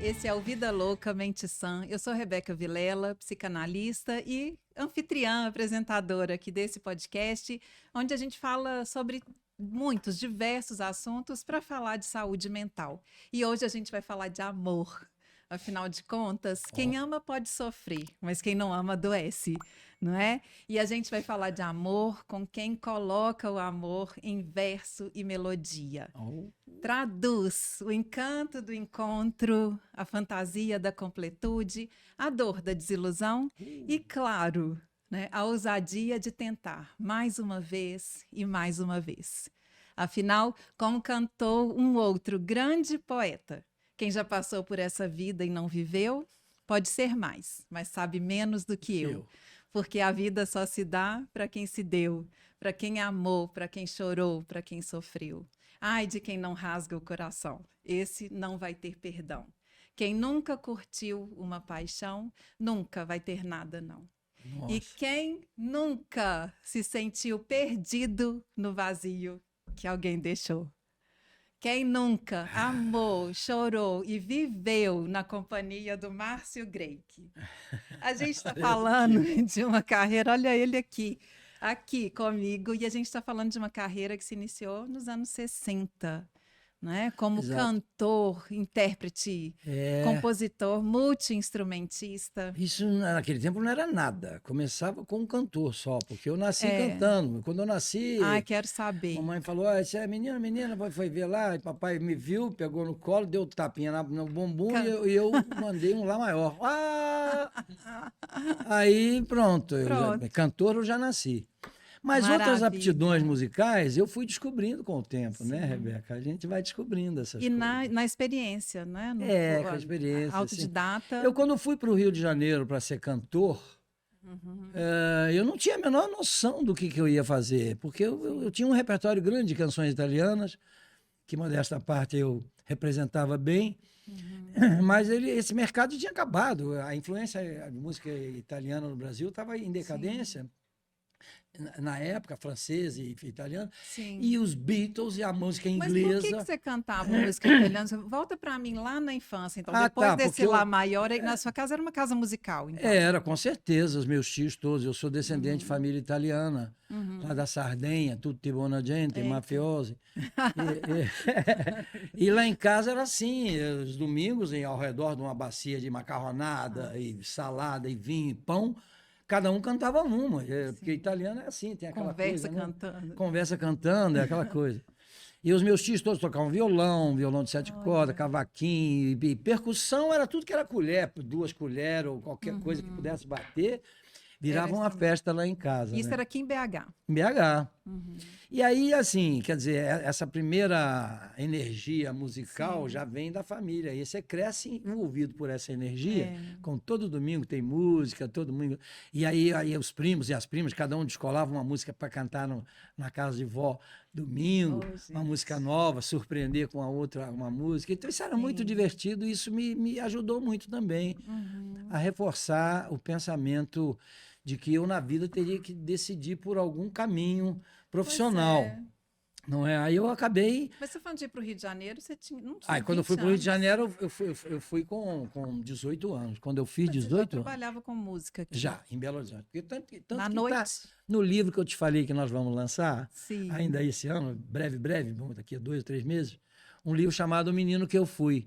Esse é o Vida Louca, Mente Sã. Eu sou Rebeca Vilela, psicanalista e anfitriã, apresentadora aqui desse podcast, onde a gente fala sobre muitos, diversos assuntos para falar de saúde mental. E hoje a gente vai falar de amor. Afinal de contas, quem ama pode sofrer, mas quem não ama adoece, não é? E a gente vai falar de amor com quem coloca o amor em verso e melodia. Traduz o encanto do encontro, a fantasia da completude, a dor da desilusão e, claro, né, a ousadia de tentar mais uma vez e mais uma vez. Afinal, como cantou um outro grande poeta, quem já passou por essa vida e não viveu, pode ser mais, mas sabe menos do que eu. Porque a vida só se dá para quem se deu, para quem amou, para quem chorou, para quem sofreu. Ai de quem não rasga o coração, esse não vai ter perdão. Quem nunca curtiu uma paixão, nunca vai ter nada, não. Nossa. E quem nunca se sentiu perdido no vazio que alguém deixou? Quem nunca amou, chorou e viveu na companhia do Márcio Greik? A gente está falando de uma carreira, olha ele aqui comigo, e a gente está falando de uma carreira que se iniciou nos anos 60, né? Como Exato. cantor, intérprete, compositor, multi-instrumentista. Isso naquele tempo não era nada. Começava com um cantor só, porque eu nasci cantando. Quando eu nasci, Ai, quero saber. mamãe falou: ah, isso é menina, foi ver lá. E papai me viu, pegou no colo, deu tapinha no bumbum e eu mandei um lá maior. Ah! Aí pronto, cantor eu já nasci. Mas outras aptidões musicais eu fui descobrindo com o tempo, né, Rebeca? A gente vai descobrindo essas coisas. E na experiência, né? Com a experiência. Autodidata. Eu, quando fui para o Rio de Janeiro para ser cantor, eu não tinha a menor noção do que eu ia fazer, porque eu tinha um repertório grande de canções italianas, que, modesta parte, eu representava bem, mas esse mercado tinha acabado. A influência de música italiana no Brasil estava em decadência. Na época, francesa e italiana, e os Beatles e a música inglesa. Mas por que você cantava música italiana? Volta para mim lá na infância, então, depois desse lá maior, na sua casa era uma casa musical, então. Era, com certeza, os meus tios todos, eu sou descendente de família italiana, lá da Sardenha, tutti buona gente, mafiosi. E lá em casa era assim, os domingos, ao redor de uma bacia de macarronada, e salada, e vinho, e pão, cada um cantava uma, porque italiano é assim, tem aquela coisa, cantando. Conversa cantando, é aquela coisa. E os meus tios todos tocavam violão de 7 cordas, cavaquinho, e percussão era tudo que era colher, 2 colheres ou qualquer coisa que pudesse bater, virava uma festa lá em casa. Isso era aqui em BH. Em BH. E aí, assim, quer dizer, essa primeira energia musical já vem da família. E você cresce envolvido por essa energia, com todo domingo tem música, todo domingo. E aí os primos e as primas, cada um descolava uma música para cantar na casa de vó domingo, uma música nova, surpreender com uma música. Então isso era muito divertido e isso me ajudou muito também a reforçar o pensamento de que eu na vida teria que decidir por algum caminho profissional. Não é? Aí eu acabei... Mas você falando de ir para o Rio de Janeiro, você não tinha quando eu fui para o Rio de Janeiro, eu fui com 18 anos. Quando eu fiz 18 anos... Você já trabalhava com música aqui? Já, em Belo Horizonte. Porque tanto na que noite? Tá no livro que eu te falei que nós vamos lançar, ainda esse ano, breve, daqui a 2 ou 3 meses, um livro chamado O Menino que Eu Fui.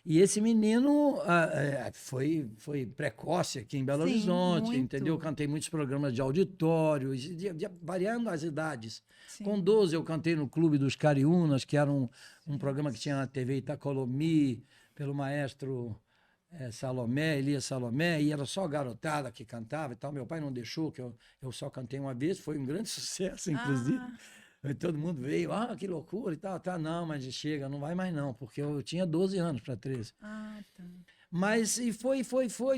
E esse menino foi precoce aqui em Belo Horizonte, muito. Entendeu? Eu cantei muitos programas de auditório, variando as idades. Com 12 eu cantei no Clube dos Cariúnas, que era um programa que tinha na TV Itacolomi, pelo maestro Elias Salomé, e era só garotada que cantava e tal. Meu pai não deixou, que eu só cantei uma vez, foi um grande sucesso, inclusive. Todo mundo veio, que loucura e tal, não, mas chega, não vai mais não, porque eu tinha 12 anos para 13. Mas e foi.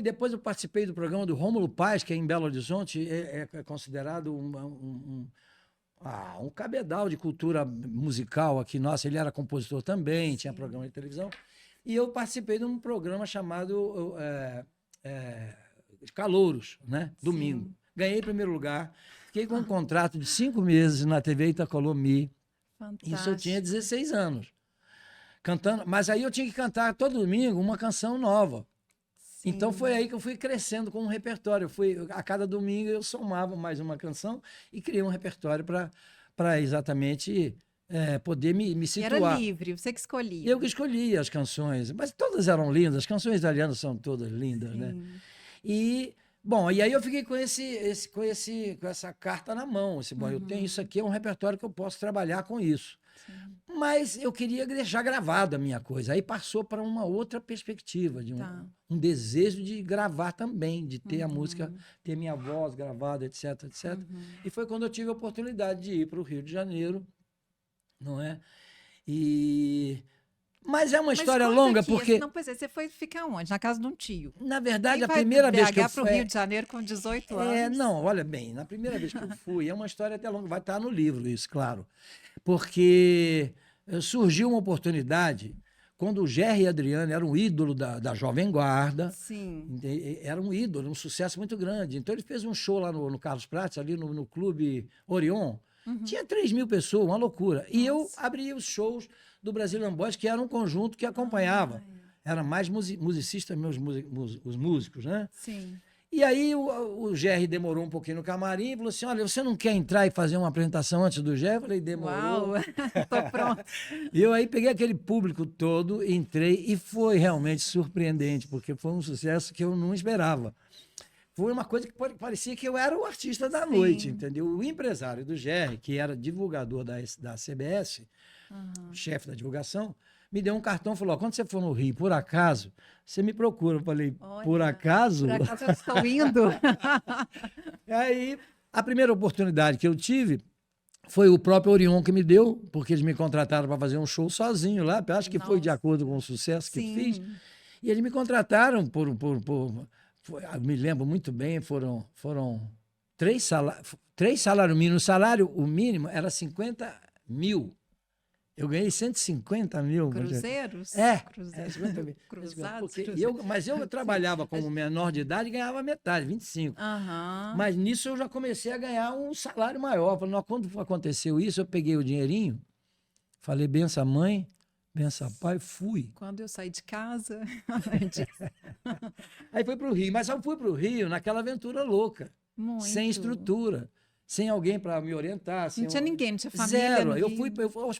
Depois eu participei do programa do Rômulo Paz, que é em Belo Horizonte, é considerado um cabedal de cultura musical aqui. Nossa, ele era compositor também, tinha programa de televisão. E eu participei de um programa chamado Calouros, né? Domingo. Ganhei primeiro lugar. Fiquei com um contrato de 5 meses na TV Itacolomi. Fantástico. Isso eu tinha 16 anos. cantando, mas aí eu tinha que cantar todo domingo uma canção nova. Sim. Então foi aí que eu fui crescendo com um repertório. A cada domingo eu somava mais uma canção e criei um repertório para exatamente poder me situar. Era livre, você que escolhia. Eu que escolhia as canções, mas todas eram lindas, as canções italianas são todas lindas, Sim. né? E, bom, e aí eu fiquei com essa carta na mão. Bom, eu tenho isso aqui, é um repertório que eu posso trabalhar com isso. Sim. Mas eu queria deixar gravado a minha coisa. Aí passou para uma outra perspectiva, de um desejo de gravar também, de ter a música, ter minha voz gravada, etc, etc. E foi quando eu tive a oportunidade de ir para o Rio de Janeiro, não é? Mas é uma história longa, porque... Não, pois é, você foi ficar onde? Na casa de um tio. Na verdade, a primeira vez que eu fui... para o Rio de Janeiro com 18 anos. Não, olha bem, na primeira vez que eu fui, é uma história até longa, vai estar no livro isso, claro. Porque surgiu uma oportunidade, quando o Gerry Adriano era um ídolo da Jovem Guarda. Sim. Era um ídolo, um sucesso muito grande. Então ele fez um show lá no Carlos Prates, ali no Clube Orion. Tinha 3.000 pessoas, uma loucura. E eu abria os shows do Brazilian Boys, que era um conjunto que acompanhava. Era mais musicistas, os músicos, né? Sim. E aí o Gerry demorou um pouquinho no camarim e falou assim, olha, você não quer entrar e fazer uma apresentação antes do Gerry? Eu falei, demorou. Uau, tô pronto. E eu aí peguei aquele público todo, entrei e foi realmente surpreendente, porque foi um sucesso que eu não esperava. Foi uma coisa que parecia que eu era o artista da noite, entendeu? O empresário do Gerry, que era divulgador da CBS, chefe da divulgação, me deu um cartão e falou, quando você for no Rio, por acaso, você me procura. Eu falei, olha, por acaso? Por acaso eu estou indo. Aí, a primeira oportunidade que eu tive foi o próprio Orion que me deu, porque eles me contrataram para fazer um show sozinho lá, acho que foi de acordo com o sucesso que fiz. E eles me contrataram me lembro muito bem, foram 3 salários mínimos. O mínimo era 50 mil. Eu ganhei 150 mil. Cruzeiros? Cruzeiros. 50 mil. Cruzados. Mas eu trabalhava como menor de idade e ganhava metade, 25. Mas nisso eu já comecei a ganhar um salário maior. Quando aconteceu isso, eu peguei o dinheirinho, falei, benção mãe, benção pai, fui. Quando eu saí de casa... Aí fui para o Rio. Mas eu fui para o Rio naquela aventura louca. Muito. Sem estrutura. Sem alguém para me orientar. Não tinha ninguém, não tinha família. Zero. Eu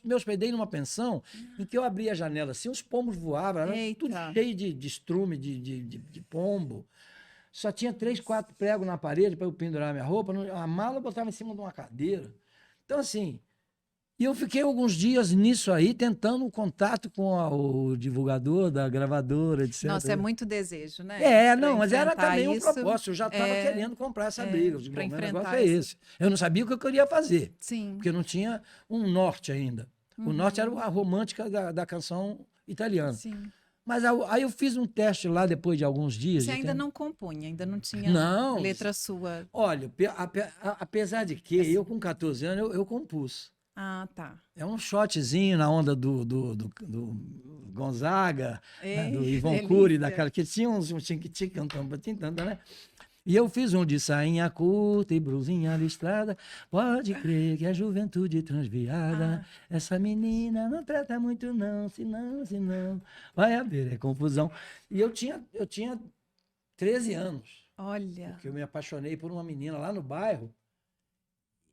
me hospedei numa pensão em que eu abria a janela assim, os pombos voavam, era tudo cheio de estrume, de pombo. Só tinha 3, 4 pregos na parede para eu pendurar minha roupa. A mala eu botava em cima de uma cadeira. Então, assim, e eu fiquei alguns dias nisso aí, tentando um contato com o divulgador da gravadora, etc. Nossa, é muito desejo, né? Mas era também um propósito. Eu já estava querendo comprar essa briga. O negócio é esse. Eu não sabia o que eu queria fazer. Sim. Porque eu não tinha um norte ainda. O norte era a romântica da canção italiana. Sim. Mas aí eu fiz um teste lá depois de alguns dias. Você ainda não compunha, ainda não tinha letra sua. Olha, apesar de que eu com 14 anos eu compus. Ah, tá. É um shotzinho na onda do Gonzaga, né, do Ivon Cury, daquela que tinha uns tinque-tinque cantando, né? E eu fiz um de sainha curta e blusinha listrada. Pode crer que a juventude transviada. Essa menina não trata muito não, senão vai haver confusão. E eu tinha 13 anos. Olha. Porque eu me apaixonei por uma menina lá no bairro.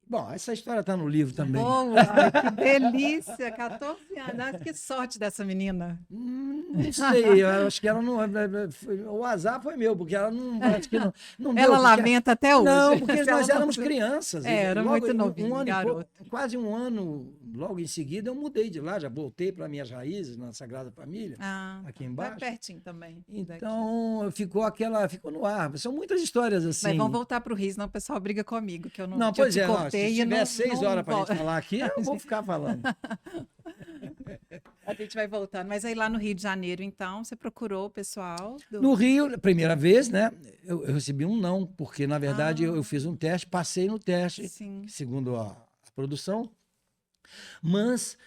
Bom, essa história está no livro também. Boa, que delícia, 14 anos. Que sorte dessa menina. Não sei, eu acho que ela não... O azar foi meu, porque ela não... Acho que não deu, ela lamenta até hoje. Não, porque nós éramos crianças. Era muito novinho, garoto. Quase um ano, logo em seguida, eu mudei de lá, já voltei para minhas raízes, na Sagrada Família, aqui embaixo. Vai pertinho também. Então, ficou no ar. São muitas histórias assim. Mas vamos voltar para o Rio, senão o pessoal briga comigo, que eu não pois é, cortei. Se tiver 6 horas para a gente falar aqui, eu vou ficar falando. A gente vai voltar. Mas aí lá no Rio de Janeiro, então, você procurou o pessoal? No Rio, primeira vez, né? Eu recebi um não, porque, na verdade, eu fiz um teste, passei no teste, segundo a produção. Mas,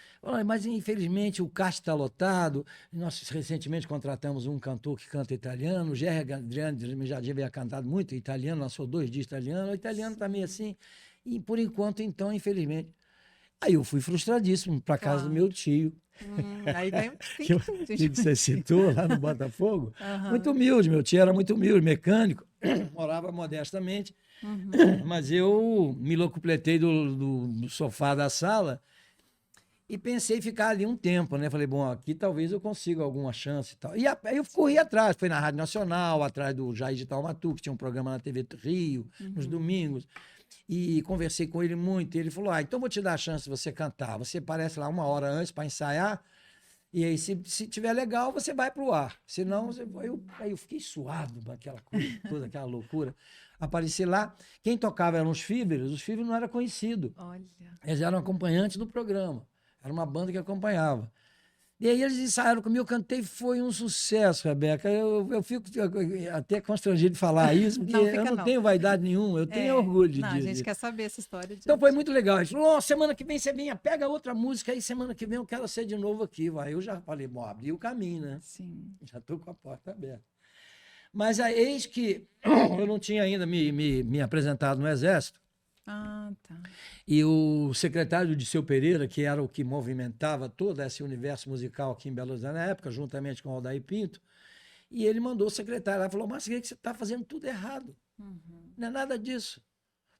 infelizmente, o cast está lotado. Nós recentemente contratamos um cantor que canta italiano. O Gerry Adriano já havia cantado muito italiano, lançou 2 discos italianos. O italiano está meio assim. E, por enquanto, então, infelizmente. Aí eu fui frustradíssimo para casa do meu tio. Aí vem que você citou lá no Botafogo. Muito humilde, meu tio era muito humilde, mecânico, morava modestamente, mas eu me locupletei do sofá da sala e pensei em ficar ali um tempo, né? Falei, bom, aqui talvez eu consiga alguma chance e tal. E aí eu corri atrás, fui na Rádio Nacional, atrás do Jair de Taumaturgo, que tinha um programa na TV Rio, nos domingos, e conversei com ele muito. E ele falou, então vou te dar a chance de você cantar. Você aparece lá 1 hora antes para ensaiar, e aí se tiver legal, você vai para o ar. Senão, aí eu fiquei suado naquela coisa, toda aquela loucura. Apareci lá, quem tocava eram os Fíveros não era conhecido. Olha. Eles eram acompanhantes do programa. Era uma banda que acompanhava. E aí eles ensaiaram comigo, eu cantei, foi um sucesso, Rebeca. Eu fico até constrangido de falar isso, porque eu não tenho vaidade nenhuma, eu tenho orgulho disso. A gente quer saber essa história. Então foi muito legal. Ele falou, semana que vem você venha, pega outra música aí, semana que vem eu quero ser de novo aqui. Vai. Eu já falei, bom, abri o caminho, né? Sim. Já estou com a porta aberta. Mas eis que eu não tinha ainda me apresentado no Exército. Ah, tá. E o secretário Disseu Pereira, que era o que movimentava todo esse universo musical aqui em Belo Horizonte na época, juntamente com o Aldair Pinto, e ele mandou o secretário lá, falou, Márcio, que você está fazendo tudo errado. Não é nada disso.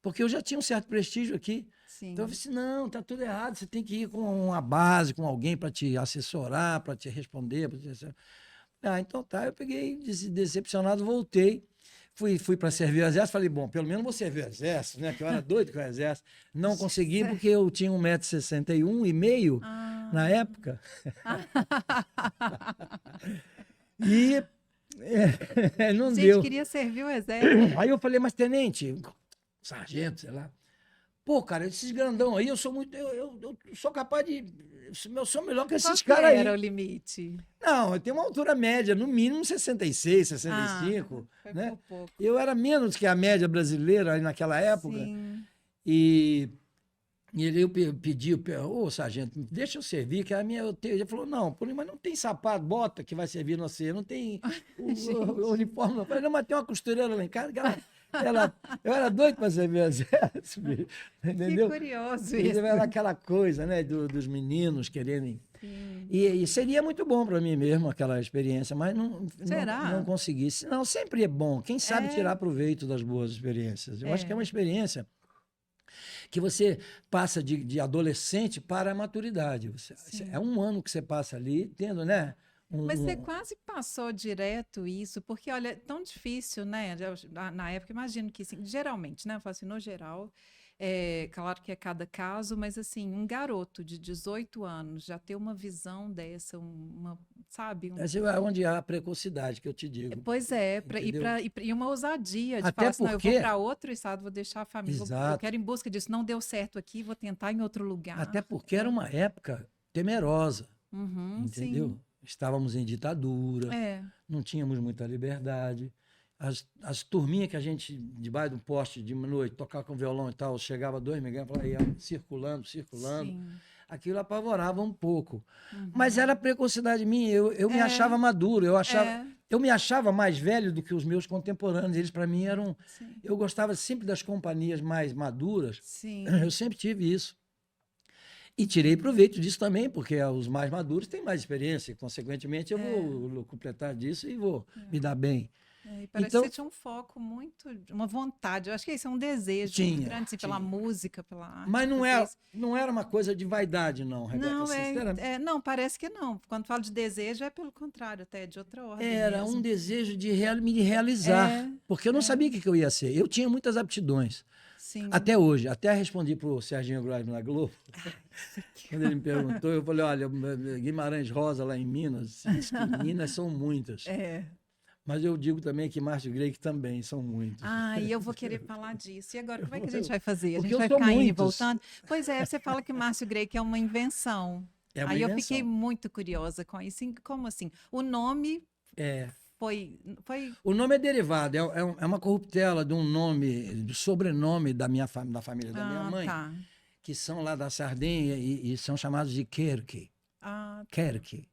Porque eu já tinha um certo prestígio aqui. Sim. Então eu falei assim, não, está tudo errado, você tem que ir com uma base, com alguém para te assessorar, para te responder. Então tá, eu peguei, decepcionado, voltei. Fui para servir o Exército, falei, bom, pelo menos vou servir o Exército, né? Que eu era doido com o Exército. Não consegui porque eu tinha 1,61 m e meio na época. E não deu. Gente, queria servir o Exército. Aí eu falei, mas tenente, sargento, sei lá. Pô, cara, esses grandão aí, eu sou muito. Eu sou capaz de. Eu sou melhor que esses caras aí. Qual era o limite? Não, eu tenho uma altura média, no mínimo 66, 65. Foi né? por pouco. Eu era menos que a média brasileira aí naquela época. Sim. E ele pediu, sargento, deixa eu servir, que a minha. Ele falou, não, mas não tem sapato, bota que vai servir você, não tem o uniforme. Não. Eu falei, não, mas tem uma costureira lá em casa que eu era doido para servir o Exército, entendeu? Que curioso isso. Era aquela coisa, né, dos meninos quererem. E seria muito bom para mim mesmo aquela experiência, mas não consegui. Não, sempre é bom. Quem sabe tirar proveito das boas experiências. Eu acho que é uma experiência que você passa de adolescente para a maturidade. É um ano que você passa ali tendo, né? Mas você quase passou direto isso, porque, olha, é tão difícil, né? Na época, imagino que, assim, geralmente, né? Eu falo assim, no geral, claro que é cada caso, mas, assim, um garoto de 18 anos já ter uma visão dessa, sabe? É onde há a precocidade, que eu te digo. Pois é, e uma ousadia de Até falar assim, não, eu porque... vou para outro estado, vou deixar a família, Exato. eu quero ir em busca disso, não deu certo aqui, vou tentar em outro lugar. Até porque era uma época temerosa, entendeu? Sim. Estávamos em ditadura, não tínhamos muita liberdade. As turminhas que a gente, debaixo do poste de noite, tocava com violão e tal, chegava 2 mil, ia circulando. Sim. Aquilo apavorava um pouco. Mas era precocidade minha, eu me achava maduro, eu me achava mais velho do que os meus contemporâneos. Eles, para mim, eram... Sim. Eu gostava sempre das companhias mais maduras. Sim. Eu sempre tive isso. E tirei proveito disso também, porque os mais maduros têm mais experiência, e, consequentemente, eu vou completar disso e vou me dar bem. E parece que você tinha um foco muito, uma vontade, eu acho que isso é um desejo muito grande, assim, pela música, pela arte. Mas não era uma coisa de vaidade, não, Rebeca. Não, não, parece que não. Quando falo de desejo, é pelo contrário, até de outra ordem. Era mesmo. Um desejo de me realizar, porque eu não sabia o que eu ia ser. Eu tinha muitas aptidões. Sim. Até hoje, até respondi para o Serginho Groisman na Globo. Quando ele me perguntou, eu falei, olha, Guimarães Rosa lá em Minas, Minas são muitas. Mas eu digo também que Márcio Greik também são muitos. E eu vou querer falar disso. E agora, como é que a gente vai fazer? A gente vai ficar indo e voltando? Pois é, você fala que Márcio Greik é uma invenção. Aí eu fiquei muito curiosa com isso. Como assim? O nome... Foi... O nome é derivado, é uma corruptela de um nome, do sobrenome da família da minha mãe, que são lá da Sardenha e são chamados de Kerke. Kerke.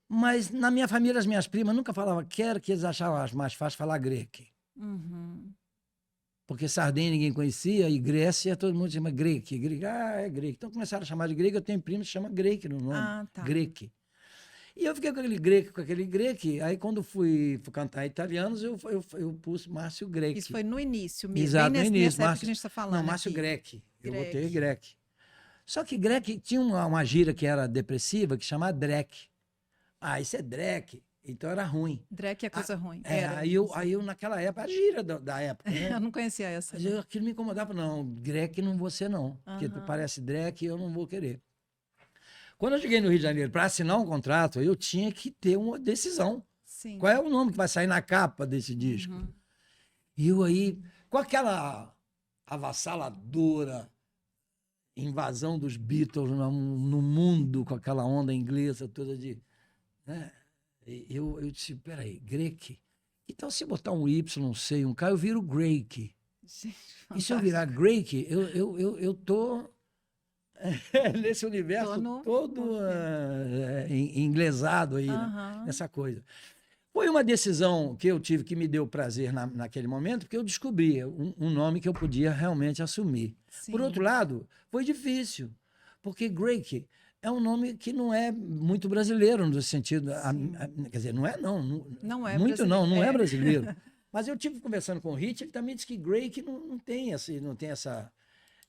Mas na minha família, as minhas primas nunca falavam Kerke, eles achavam mais fácil falar Greque. porque Sardenha ninguém conhecia, e Grécia todo mundo chama Grec. É Grec. Então começaram a chamar de Grec, eu tenho primo que chama Grec no nome. Tá. Grec. E eu fiquei com aquele Grec, aí quando fui cantar italianos, eu pus Márcio Grec. Isso foi no início mesmo. Exato, no início. Nessa época que a gente está falando. Não, Márcio Grec. Eu Grec. botei Grec. Só que Grec tinha uma gíria que era depressiva, que chamava Drek. Isso é Drek. Então era ruim. Drek é coisa ruim. Aí eu, naquela época, a gíria da época, né? Eu não conhecia essa. Mas aquilo me incomodava. Não, Grek não vou ser, não. Porque tu parece Drek e eu não vou querer. Quando eu cheguei no Rio de Janeiro para assinar um contrato, eu tinha que ter uma decisão. Sim. Qual é o nome que vai sair na capa desse disco? E eu aí, com aquela avassaladora invasão dos Beatles no mundo, com aquela onda inglesa toda de... Né? Eu disse, peraí, Grec? Então, se botar um Y, C, um K, eu viro Grake. E se eu virar Grake, eu tô nesse universo todo inglesado aí, né? Nessa coisa. Foi uma decisão que eu tive que me deu prazer naquele momento, porque eu descobri um nome que eu podia realmente assumir. Sim. Por outro lado, foi difícil, porque Grake é um nome que não é muito brasileiro, no sentido... quer dizer, não é muito brasileiro. Não é brasileiro. Mas eu tive conversando com o Rich, ele também disse que Grake não tem essa...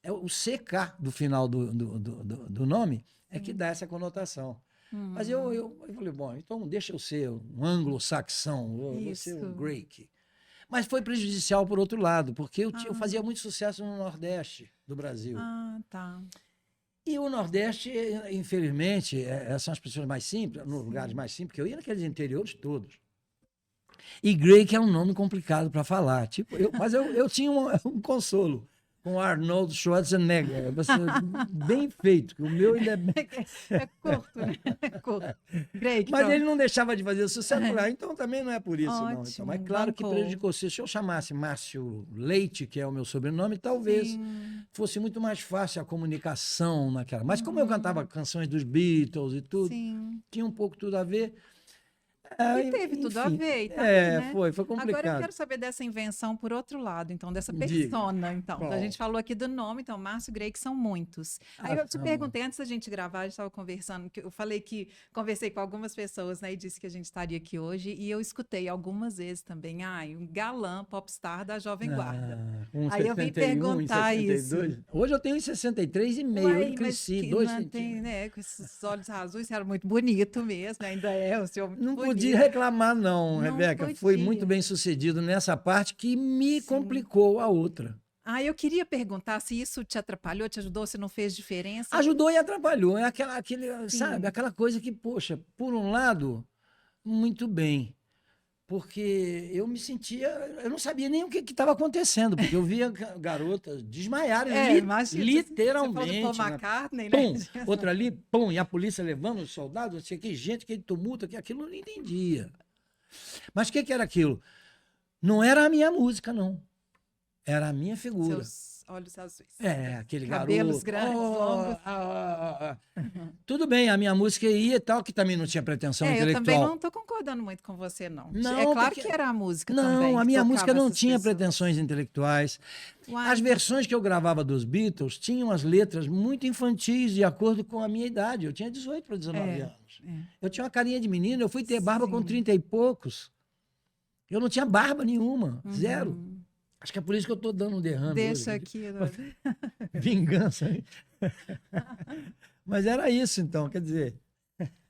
É o CK do final do nome é que dá essa conotação. Mas eu falei, bom, então deixa eu ser um anglo-saxão, vou ser um Grake. Mas foi prejudicial por outro lado, porque eu fazia muito sucesso no Nordeste do Brasil. Tá. E o Nordeste, infelizmente, são as pessoas mais simples, nos lugares mais simples, que eu ia naqueles interiores todos. E Grake é um nome complicado para falar. Tipo, mas eu tinha um consolo com Arnold Schwarzenegger. Bem feito, que o meu ainda é bem... É curto, né? É curto. Grake, mas ele não deixava de fazer sucesso por aí, então também não é por isso, ótimo, não. Então, mas claro que prejudicou. Se eu chamasse Márcio Leite, que é o meu sobrenome, talvez fosse muito mais fácil a comunicação naquela. Mas como eu cantava canções dos Beatles e tudo, tinha um pouco tudo a ver. E teve tudo a ver. Né? Foi complicado. Agora eu quero saber dessa invenção por outro lado, então, dessa persona. Então, a gente falou aqui do nome, então, Márcio Grey, que são muitos. Aí eu te perguntei, antes da gente gravar, a gente estava conversando, que eu falei que conversei com algumas pessoas, né, e disse que a gente estaria aqui hoje, e eu escutei algumas vezes também, um galã popstar da Jovem Guarda. Aí 61, eu vim perguntar isso. Hoje eu tenho 63,5, eu cresci 2 centímetros. Né, com esses olhos azuis, você era muito bonito mesmo, né? Ainda é o senhor muito bonito. Podia reclamar, não, Rebeca. Foi muito bem sucedido nessa parte que me complicou a outra. Eu queria perguntar se isso te atrapalhou, te ajudou, se não fez diferença. Ajudou e atrapalhou. É sabe, aquela coisa que, poxa, por um lado, muito bem. Porque eu me sentia... Eu não sabia nem o que estava acontecendo, porque eu via garotas desmaiarem, literalmente. Você falou do Paul McCartney, pum, né? outra ali, pum, e a polícia levando os soldados, que gente, que tumulto, aquilo eu não entendia. Mas o que era aquilo? Não era a minha música, não. Era a minha figura. Seus olhos azuis. Aquele cabelos garoto. Cabelos grandes, longos. Tudo bem, a minha música ia e tal, que também não tinha pretensão intelectual. Eu também não estou concordando muito com você, não. Não, é claro que era a música também. Não, a minha música não tinha pretensões intelectuais. As versões que eu gravava dos Beatles tinham as letras muito infantis, de acordo com a minha idade. Eu tinha 18 para 19 anos. Eu tinha uma carinha de menino, eu fui ter barba com 30 e poucos. Eu não tinha barba nenhuma, zero. Acho que é por isso que eu estou dando um derrame. Deixa aqui. Vingança. Mas era isso, então, quer dizer...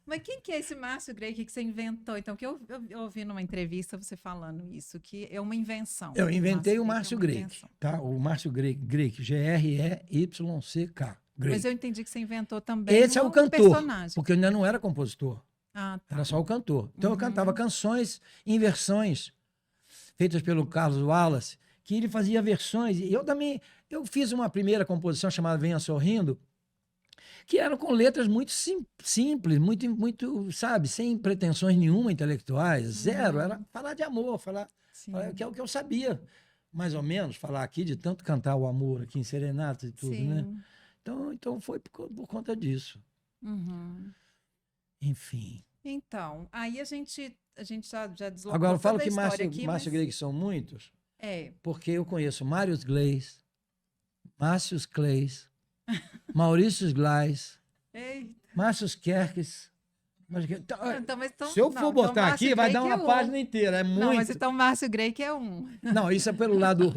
Mas quem que é esse Márcio Grey que você inventou? Então, que eu ouvi numa entrevista você falando isso, que é uma invenção. Eu inventei o Márcio Grey, tá? O Márcio Grey, Greyk. Mas eu entendi que você inventou também esse é o cantor, personagem. Porque eu ainda não era compositor. Tá. Era só o cantor. Então eu cantava canções em versões feitas pelo Carlos Wallace, que ele fazia versões. E eu fiz uma primeira composição chamada Venha Sorrindo, que eram com letras muito simples, muito, sabe, sem pretensões nenhuma intelectuais, zero. Era falar de amor, falar que é o que eu sabia, mais ou menos, falar aqui, de tanto cantar o amor aqui em serenata e tudo, né? Então foi por conta disso. Enfim. Então, aí a gente já deslocou. Agora, eu falo que Márcio Grey são muitos. Porque eu conheço Mários Gleis, Márcios Cleis, Maurício Glais, Márcios Kerkes. Mas se eu for botar aqui, vai dar uma página inteira. É muito. Não, mas então Márcio Greik é um. Não, isso é pelo lado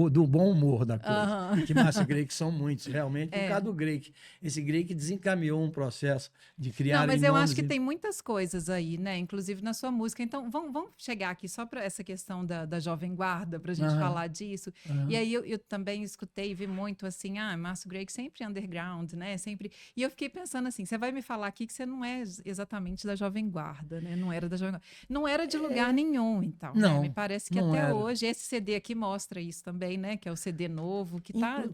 do bom humor da coisa. Que Márcio Greik são muitos, realmente, por causa do Greik. Esse Greik desencaminhou um processo de criar. Não, mas eu acho que tem muitas coisas aí, né? Inclusive na sua música. Então, vamos chegar aqui só para essa questão da Jovem Guarda, para a gente falar disso. E aí eu também escutei e vi muito assim, Márcio Greik sempre underground, né? Sempre. E eu fiquei pensando assim, você vai me falar aqui que você não é exatamente da Jovem Guarda, né? Não era da Jovem Guarda. Não era de lugar nenhum, então. Não. Né? Me parece que até hoje, esse CD aqui mostra isso também, né? Que é o CD novo, que tá.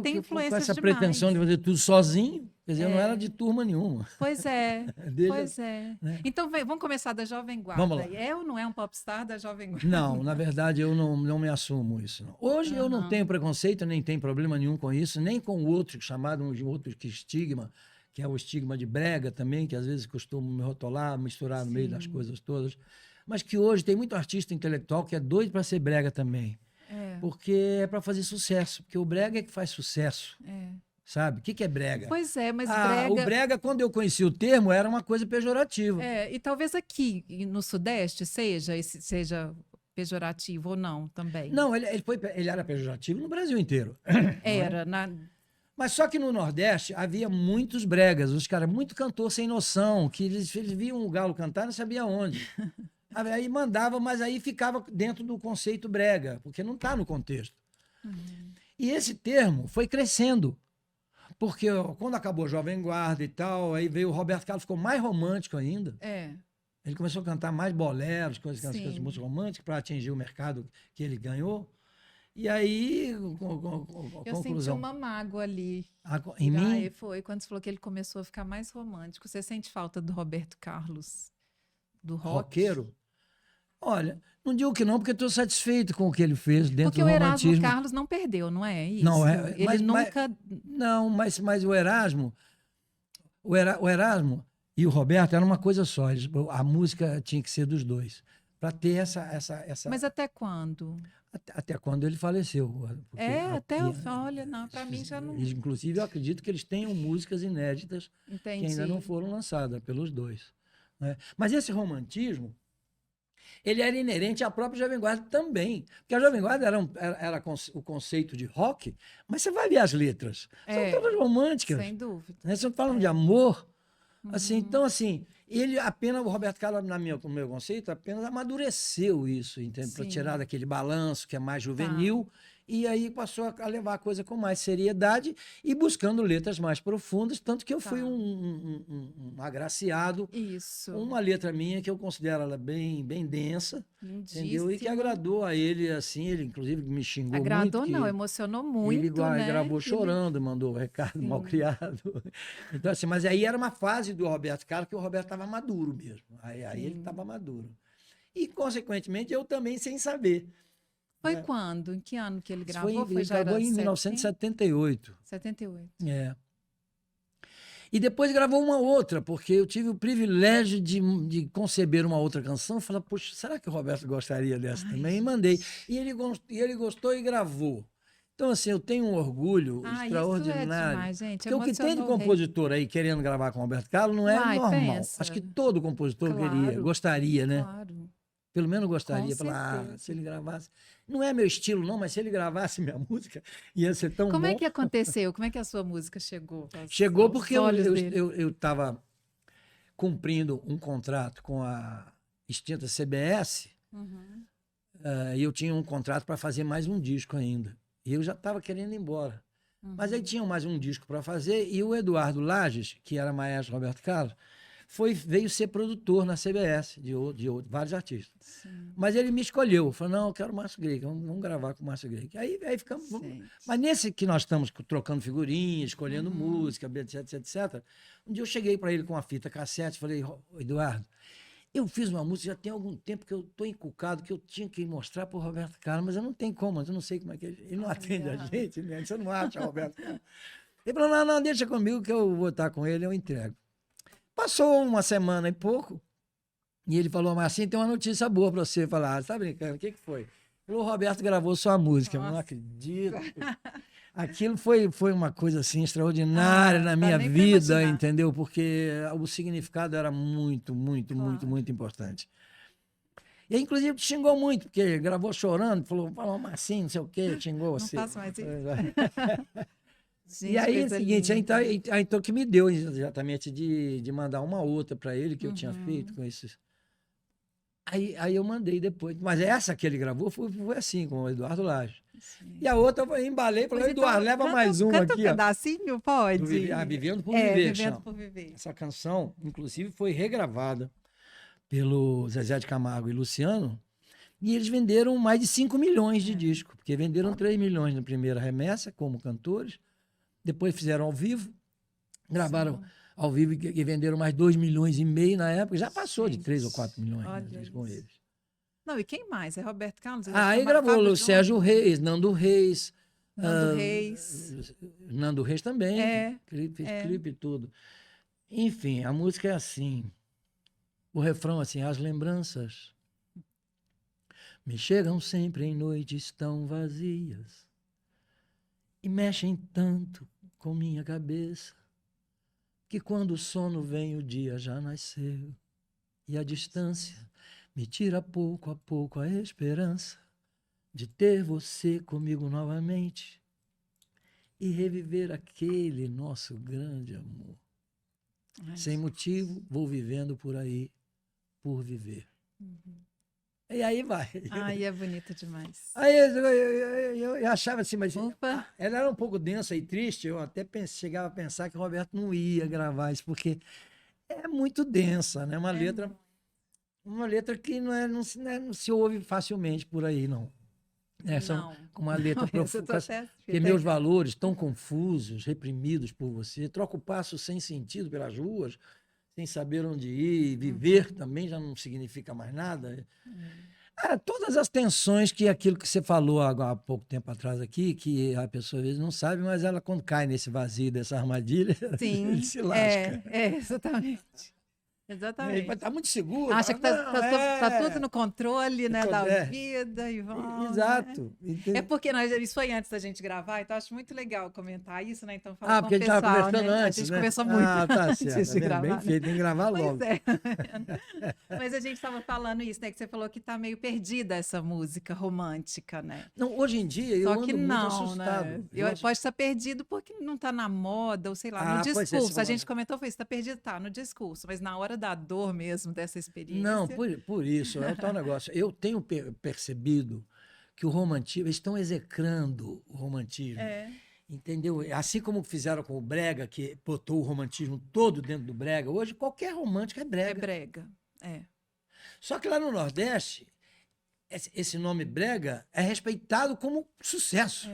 Tem influência com essa demais. pretensão de fazer tudo sozinho, quer dizer, eu não era de turma nenhuma. Pois é, pois é. Né? Então, vamos começar da Jovem Guarda. Vamos lá. É ou não é um popstar da Jovem Guarda? Não, na verdade, eu não me assumo isso. Não. Hoje eu não tenho preconceito, nem tenho problema nenhum com isso, nem com o outro, chamado que estigma, que é o estigma de brega também, que às vezes costumo me rotular, misturar no meio das coisas todas. Mas que hoje tem muito artista intelectual que é doido para ser brega também. Porque é para fazer sucesso. Porque o brega é que faz sucesso. Sabe? O que é brega? Pois é, mas brega... O brega, quando eu conheci o termo, era uma coisa pejorativa. E talvez aqui no Sudeste seja pejorativo ou não também. Não, ele era pejorativo no Brasil inteiro. Era, Mas só que no Nordeste havia muitos bregas, os caras, muito cantor sem noção, que eles viam o galo cantar e não sabia onde. Aí mandava, mas aí ficava dentro do conceito brega, porque não está no contexto. E esse termo foi crescendo, porque quando acabou a Jovem Guarda e tal, aí veio o Roberto Carlos, ficou mais romântico ainda. Ele começou a cantar mais boleros, coisas de música romântica, para atingir o mercado que ele ganhou. E aí, conclusão. Eu senti uma mágoa ali. Em mim? Foi quando você falou que ele começou a ficar mais romântico. Você sente falta do Roberto Carlos, do rock? Roqueiro? Olha, não digo que não, porque estou satisfeito com o que ele fez dentro do romantismo. Porque o Erasmo Carlos não perdeu, não é isso? Não, ele nunca... Não, mas o Erasmo e o Roberto eram uma coisa só. A música tinha que ser dos dois. Para ter essa... Mas até quando? Até quando ele faleceu. Olha, não, para mim já não... Inclusive, eu acredito que eles tenham músicas inéditas que ainda não foram lançadas pelos dois. Né? Mas esse romantismo, ele era inerente à própria Jovem Guarda também. Porque a Jovem Guarda era o conceito de rock, mas você vai ver as letras. São todas românticas. Sem dúvida. Né? Você falam de amor. Assim, então, assim, o Roberto Carlos, no meu conceito, apenas amadureceu isso, para tirar daquele balanço que é mais juvenil, e aí passou a levar a coisa com mais seriedade e buscando letras mais profundas, tanto que eu fui um agraciado. Isso. Uma letra minha que eu considero ela bem densa, entendeu? E que agradou a ele, assim, ele inclusive me xingou muito. Agradou não, emocionou muito, ele gravou chorando, mandou o recado mal criado. Então, assim, mas aí era uma fase do Roberto Carlos que o Roberto estava maduro mesmo. Aí ele estava maduro. E, consequentemente, eu também sem saber. Foi quando? Em que ano que ele gravou? Ele gravou em 1978. 78. E depois gravou uma outra, porque eu tive o privilégio de conceber uma outra canção. Falei, poxa, será que o Roberto gostaria dessa também? E mandei. E ele gostou e gravou. Então, assim, eu tenho um orgulho extraordinário. Isso é demais, gente. Porque o que tem de compositor aí querendo gravar com o Roberto Carlos não é normal. Pensa. Acho que todo compositor gostaria, né? Claro. Pelo menos gostaria. Falar, se ele gravasse... Não é meu estilo, não, mas se ele gravasse minha música, ia ser tão bom. Como é que aconteceu? Como é que a sua música chegou? Chegou porque eu estava cumprindo um contrato com a extinta CBS, e eu tinha um contrato para fazer mais um disco ainda. E eu já estava querendo ir embora. Mas aí tinha mais um disco para fazer, e o Eduardo Lages, que era maestro Roberto Carlos, veio ser produtor na CBS de vários artistas. Sim. Mas ele me escolheu. Falou, não, eu quero o Márcio Greik, vamos gravar com o Márcio Greik. Aí ficamos... Mas nesse que nós estamos trocando figurinhas, escolhendo música, etc, etc, um dia eu cheguei para ele com uma fita cassete e falei, Eduardo, eu fiz uma música já tem algum tempo que eu estou encucado, que eu tinha que mostrar para o Roberto Carlos, mas eu não tenho como, eu não sei como é que ele não atende a gente, né? Você não acha, Roberto Carlos. Ele falou, não, deixa comigo que eu vou estar com ele, eu entrego. Passou uma semana e pouco, e ele falou, mas assim, tem uma notícia boa para você. Falar, você tá brincando, o que foi? O Roberto gravou sua música, Nossa. não acredito. Aquilo foi uma coisa assim extraordinária na minha vida, entendeu? Porque o significado era muito, muito, muito, muito importante. E inclusive te xingou muito, porque gravou chorando, falou assim, não sei o quê, xingou você. Não faço mais isso. Gente, e aí é o seguinte, então que me deu exatamente de mandar uma outra para ele que eu tinha feito com esses. Aí eu mandei depois. Mas essa que ele gravou foi assim, com o Eduardo Lage. Sim. E a outra eu embalei e falei, Eduardo, leva mais uma aqui. Canta um pedacinho, pode? Vivendo por Viver. Vivendo por Viver. Essa canção, inclusive, foi regravada pelo Zezé de Camargo e Luciano. E eles venderam mais de 5 milhões de discos, porque venderam 3 milhões na primeira remessa, como cantores. Depois fizeram ao vivo, gravaram ao vivo e venderam mais 2,5 milhões na época. Já passou de 3 ou 4 milhões com eles. Não, e quem mais? É Roberto Carlos? Aí gravou o Sérgio Reis, Nando Reis. Nando Reis também. Fez clipe e tudo. Enfim, a música é assim. O refrão assim, as lembranças me chegam sempre em noites tão vazias e mexem tanto com minha cabeça que quando o sono vem o dia já nasceu e a distância me tira pouco a pouco a esperança de ter você comigo novamente e reviver aquele nosso grande amor. Sem motivo, vou vivendo por aí, por viver. E aí vai. Ai, é bonita demais. Aí eu achava assim, mas ela era um pouco densa e triste, eu até chegava a pensar que o Roberto não ia gravar isso, porque é muito densa, né? Uma letra que não se ouve facilmente por aí, não. São uma letra profunda. Porque meus valores tão confusos, reprimidos por você, troco o passo sem sentido pelas ruas, sem saber onde ir, viver também já não significa mais nada. Todas as tensões que aquilo que você falou há pouco tempo atrás aqui, que a pessoa às vezes não sabe, mas ela quando cai nesse vazio, dessa armadilha, ele se lasca. Exatamente. Exatamente. Está muito seguro. Acha que está tudo no controle, né, da vida e vamos. Exato. Né? É porque isso foi antes da gente gravar, então acho muito legal comentar isso, né? Então, falar com o pessoal, porque a gente estava conversando antes, a gente conversou muito tá certo, antes de gravar. Bem feito, tem que gravar logo. Mas a gente estava falando isso, né? Que você falou que está meio perdida essa música romântica, né? Não, hoje em dia eu ando muito assustado. Né? Pode estar perdido porque não está na moda, ou sei lá, no discurso. A gente comentou, foi isso, está perdido, no discurso, mas na hora da dor mesmo dessa experiência. Não, por isso, é o tal negócio. Eu tenho percebido que o romantismo, eles estão execrando o romantismo. Entendeu? Assim como fizeram com o brega, que botou o romantismo todo dentro do brega, hoje qualquer romântico é brega. É brega, Só que lá no Nordeste, esse nome brega é respeitado como sucesso.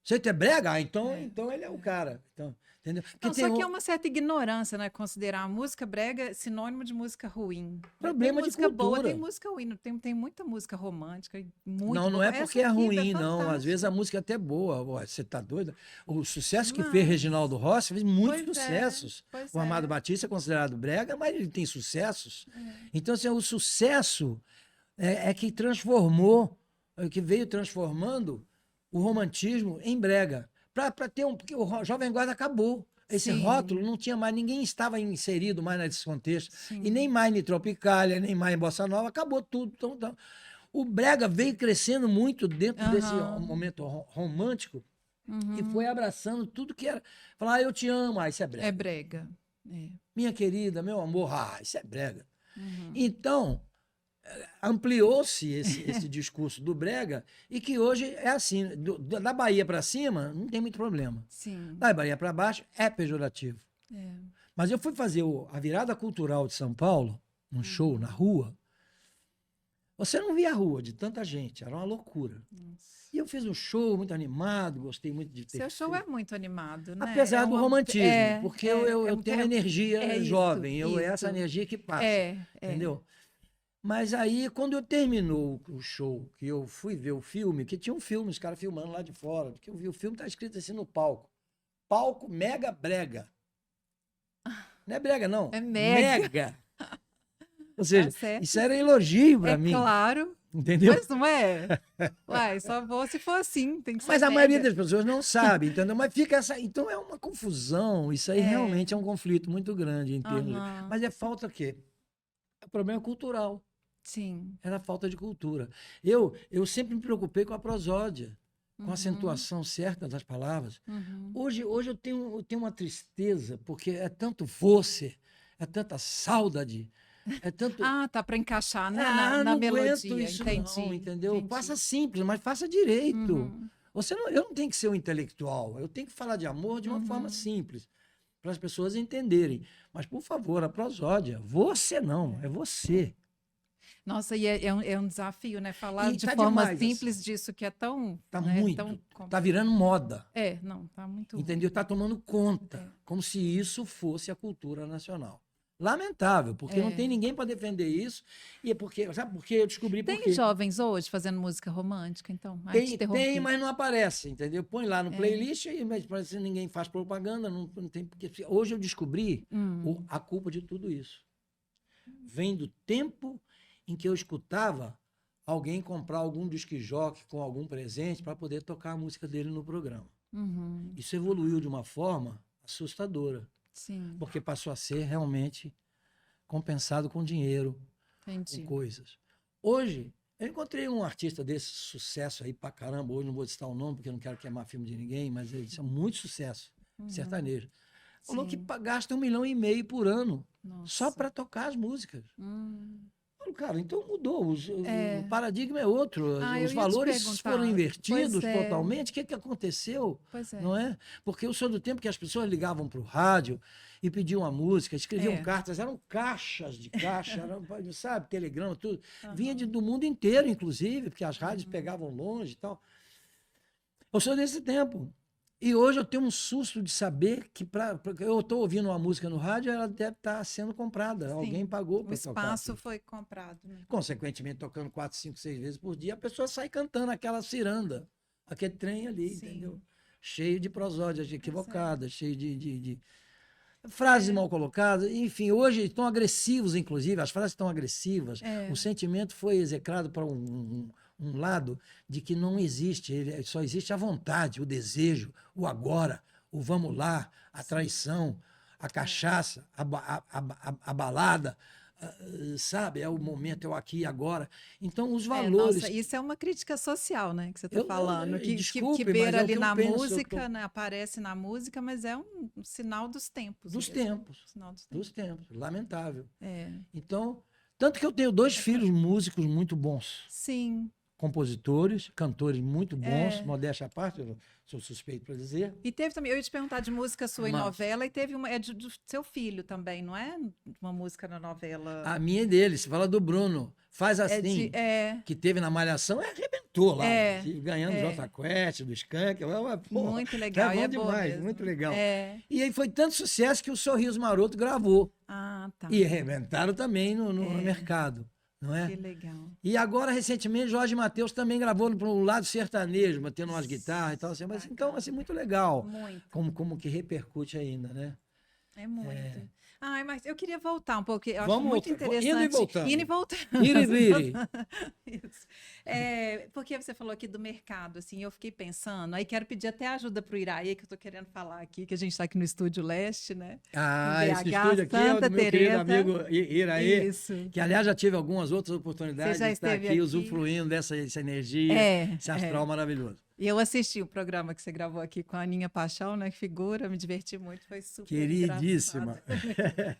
Você é brega? Então ele é o cara. Então, entendeu? Não, só que é uma certa ignorância, né? Considerar a música brega sinônimo de música ruim. Problema tem de música cultura. Boa, tem música ruim, tem muita música romântica. Muito não boa. É porque é ruim, não. Às vezes a música é até boa. Você tá doida? O sucesso que fez Reginaldo Rossi fez muitos sucessos. O Amado Batista é considerado brega, mas ele tem sucessos. Então, assim, o sucesso é que transformou, que veio transformando o romantismo em brega. Para ter porque o Jovem Guarda acabou. Esse rótulo não tinha mais, ninguém estava inserido mais nesse contexto. E nem mais em Tropicália, nem mais em Bossa Nova, acabou tudo. Então, o brega veio crescendo muito dentro desse momento romântico e foi abraçando tudo que era. Falar, eu te amo, isso é brega. É brega. Minha querida, meu amor, isso é brega. Então, ampliou-se esse discurso do brega e que hoje é assim, da Bahia para cima não tem muito problema. Da Bahia para baixo é pejorativo. Mas eu fui fazer a virada cultural de São Paulo, num show na rua. Você não via a rua de tanta gente, era uma loucura. E eu fiz um show muito animado, gostei muito de ter. Seu show é muito animado, né? Apesar do romantismo, porque eu tenho uma energia jovem, essa energia que passa, entendeu? Mas aí, quando terminou o show, que eu fui ver o filme, que tinha um filme, os caras filmando lá de fora, porque eu vi o filme, tá escrito assim no palco. Palco Mega Brega. Não é brega, não. É mega. Ou seja, isso era elogio para mim. Claro. Entendeu? Mas não é? Uai, só vou se for assim, tem que ser Mas a média. maioria das pessoas não sabe, entendeu? Mas fica essa. Então é uma confusão. Isso aí realmente é um conflito muito grande em termos. Mas é falta o quê? O problema é cultural. Sim. Era falta de cultura. Eu sempre me preocupei com a prosódia, com a acentuação certa das palavras. Hoje eu tenho uma tristeza, porque é tanto você, é tanta saudade, é tanto. Ah, tá para encaixar, né? Na Não melodia. aguento isso Entendi. não, entendeu? Entendi. Faça simples, mas faça direito. Eu não tenho que ser um intelectual, eu tenho que falar de amor de uma forma simples, para as pessoas entenderem. Mas, por favor, a prosódia, você não, é você. Nossa, e é um desafio, né? Falar E de tá forma demais, simples disso, que é tão. Tá né, muito. tão... Tá virando moda. Não, tá muito. Entendeu? Tá tomando conta. Como se isso fosse a cultura nacional. Lamentável, porque não tem ninguém para defender isso. E é porque, sabe por quê? Eu descobri por quê. Tem jovens hoje fazendo música romântica, então? Tem, mas não aparece, entendeu? Põe lá no playlist e mas parece que ninguém faz propaganda, não tem porque. Hoje eu descobri a culpa de tudo isso. Vem do tempo em que eu escutava alguém comprar algum disc-jockey com algum presente para poder tocar a música dele no programa. Isso evoluiu de uma forma assustadora. Sim. Porque passou a ser realmente compensado com dinheiro, com coisas. Hoje, eu encontrei um artista desse sucesso aí pra caramba, hoje não vou citar o nome, porque eu não quero queimar filme de ninguém, mas ele é muito sucesso, sertanejo. Falou que gasta 1,5 milhão por ano só para tocar as músicas. Cara, então mudou. O paradigma é outro. Os valores foram invertidos totalmente. O que aconteceu? Não é? Porque eu sou do tempo que as pessoas ligavam para o rádio e pediam a música, escreviam cartas, eram caixas de caixa, sabe, telegrama, tudo. Vinha do mundo inteiro, inclusive, porque as rádios pegavam longe e tal. Eu sou desse tempo. E hoje eu tenho um susto de saber que eu estou ouvindo uma música no rádio, ela deve estar sendo comprada. Sim, alguém pagou para tocar. O espaço foi comprado. Né? Consequentemente, tocando 4, 5, 6 vezes por dia, a pessoa sai cantando aquela ciranda, aquele trem ali, entendeu? Cheio de prosódias equivocadas, cheio de frases mal colocadas. Enfim, hoje estão agressivos, inclusive, as frases estão agressivas. O sentimento foi execrado para um lado de que não existe, só existe a vontade, o desejo, o agora, o vamos lá, a traição, a cachaça, a balada, sabe? É o momento, é o aqui e agora. Então, os valores... Nossa, isso é uma crítica social, né, que você está falando, desculpe, que beira ali na música, né, aparece na música, mas é um sinal dos tempos. Dos tempos, lamentável. Então, tanto que eu tenho 2 filhos músicos muito bons. Sim. Compositores, cantores muito bons, modéstia à parte, eu sou suspeito para dizer. E teve também, eu ia te perguntar de música sua em novela, e teve uma, do seu filho também, não é? Uma música na novela. A minha é dele, se fala do Bruno. Faz assim, que teve na Malhação, arrebentou lá, ganhando do Jota Quest, do Skank. Muito legal, é bom demais, muito legal. E aí foi tanto sucesso que o Sorriso Maroto gravou. Ah, tá. E arrebentaram também no mercado. Não é? Que legal. E agora, recentemente, Jorge Mateus também gravou para o lado sertanejo, batendo umas guitarras e tal. Assim, mas então, assim, muito legal. Muito. Como que repercute ainda, né? É muito. Ai, mas eu queria voltar um pouco, eu Vamos acho muito interessante. Indo e voltando. Indo e voltando. Ir e vir. Isso. Porque você falou aqui do mercado, assim, eu fiquei pensando, aí quero pedir até ajuda para o Iraí, que eu estou querendo falar aqui, que a gente está aqui no Estúdio Leste, né? Esse estúdio aqui é o do meu querido amigo Iraí, que aliás já tive algumas outras oportunidades de estar aqui usufruindo dessa energia, esse astral maravilhoso. E eu assisti o programa que você gravou aqui com a Aninha Paixão, né? Que figura, me diverti muito, foi super queridíssima.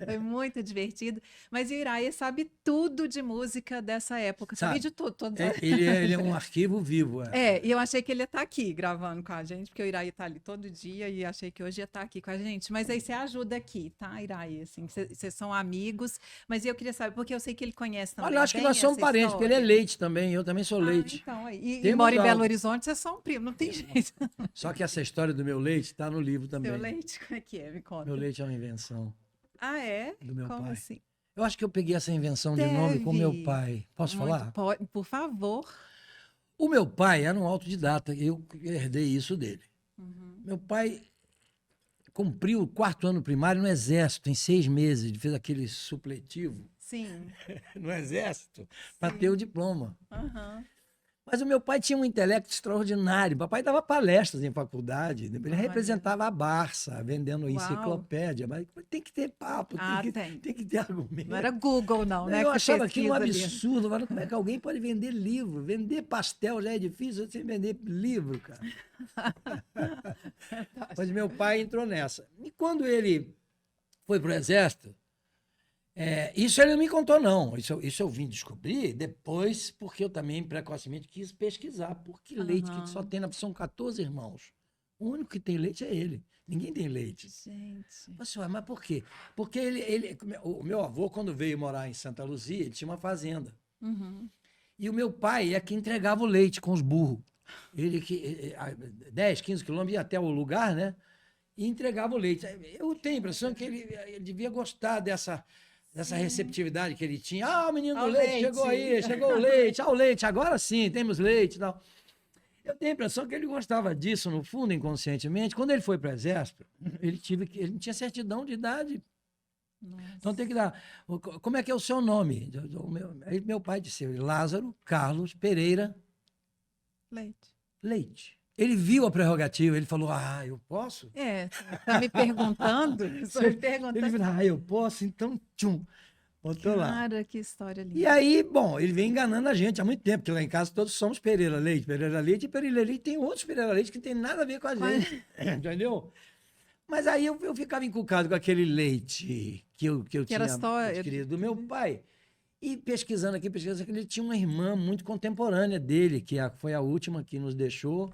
Foi muito divertido. Mas o Iraí sabe tudo de música dessa época, sabe de tudo. Ele é um arquivo vivo. E eu achei que ele ia estar aqui gravando com a gente, porque o Iraí está ali todo dia e achei que hoje ia estar aqui com a gente. Mas aí você ajuda aqui, tá, Iraí? Assim, vocês são amigos, mas eu queria saber, porque eu sei que ele conhece também. Olha, eu acho que nós somos parentes, porque ele é Leite também, eu também sou Leite. Então, e mora em Belo Horizonte, vocês são primo, não tem jeito. Só que essa história do meu leite está no livro também. Seu leite, como é que é? Me conta. Meu leite é uma invenção. Ah, é? Do meu Como pai. assim? Eu acho que eu peguei essa invenção de nome com meu pai. Posso falar? Por favor. O meu pai era um autodidata, eu herdei isso dele. Meu pai cumpriu o 4º ano primário no Exército, em 6 meses, ele fez aquele supletivo. Sim. no Exército para ter o diploma. Uhum. Mas o meu pai tinha um intelecto extraordinário. O papai dava palestras em faculdade. Ele representava a Barça, vendendo enciclopédia. Mas tem que ter papo, tem que ter argumento. Não era Google, não, né? Eu achava aquilo um absurdo. Falando, como é que alguém pode vender livro? Vender pastel já é difícil, você vender livro, cara. Mas meu pai entrou nessa. E quando ele foi para o Exército, isso ele não me contou, não. Isso eu vim descobrir depois, porque eu também precocemente quis pesquisar. Por que leite que só tem? São 14 irmãos. O único que tem leite é ele. Ninguém tem leite. Gente. Mas por quê? Porque o meu avô, quando veio morar em Santa Luzia, ele tinha uma fazenda. Uhum. E o meu pai é que entregava o leite com os burros. Ele 10, 15 quilômetros ia até o lugar, né? E entregava o leite. Eu tenho a impressão que ele devia gostar dessa receptividade que ele tinha. Ah, o menino do leite chegou aí, chegou o leite, agora sim, temos leite e tal. Eu tenho a impressão que ele gostava disso, no fundo, inconscientemente. Quando ele foi para o Exército, ele não tinha certidão de idade. Nossa. Então tem que dar. Como é que é o seu nome? Meu pai disse, Lázaro Carlos Pereira Leite. Ele viu a prerrogativa, ele falou, eu posso? Tá me perguntando? Ele falou, eu posso? Então, tchum. Botou lá. Cara, que história linda. E aí, bom, ele vem enganando a gente há muito tempo, porque lá em casa todos somos Pereira Leite e Pereira Leite tem outros Pereira Leite que não tem nada a ver com a gente, entendeu? Mas aí eu ficava encucado com aquele leite que eu tinha adquirido do meu pai. E pesquisando aqui, ele tinha uma irmã muito contemporânea dele, que foi a última que nos deixou,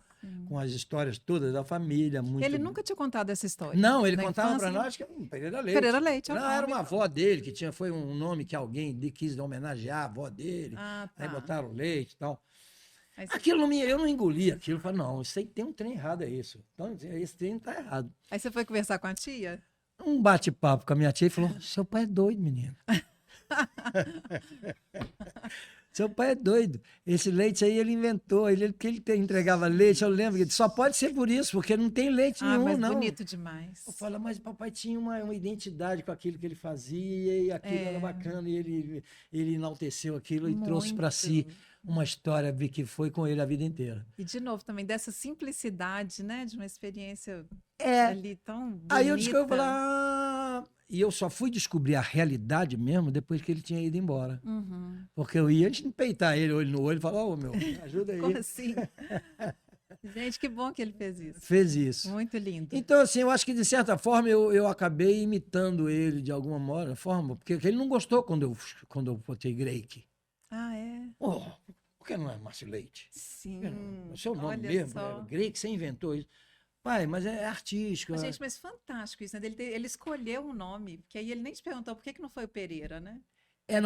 com as histórias todas da família. Ele nunca tinha contado essa história? Não, ele contava para nós que era um Pereira Leite. Pereira Leite, não, era uma avó dele, que foi um nome que alguém quis homenagear a avó dele. Tá. Aí botaram leite e tal. Aquilo eu não engoli aquilo. Eu falei, não, isso aí tem um trem errado, é isso. Então, esse trem está errado. Aí você foi conversar com a tia? Um bate-papo com a minha tia e falou, seu pai é doido, menino. Seu pai é doido. Esse leite aí ele inventou. Porque ele entregava leite, eu lembro que só pode ser por isso, porque não tem leite nenhum, mas não. Bonito demais. Eu falo, mas o papai tinha uma identidade com aquilo que ele fazia, e aquilo era bacana, e ele enalteceu aquilo e trouxe para si uma história que foi com ele a vida inteira. E, de novo, também dessa simplicidade, né? De uma experiência ali tão bonita. Aí eu descobri, e eu só fui descobrir a realidade mesmo depois que ele tinha ido embora. Uhum. Porque eu ia antes de peitar ele, olho no olho, e falar, meu, ajuda aí. Como assim? Gente, que bom que ele fez isso. Fez isso. Muito lindo. Então, assim, eu acho que, de certa forma, eu acabei imitando ele de alguma forma, porque ele não gostou quando eu botei Greik. Por que não é Márcio Leite? Sim. O seu nome mesmo, Greik, você inventou isso. Pai, mas é artístico. Gente, mas fantástico isso, né? Ele escolheu um nome, porque aí ele nem te perguntou por que não foi o Pereira, né?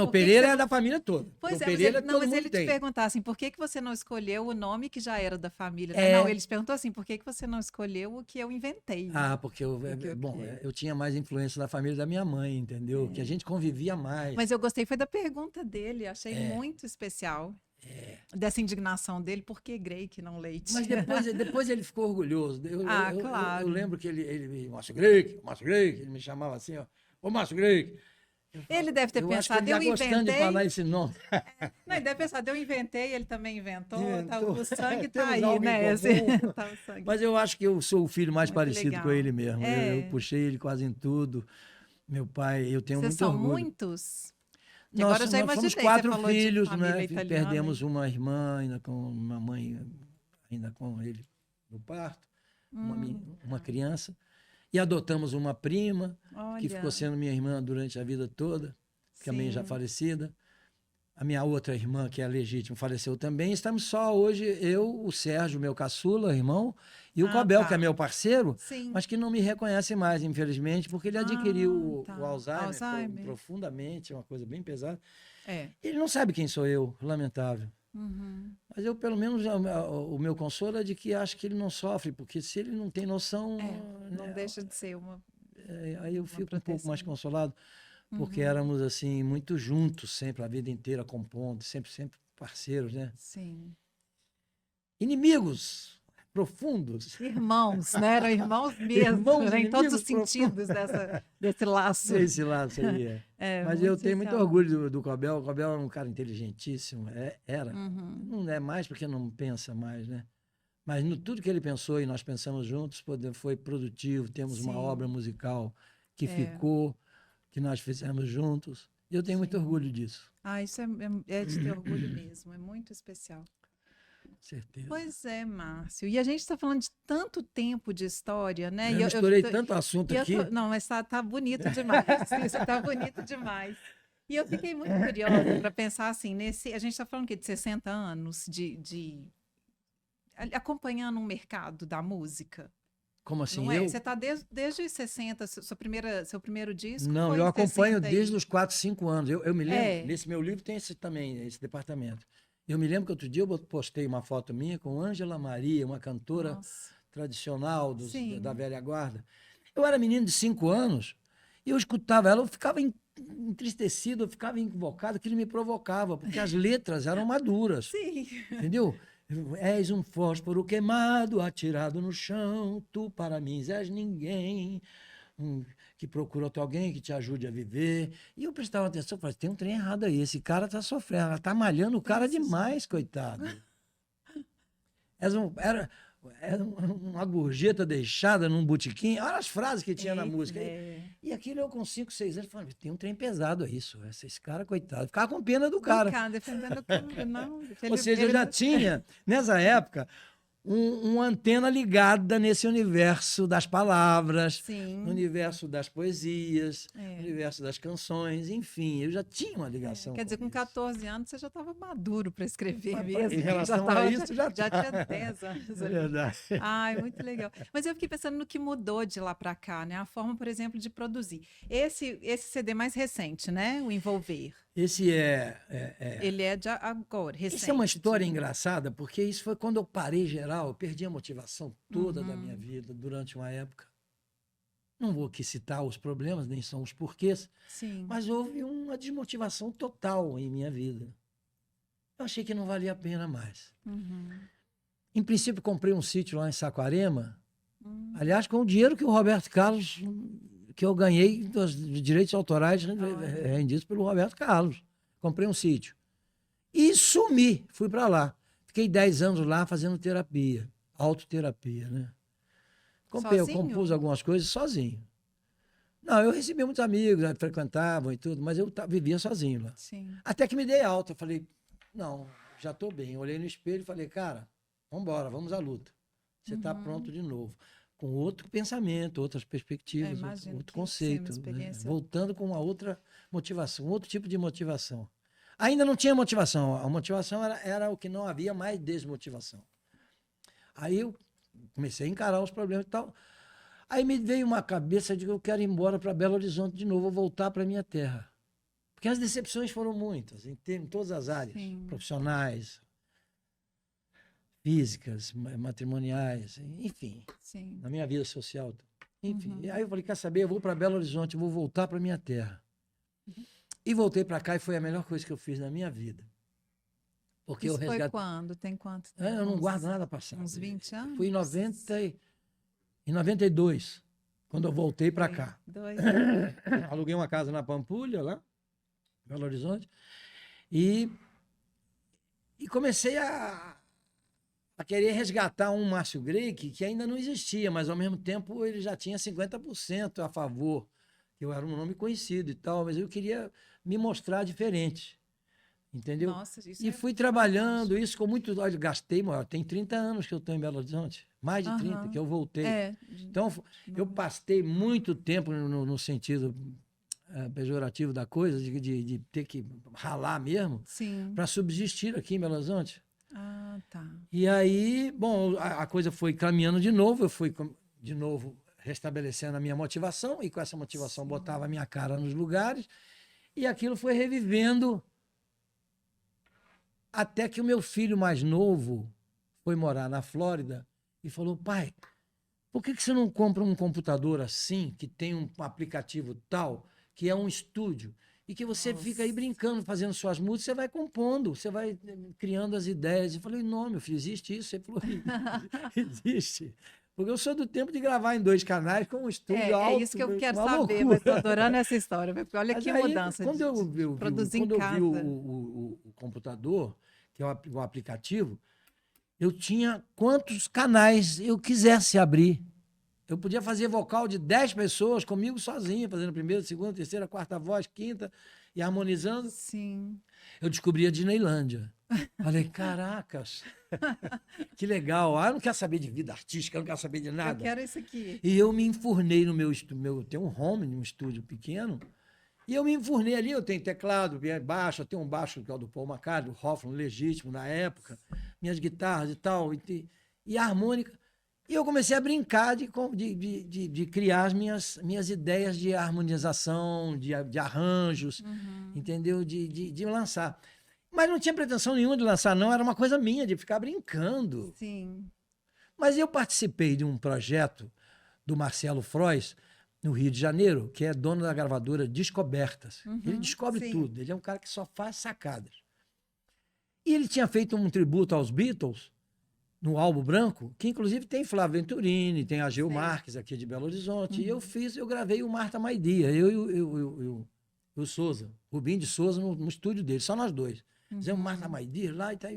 O Pereira é da família toda. Pois Pereira, mas ele te perguntar assim, por que você não escolheu o nome que já era da família? Não, ele te perguntou assim, por que você não escolheu o que eu inventei? Porque eu tinha mais influência da família da minha mãe, entendeu? Que a gente convivia mais. Mas eu gostei, foi da pergunta dele, achei muito especial. Dessa indignação dele, por que Greik não Leite? Mas depois ele ficou orgulhoso. Claro. Eu lembro que ele Márcio Greik, ele me chamava assim, ô Márcio Greik. Ele deve ter pensado, eu inventei. Gostando de falar esse nome. Não, ele deve pensar, eu inventei, ele também inventou. O sangue tá aí, né? Mas eu acho que eu sou o filho mais parecido com ele mesmo. Eu puxei ele quase em tudo. Meu pai, eu tenho muito orgulho. Vocês são muitos? Nós somos 4 filhos, né? Perdemos uma irmã, ainda com uma mãe, ainda com ele no parto, uma criança. E adotamos uma prima, que ficou sendo minha irmã durante a vida toda, também já falecida. A minha outra irmã, que é a legítima, faleceu também. Estamos só hoje, eu, o Sérgio, meu caçula, irmão, e o Cobel, que é meu parceiro, mas que não me reconhece mais, infelizmente, porque ele adquiriu o Alzheimer profundamente, é uma coisa bem pesada. Ele não sabe quem sou eu, lamentável. Uhum. Mas eu, pelo menos, o meu consolo é de que acho que ele não sofre, porque se ele não tem noção... não deixa de ser uma... aí eu fico um pouco mais consolado, porque éramos, assim, muito juntos sempre, a vida inteira, compondo, sempre parceiros, né? Sim. Inimigos. profundos. Irmãos, né? Eram irmãos mesmo, Irmãos, né? Em todos os inimigos sentidos desse laço. Esse laço aí, Mas eu tenho muito orgulho do Cobel. O Cobel é um cara inteligentíssimo, era. Não é mais porque não pensa mais, né? Mas tudo que ele pensou e nós pensamos juntos foi produtivo. Temos uma obra musical que ficou, que nós fizemos juntos. E eu tenho muito orgulho disso. Isso é de ter orgulho mesmo, é muito especial. Certeza. Pois é, Márcio. E a gente está falando de tanto tempo de história, né? Eu misturei tanto assunto aqui. Não, mas tá bonito demais. Isso tá bonito demais. E eu fiquei muito curiosa para pensar assim, a gente está falando aqui de 60 anos acompanhando um mercado da música. Como assim? Não é? Você está desde os 60, seu primeiro disco? Não, eu acompanho desde os 4, 5 anos. Eu me lembro, nesse meu livro tem esse departamento. Eu me lembro que outro dia eu postei uma foto minha com Ângela Maria, uma cantora tradicional da velha guarda. Eu era menino de 5 anos e eu escutava ela, eu ficava entristecido, eu ficava invocado, aquilo me provocava, porque as letras eram maduras. Sim. Entendeu? És um fósforo queimado, atirado no chão, tu para mim és ninguém, que procura outro alguém que te ajude a viver. E eu prestava atenção, falei, tem um trem errado aí, esse cara tá sofrendo, ela tá malhando o cara demais, coitado. Era uma gorjeta deixada num botequim, olha as frases que tinha na música. E aquilo eu com 5, 6 anos, falei, tem um trem pesado a isso, esse cara, coitado. Ficava com pena do cara. Defendendo o cara, não. Ou seja, eu já tinha, nessa época, uma antena ligada nesse universo das palavras, no universo das poesias, no universo das canções, enfim, eu já tinha uma ligação. Quer dizer, com 14 anos você já estava maduro para escrever mesmo. Em relação a isso, já tinha 10 anos. É verdade. Ai, muito legal. Mas eu fiquei pensando no que mudou de lá para cá, né? A forma, por exemplo, de produzir. Esse CD mais recente, né? O Envolver. Esse Ele é de agora, recente. Isso é uma história engraçada, porque isso foi quando eu parei geral, eu perdi a motivação toda da minha vida durante uma época. Não vou aqui citar os problemas, nem são os porquês, mas houve uma desmotivação total em minha vida. Eu achei que não valia a pena mais. Em princípio, comprei um sítio lá em Saquarema, aliás, com o dinheiro que o Roberto Carlos... que eu ganhei dos direitos autorais rendidos pelo Roberto Carlos. Comprei um sítio. E sumi, fui para lá. Fiquei 10 anos lá fazendo terapia, autoterapia, né? Eu compus algumas coisas sozinho. Não, eu recebi muitos amigos, frequentavam e tudo, mas eu vivia sozinho lá. Até que me dei alta. Eu falei, não, já estou bem. Eu olhei no espelho e falei, cara, vamos embora, vamos à luta. Você está pronto de novo. Com outro pensamento, outras perspectivas, outro conceito, né? Voltando com uma outra motivação, outro tipo de motivação. Ainda não tinha motivação, a motivação era o que não havia mais desmotivação. Aí eu comecei a encarar os problemas e tal. Aí me veio uma cabeça de que eu quero ir embora para Belo Horizonte de novo, voltar para a minha terra. Porque as decepções foram muitas, em todas as áreas, profissionais, físicas, matrimoniais, enfim, na minha vida social. Enfim, e aí eu falei, quer saber, eu vou para Belo Horizonte, vou voltar para minha terra. E voltei para cá e foi a melhor coisa que eu fiz na minha vida. Porque isso foi quando? Tem quanto tempo? Eu não guardo nada passado. Uns 20 anos? Fui em 92, quando eu voltei para cá. Aluguei uma casa na Pampulha, lá, Belo Horizonte, e comecei a querer resgatar um Márcio Greik que ainda não existia, mas ao mesmo tempo ele já tinha 50% a favor. Eu era um nome conhecido e tal, mas eu queria me mostrar diferente. Entendeu? Nossa, e fui trabalhando isso com muito... Olha, gastei, tem 30 anos que eu estou em Belo Horizonte. Mais de 30 que eu voltei. Então, eu passei muito tempo no sentido pejorativo da coisa, de ter que ralar mesmo, para subsistir aqui em Belo Horizonte. E aí, bom, a coisa foi caminhando de novo, eu fui de novo restabelecendo a minha motivação, e com essa motivação botava a minha cara nos lugares, e aquilo foi revivendo até que o meu filho mais novo foi morar na Flórida e falou, pai, por que você não compra um computador assim, que tem um aplicativo tal, que é um estúdio, e que você fica aí brincando, fazendo suas músicas, você vai compondo, você vai criando as ideias. Eu falei, não, meu filho, existe isso? Você falou, existe. Porque eu sou do tempo de gravar em 2 canais com um estúdio alto. É isso que eu quero saber, mas estou adorando essa história. Porque olha que mudança. Quando eu vi o computador, que é o aplicativo, eu tinha quantos canais eu quisesse abrir. Eu podia fazer vocal de 10 pessoas comigo sozinho, fazendo primeira, segunda, terceira, quarta voz, quinta, e harmonizando. Sim. Eu descobri a Disneylândia. Falei, caracas, que legal. Ah, eu não quero saber de vida artística, eu não quero saber de nada. Eu quero isso aqui. E eu me enfurnei no meu tem um home, um estúdio pequeno, e eu me enfurnei ali. Eu tenho teclado, baixo, eu tenho um baixo que é o do Paul McCartney, do Hoffman, legítimo na época, minhas guitarras e tal, e a harmônica. E eu comecei a brincar de criar as minhas ideias de harmonização, de arranjos, entendeu? De lançar. Mas não tinha pretensão nenhuma de lançar, não. Era uma coisa minha, de ficar brincando. Sim. Mas eu participei de um projeto do Marcelo Frois, no Rio de Janeiro, que é dono da gravadora Descobertas. Ele descobre tudo. Ele é um cara que só faz sacadas. E ele tinha feito um tributo aos Beatles, no Álbum Branco, que inclusive tem Flávio Venturini, tem a Gil Marques aqui de Belo Horizonte. E eu gravei o Marta Maidia, eu e o Souza, Rubinho de Souza, no estúdio dele, só nós dois. Fizemos Marta Maidia lá e tal.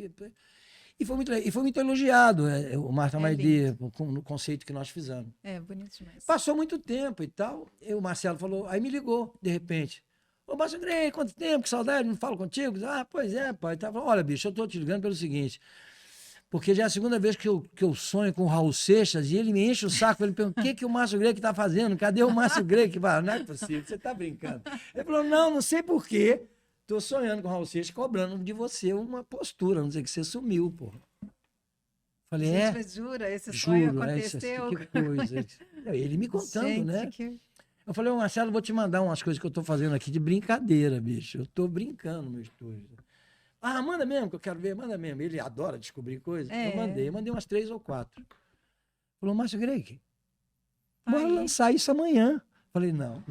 E foi muito elogiado o Marta Maidia, no conceito que nós fizemos. É, bonito demais. Passou muito tempo e tal. E o Marcelo falou, aí me ligou, de repente. Ô, Márcio Grey, quanto tempo, que saudade, não falo contigo? Ah, pois é, pai. Tava, olha, bicho, eu tô te ligando pelo seguinte, porque já é a segunda vez que eu sonho com o Raul Seixas e ele me enche o saco, ele pergunta, o que o Márcio Grey está fazendo? Cadê o Márcio Grey? Que fala, não é possível, você está brincando. Ele falou, não sei por quê, estou sonhando com o Raul Seixas, cobrando de você uma postura, não sei que você sumiu, porra. Falei, gente, mas jura? Esse sonho aconteceu? Que coisa. Ele me contando, gente, né? Eu falei, Marcelo, vou te mandar umas coisas que eu estou fazendo aqui de brincadeira, bicho. Eu estou brincando no meu estúdio. Ah, manda mesmo, que eu quero ver, manda mesmo. Ele adora descobrir coisas. Eu mandei umas 3 ou 4. Falou, Márcio Grey, bora lançar isso amanhã. Falei, não.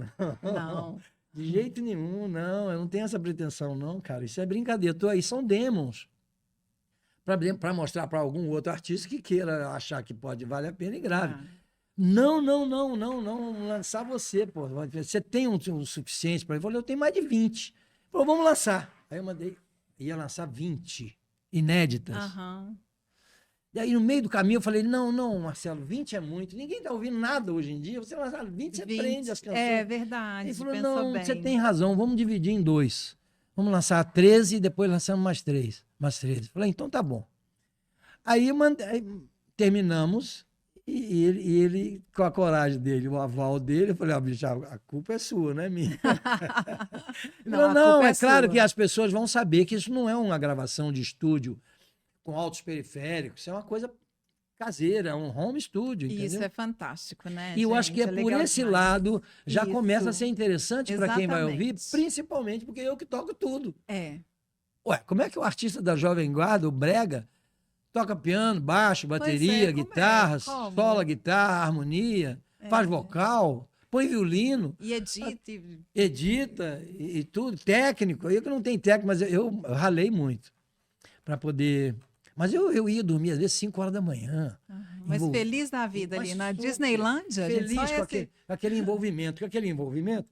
De jeito nenhum, não. Eu não tenho essa pretensão, não, cara. Isso é brincadeira. Tô aí, são demos. Para mostrar para algum outro artista que queira achar que pode valer a pena e grave. Não lançar você, pô. Você tem um suficiente para ele? Eu falei, eu tenho mais de 20. Falou, vamos lançar. Aí eu mandei. Ia lançar 20 inéditas. E aí, no meio do caminho, eu falei, não, Marcelo, 20 é muito. Ninguém está ouvindo nada hoje em dia. Você lançar 20, você prende as canções. É verdade. Ele falou, não, você tem razão, vamos dividir em 2. Vamos lançar 13 e depois lançamos mais 13. Eu falei, então tá bom. Aí terminamos e ele, com a coragem dele, o aval dele, eu falei, bicho, a culpa é sua, não é minha. Não, é claro que as pessoas vão saber que isso não é uma gravação de estúdio com altos periféricos, isso é uma coisa caseira, um home studio, entendeu? Isso é fantástico, né? E eu acho que por esse lado já começa a ser interessante para quem vai ouvir, principalmente porque eu que toco tudo. Ué, como é que o artista da Jovem Guarda, o Brega, toca piano, baixo, bateria, guitarra, sola, guitarra, harmonia, faz vocal, põe violino. E edita e tudo, técnico. Eu que não tenho técnico, mas eu ralei muito para poder... Mas eu ia dormir, às vezes, 5 horas da manhã. Mas feliz da vida ali, na Disneylândia? Feliz com aquele envolvimento.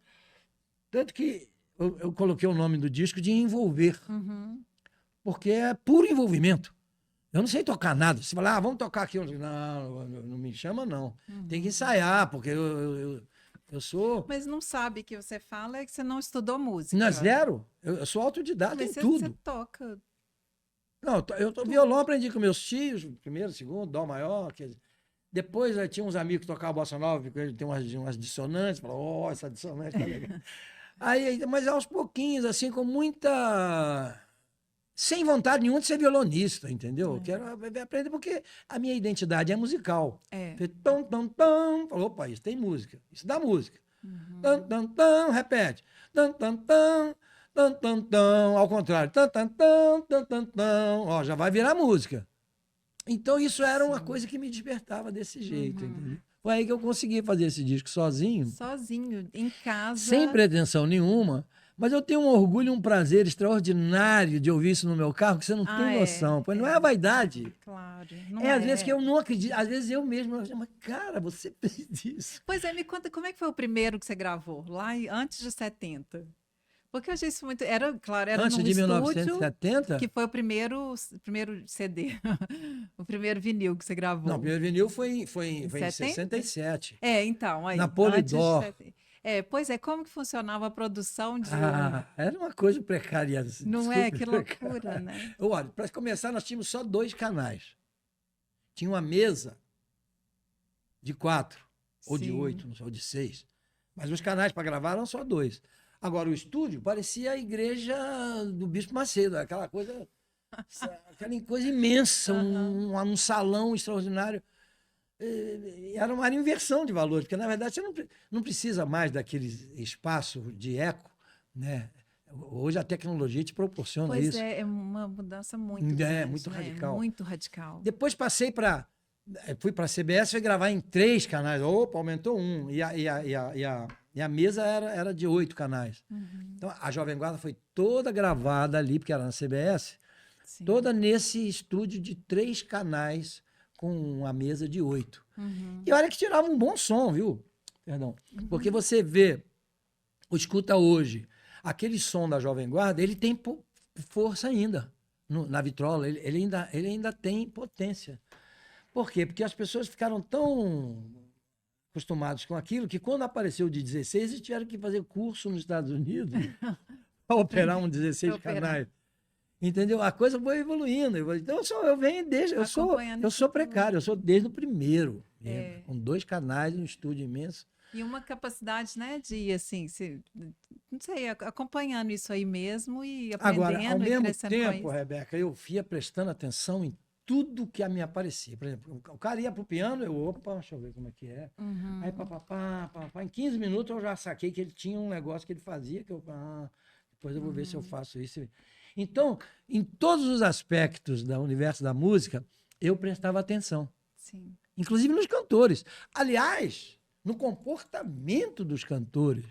Tanto que eu coloquei o nome do disco de Envolver. Porque é puro envolvimento. Eu não sei tocar nada. Você fala, vamos tocar aqui. Não me chama, não. Tem que ensaiar, porque eu sou... Mas não sabe que você fala que você não estudou música. Não, zero. Eu sou autodidata em tudo. Você toca... Não, violão aprendi com meus tios, primeiro, segundo, dó maior. Depois tinha uns amigos que tocavam bossa nova, tem umas dissonantes, falavam, essa dissonante tá legal. Mas aos pouquinhos, assim, com muita... Sem vontade nenhuma de ser violonista, entendeu? Quero aprender porque a minha identidade é musical. Falou, opa, isso tem música, isso dá música. Repete. Ao contrário, ó, já vai virar música. Então isso era uma coisa que me despertava desse jeito, entendeu? Foi aí que eu consegui fazer esse disco sozinho, em casa, sem pretensão nenhuma, Mas eu tenho um orgulho e um prazer extraordinário de ouvir isso no meu carro, que você não tem noção. Pois não é a vaidade. Claro. Às vezes que eu não acredito, às vezes eu mesmo, mas cara, você fez isso. Pois é, me conta, como é que foi o primeiro que você gravou, antes de 70? Porque eu achei isso muito... Era, claro, era antes num de estúdio, 1970? que foi o primeiro CD, o primeiro vinil que você gravou. Não, o primeiro vinil foi em 67. Então, aí... Na Polydor. Pois é, como que funcionava a produção de... Era uma coisa precária. Não é? Que loucura, né? Olha, para começar, nós tínhamos só 2 canais. Tinha uma mesa de 4, ou de 8, ou de 6. Mas os canais para gravar eram só 2. Agora, o estúdio parecia a igreja do Bispo Macedo, aquela coisa imensa, um salão extraordinário. Era uma inversão de valores, porque, na verdade, você não precisa mais daquele espaço de eco, né? Hoje a tecnologia te proporciona isso. Pois é uma mudança muito grande, muito radical. Muito radical. Depois fui para a CBS, fui gravar em 3 canais. Opa, aumentou 1. E a mesa era de 8 canais. Então, a Jovem Guarda foi toda gravada ali, porque era na CBS, toda nesse estúdio de 3 canais, com uma mesa de 8. E olha que tirava um bom som, viu? Perdão. Porque você vê, escuta hoje, aquele som da Jovem Guarda, ele tem força ainda na vitrola, ele ainda tem potência. Por quê? Porque as pessoas ficaram tão acostumadas com aquilo que quando apareceu o de 16, eles tiveram que fazer curso nos Estados Unidos para operar um 16 canais. Entendeu? A coisa foi evoluindo. Então, eu venho desde... Eu sou precário, eu sou desde o primeiro. Com 2 canais, um estúdio imenso. E uma capacidade, né, de, assim, não sei, acompanhando isso aí mesmo e aprendendo. Agora, ao mesmo tempo, com isso. Rebeca, eu ia prestando atenção em tudo que me aparecia. Por exemplo, o cara ia pro piano, deixa eu ver como é que é. Aí, em 15 minutos eu já saquei que ele tinha um negócio que ele fazia, depois eu vou ver se eu faço isso. Então, em todos os aspectos do universo da música, eu prestava atenção. Sim. Inclusive nos cantores. Aliás, no comportamento dos cantores.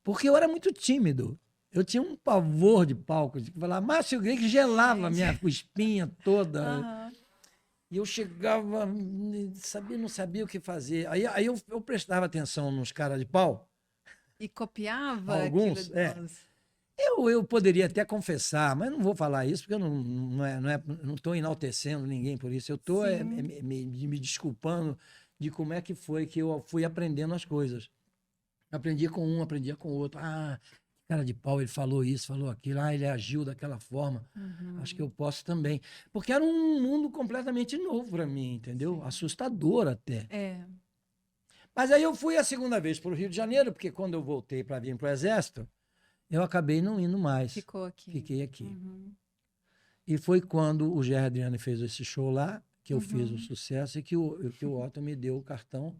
Porque eu era muito tímido. Eu tinha um pavor de palco, de falar, Márcio Grey, que gelava a minha espinha toda. E eu chegava, não sabia o que fazer. Aí eu prestava atenção nos caras de pau. E copiava alguns, Eu poderia até confessar, mas não vou falar isso, porque eu não estou enaltecendo ninguém por isso. Eu estou me desculpando de como é que foi que eu fui aprendendo as coisas. Aprendia com um, aprendia com o outro. Cara de pau, ele falou isso, falou aquilo. Ele agiu daquela forma. Acho que eu posso também. Porque era um mundo completamente novo para mim, entendeu? Assustador até. Mas aí eu fui a segunda vez para o Rio de Janeiro, porque quando eu voltei para vir para o Exército, eu acabei não indo mais. Ficou aqui. Fiquei aqui. E foi quando o Gerry Adriani fez esse show lá, que eu fiz o sucesso, e que o Otto me deu o cartão.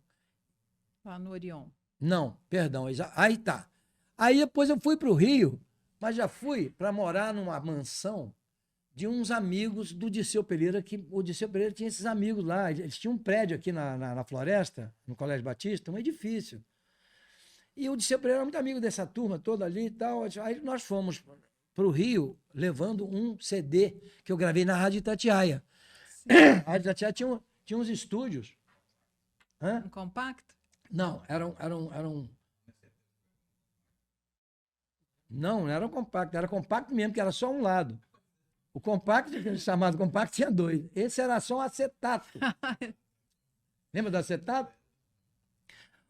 Lá no Orion. Não, perdão. Aí tá. Aí depois eu fui para o Rio, mas já fui para morar numa mansão de uns amigos do Dirceu Pereira, que o Dirceu Pereira tinha esses amigos lá. Eles tinham um prédio aqui na Floresta, no Colégio Batista, um edifício. E o Dirceu Pereira era muito amigo dessa turma toda ali e tal. Aí nós fomos para o Rio levando um CD que eu gravei na Rádio Itatiaia. A Rádio Itatiaia tinha uns estúdios. Um compacto? Não, eram... Não era um compacto, era compacto mesmo, que era só um lado. O compacto, chamado compacto, tinha 2. Esse era só um acetato. Lembra do acetato?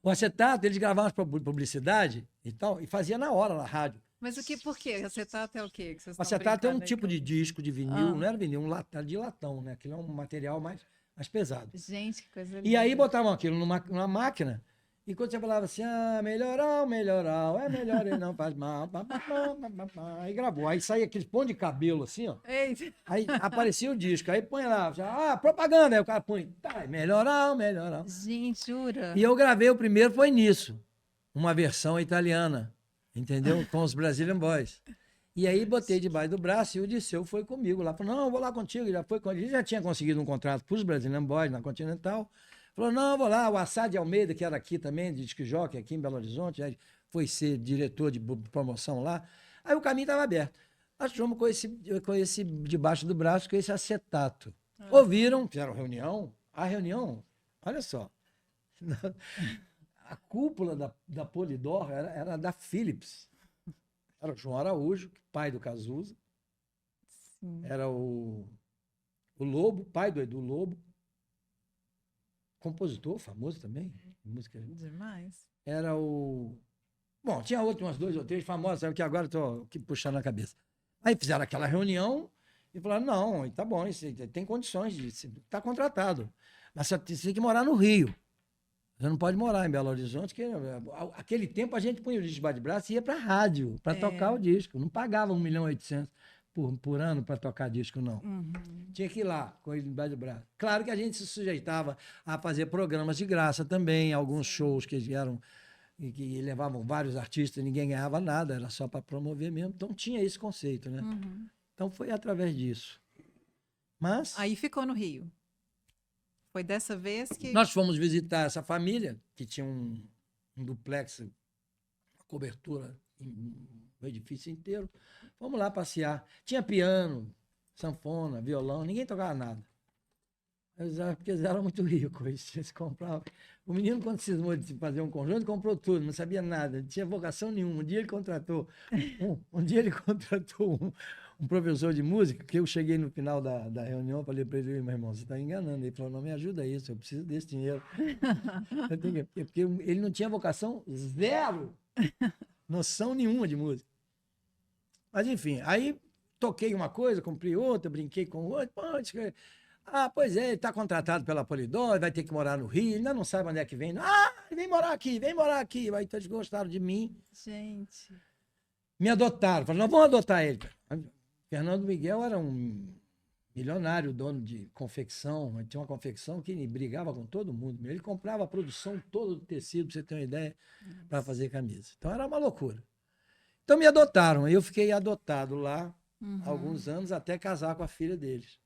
O acetato, eles gravavam publicidade e tal, e fazia na hora na rádio. Mas por quê? Acetato é o quê? Que o acetato é um tipo de disco de vinil, não era vinil, de latão, né? Aquilo é um material mais pesado. Gente, que coisa linda. E aí botavam aquilo numa máquina, e quando você falava assim, melhoral, é melhor ele não faz mal, aí gravou. Aí saía aquele pão de cabelo assim, ó. Eita. Aí aparecia o disco, aí põe lá, propaganda, aí o cara põe, melhoral. Gente, jura? E eu gravei, o primeiro foi nisso, uma versão italiana, entendeu? Com os Brazilian Boys. E aí botei debaixo do braço e o Dirceu foi comigo lá. Falou, não, eu vou lá contigo, ele já tinha conseguido um contrato para os Brazilian Boys na Continental. Falou, não, vou lá, o Assad Almeida, que era aqui também, de disc jockey, aqui em Belo Horizonte, foi ser diretor de promoção lá. Aí o caminho estava aberto. Nós fomos com esse debaixo do braço, com esse acetato. Ouviram, fizeram reunião. A reunião, olha só, a cúpula da Polydor era da Philips. Era o João Araújo, pai do Cazuza. Sim. Era o Lobo, pai do Edu Lobo. Compositor famoso também. Música. Demais. Era o... Bom, tinha umas 2 ou 3 famosos, que agora estou puxando na cabeça. Aí fizeram aquela reunião e falaram, não, tá bom, isso tem condições de estar contratado. Mas você tem que morar no Rio. Você não pode morar em Belo Horizonte, porque aquele tempo a gente punha o disco debaixo de braço e ia para a rádio, para tocar o disco. Não pagava 1.800.000 por ano para tocar disco, não. Uhum. Tinha que ir lá, com ele debaixo do braço. Claro que a gente se sujeitava a fazer programas de graça também, alguns shows que eram... e que levavam vários artistas, ninguém ganhava nada, era só para promover mesmo. Então tinha esse conceito, né? Uhum. Então foi através disso. Mas... Aí ficou no Rio. Foi dessa vez que... Nós fomos visitar essa família, que tinha um duplex, uma cobertura no edifício inteiro. Fomos lá passear. Tinha piano, sanfona, violão, ninguém tocava nada. Porque eles eram muito ricos, eles compravam. O menino, quando cismou de fazer um conjunto, comprou tudo, não sabia nada, não tinha vocação nenhuma. Um dia ele contratou um professor de música, que eu cheguei no final da reunião, falei para ele, meu irmão, você está enganando. Ele falou, não, me ajuda isso, eu preciso desse dinheiro. Porque ele não tinha vocação zero, noção nenhuma de música. Mas, enfim, aí toquei uma coisa, comprei outra, brinquei com outra, pois é, ele está contratado pela Polydor, vai ter que morar no Rio, ainda não sabe onde é que vem. Vem morar aqui. Aí então eles gostaram de mim. Gente. Me adotaram, falaram, nós vamos adotar ele. Fernando Miguel era um milionário, dono de confecção, tinha uma confecção que brigava com todo mundo. Ele comprava a produção toda do tecido, para você ter uma ideia, para fazer camisa. Então era uma loucura. Então me adotaram, eu fiquei adotado lá alguns anos, até casar com a filha deles.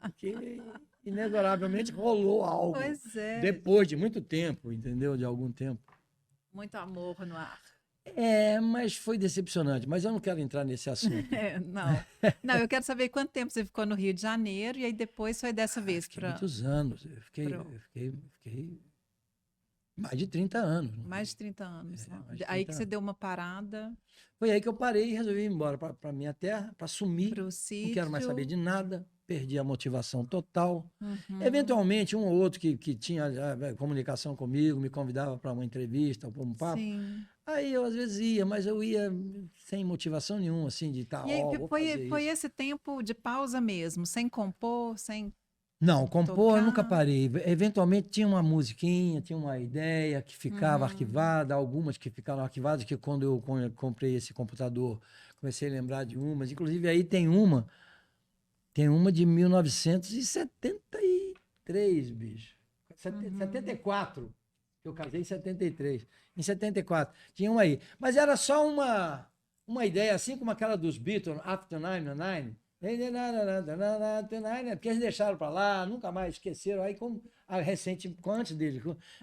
Porque inexoravelmente rolou algo. Pois é. Depois de muito tempo, entendeu? De algum tempo. Muito amor no ar. Mas foi decepcionante. Mas eu não quero entrar nesse assunto. Não, eu quero saber quanto tempo você ficou no Rio de Janeiro e aí depois foi dessa vez para... Muitos anos. Eu fiquei mais de 30 anos. Mais de 30 anos. Aí que você deu uma parada. Foi aí que eu parei e resolvi ir embora para minha terra, para sumir. Pro sítio. Não quero mais saber de nada. Perdi a motivação total. Eventualmente, um ou outro que tinha comunicação comigo, me convidava para uma entrevista, para um papo. Sim. Aí eu às vezes ia, mas eu ia sem motivação nenhuma, assim, de estar... Foi esse tempo de pausa mesmo, sem compor, sem... Não, compor eu nunca parei. Eventualmente tinha uma musiquinha, tinha uma ideia que ficava arquivada, algumas que ficaram arquivadas, que quando eu comprei esse computador, comecei a lembrar de umas. Inclusive aí tem uma de 1973, bicho. 74. Eu casei em 73. Em 74. Tinha uma aí. Mas era só uma ideia, assim como aquela dos Beatles, After 99. Porque eles deixaram para lá, nunca mais esqueceram. Aí, antes dele,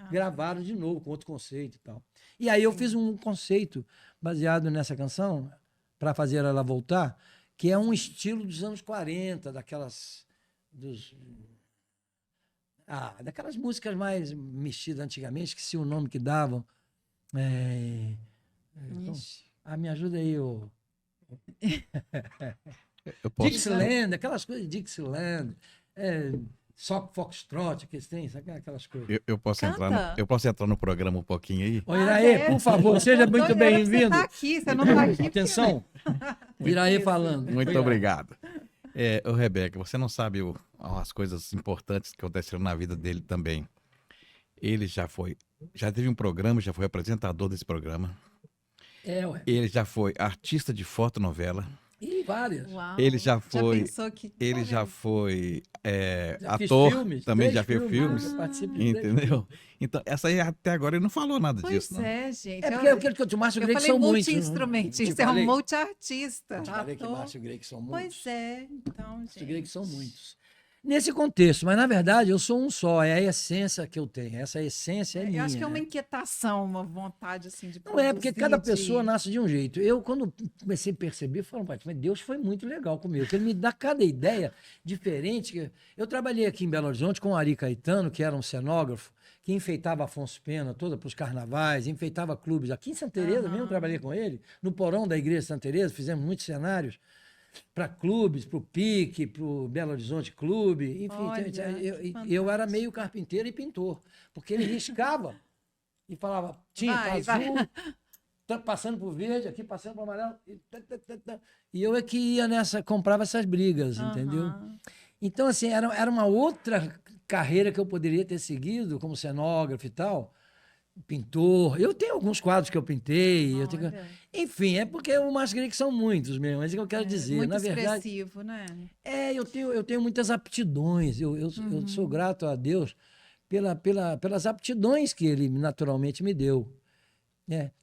gravaram de novo com outro conceito e tal. E aí eu fiz um conceito baseado nessa canção, para fazer ela voltar, que é um estilo dos anos 40, daquelas músicas mais mexidas antigamente, que se o nome que davam. Me ajuda aí, Dixieland, aquelas coisas de Dixieland, Foxtrot, aquelas coisas. Eu posso entrar no programa um pouquinho aí? Iraê, por favor, seja muito bem-vindo. Você tá aqui, você não está aqui. Atenção, Iraê falando. Muito obrigado. Rebeca, você não sabe as coisas importantes que aconteceram na vida dele também. Ele já teve um programa, já foi apresentador desse programa. Ele já foi artista de fotonovela. E várias. Uau. Ele já foi ator, filmes, também já fez filmes, entendeu? Então, essa aí até agora ele não falou nada disso. Pois é, gente. Porque eu quero que o Márcio Grey são muitos. Multi-instrumentista, é um multi-artista. Eu te falei que o Márcio Grey são muitos. Pois é, então, gente. Márcio Grey são muitos. Nesse contexto, mas na verdade eu sou um só, é a essência que eu tenho, essa essência é minha. Eu acho que é uma né? inquietação, uma vontade assim de Não é, porque cada produzir, pessoa nasce de um jeito. Eu, quando comecei a perceber, falei, mas Deus foi muito legal comigo, porque ele me dá cada ideia diferente. Eu trabalhei aqui em Belo Horizonte com o Ari Caetano, que era um cenógrafo, que enfeitava Afonso Pena toda para os carnavais, enfeitava clubes. Aqui em Santa Teresa mesmo eu trabalhei com ele, no porão da igreja de Santa Teresa, fizemos muitos cenários para clubes, para o PIC, para o Belo Horizonte Clube, enfim. Olha, eu era meio carpinteiro e pintor, porque ele riscava e falava, tinta azul, tá passando por verde, aqui passando por amarelo. E eu é que ia nessa, comprava essas brigas, entendeu? Então, assim, era uma outra carreira que eu poderia ter seguido, como cenógrafo e tal, pintor. Eu tenho alguns quadros que eu pintei. Enfim, é porque o Masgrave que são muitos mesmo, mas é o que eu quero dizer. Muito na verdade, expressivo, né? eu tenho muitas aptidões. Eu sou grato a Deus pelas aptidões que ele naturalmente me deu.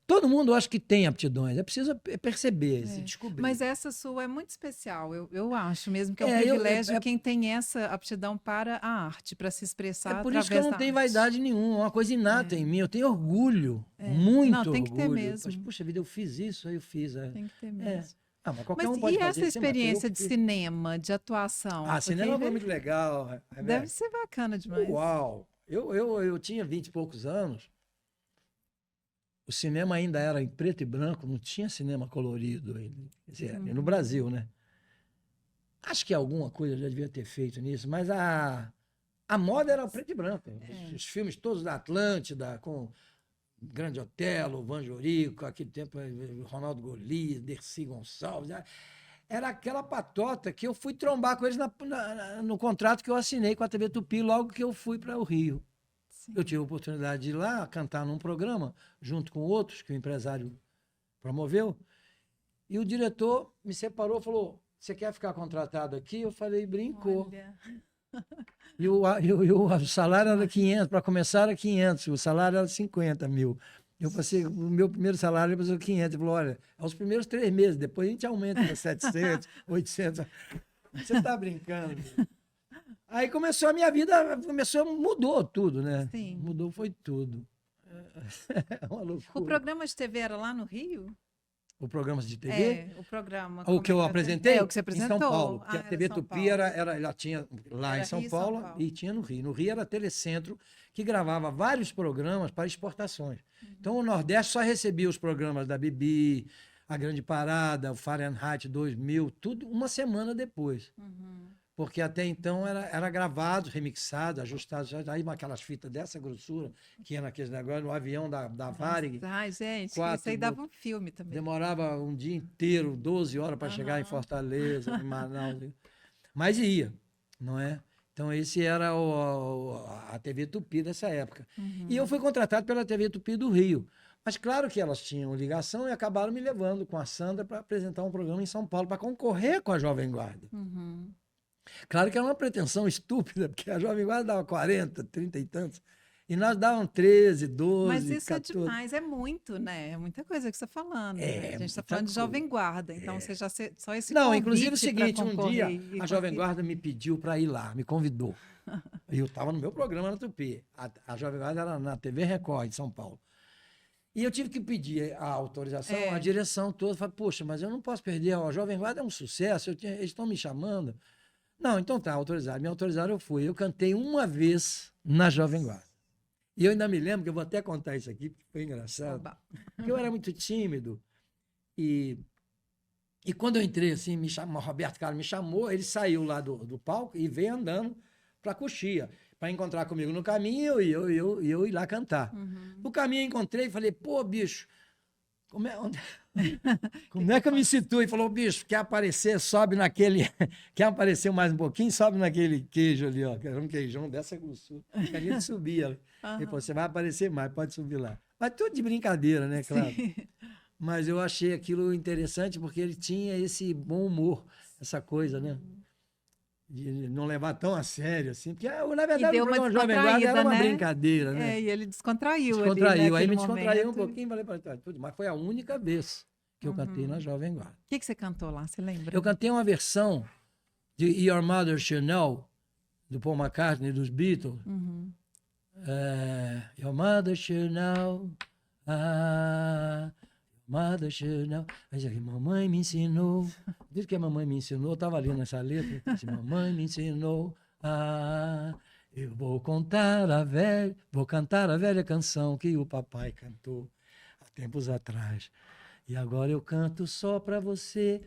Todo mundo acha que tem aptidões, é preciso perceber, se descobrir. Mas essa sua é muito especial, eu acho mesmo que é um privilégio quem tem essa aptidão para a arte, para se expressar. É por isso que eu não tenho vaidade nenhuma, é uma coisa inata em mim, eu tenho orgulho, muito orgulho. Tem que ter mesmo. Mas, puxa vida, eu fiz isso, aí eu fiz. Tem que ter mesmo. Mas qualquer um pode e fazer, essa experiência de cinema, de atuação? Cinema foi muito legal. Deve ser bacana demais. Uau! Eu tinha 20 e poucos anos. O cinema ainda era em preto e branco, não tinha cinema colorido ainda. Quer dizer, no Brasil, né? Acho que alguma coisa eu já devia ter feito nisso, mas a moda era preto e branco. Os filmes todos da Atlântida, com Grande Otelo, Vanjorico, aquele tempo, Ronaldo Golias, Dercy Gonçalves. Era aquela patota que eu fui trombar com eles no contrato que eu assinei com a TV Tupi logo que eu fui para o Rio. Eu tive a oportunidade de ir lá cantar num programa, junto com outros que o empresário promoveu. E o diretor me separou e falou, você quer ficar contratado aqui? Eu falei, brincou. Olha. E o salário era 500, para começar era 500, o salário era 50 mil. Eu passei, o meu primeiro salário era 500. Ele falou, olha, é os primeiros 3 meses, depois a gente aumenta para 700, 800. Você está brincando? Aí começou a minha vida, mudou tudo, né? Sim. Mudou, foi tudo. É uma loucura. O programa de TV era lá no Rio? O programa de TV? O programa. O que eu apresentei? O que você apresentou. Em São Paulo. Porque a TV Tupi ela tinha lá era em São Rio, Paulo, São Paulo e tinha no Rio. No Rio era Telecentro, que gravava vários programas para exportações. Então o Nordeste só recebia os programas da Bibi, A Grande Parada, o Fahrenheit 2000, tudo uma semana depois. Porque até então era gravado, remixado, ajustado, aí aquelas fitas dessa grossura, que ia naqueles negócios, no avião da Varig. Ai, gente, isso aí dava um filme também. Demorava um dia inteiro, 12 horas para chegar em Fortaleza, em Manaus. Mas ia, não é? Então, esse era a TV Tupi dessa época. E eu fui contratado pela TV Tupi do Rio. Mas claro que elas tinham ligação e acabaram me levando com a Sandra para apresentar um programa em São Paulo, para concorrer com a Jovem Guarda. Claro que era uma pretensão estúpida, porque a Jovem Guarda dava 40, 30 e tantos, e nós dávamos 13, 12, Mas isso 14. é demais, é muito, né? É muita coisa que você está falando. Né? A gente está muita falando de coisa. Jovem Guarda, então você já só esse Não, convite inclusive o seguinte, pra um dia a Jovem Guarda me pediu para ir lá, me convidou. E eu estava no meu programa na Tupi. A Jovem Guarda era na TV Record, de São Paulo. E eu tive que pedir a autorização, a direção toda. Falei, poxa, mas eu não posso perder, a Jovem Guarda é um sucesso, eles estão me chamando. Não, então tá, autorizado. Me autorizaram, eu fui. Eu cantei uma vez na Jovem Guarda. E eu ainda me lembro, que eu vou até contar isso aqui, porque foi engraçado. Porque eu era muito tímido. E quando eu entrei, assim, o Roberto Carlos me chamou, ele saiu lá do palco e veio andando para a Coxia, para encontrar comigo no caminho e eu ir lá cantar. No caminho eu encontrei e falei, pô, bicho, como é que eu me situo? E falou, bicho, quer aparecer, sobe naquele... Quer aparecer mais um pouquinho? Sobe naquele queijo ali, ó. Que era um queijão dessa grossura. Que a gente subia. Ele falou, você vai aparecer mais, pode subir lá. Mas tudo de brincadeira, né, claro. Sim. Mas eu achei aquilo interessante porque ele tinha esse bom humor, essa coisa, né? De não levar tão a sério, assim. Porque, na verdade, o programa Jovem Guarda era uma brincadeira, né? E ele descontraiu. Descontraiu. Ali, aí me descontraiu momento. um pouquinho, falei para tudo. Mas foi a única vez que eu cantei na Jovem Guarda. O que você cantou lá, você lembra? Eu cantei uma versão de Your Mother Should Know, do Paul McCartney, dos Beatles. Your mother should know. Mother should know. Aí já que mamãe me ensinou. Diz que a mamãe me ensinou, eu estava lendo essa letra. Disse, mamãe me ensinou. Eu vou cantar a velha canção que o papai cantou há tempos atrás. E agora eu canto só para você.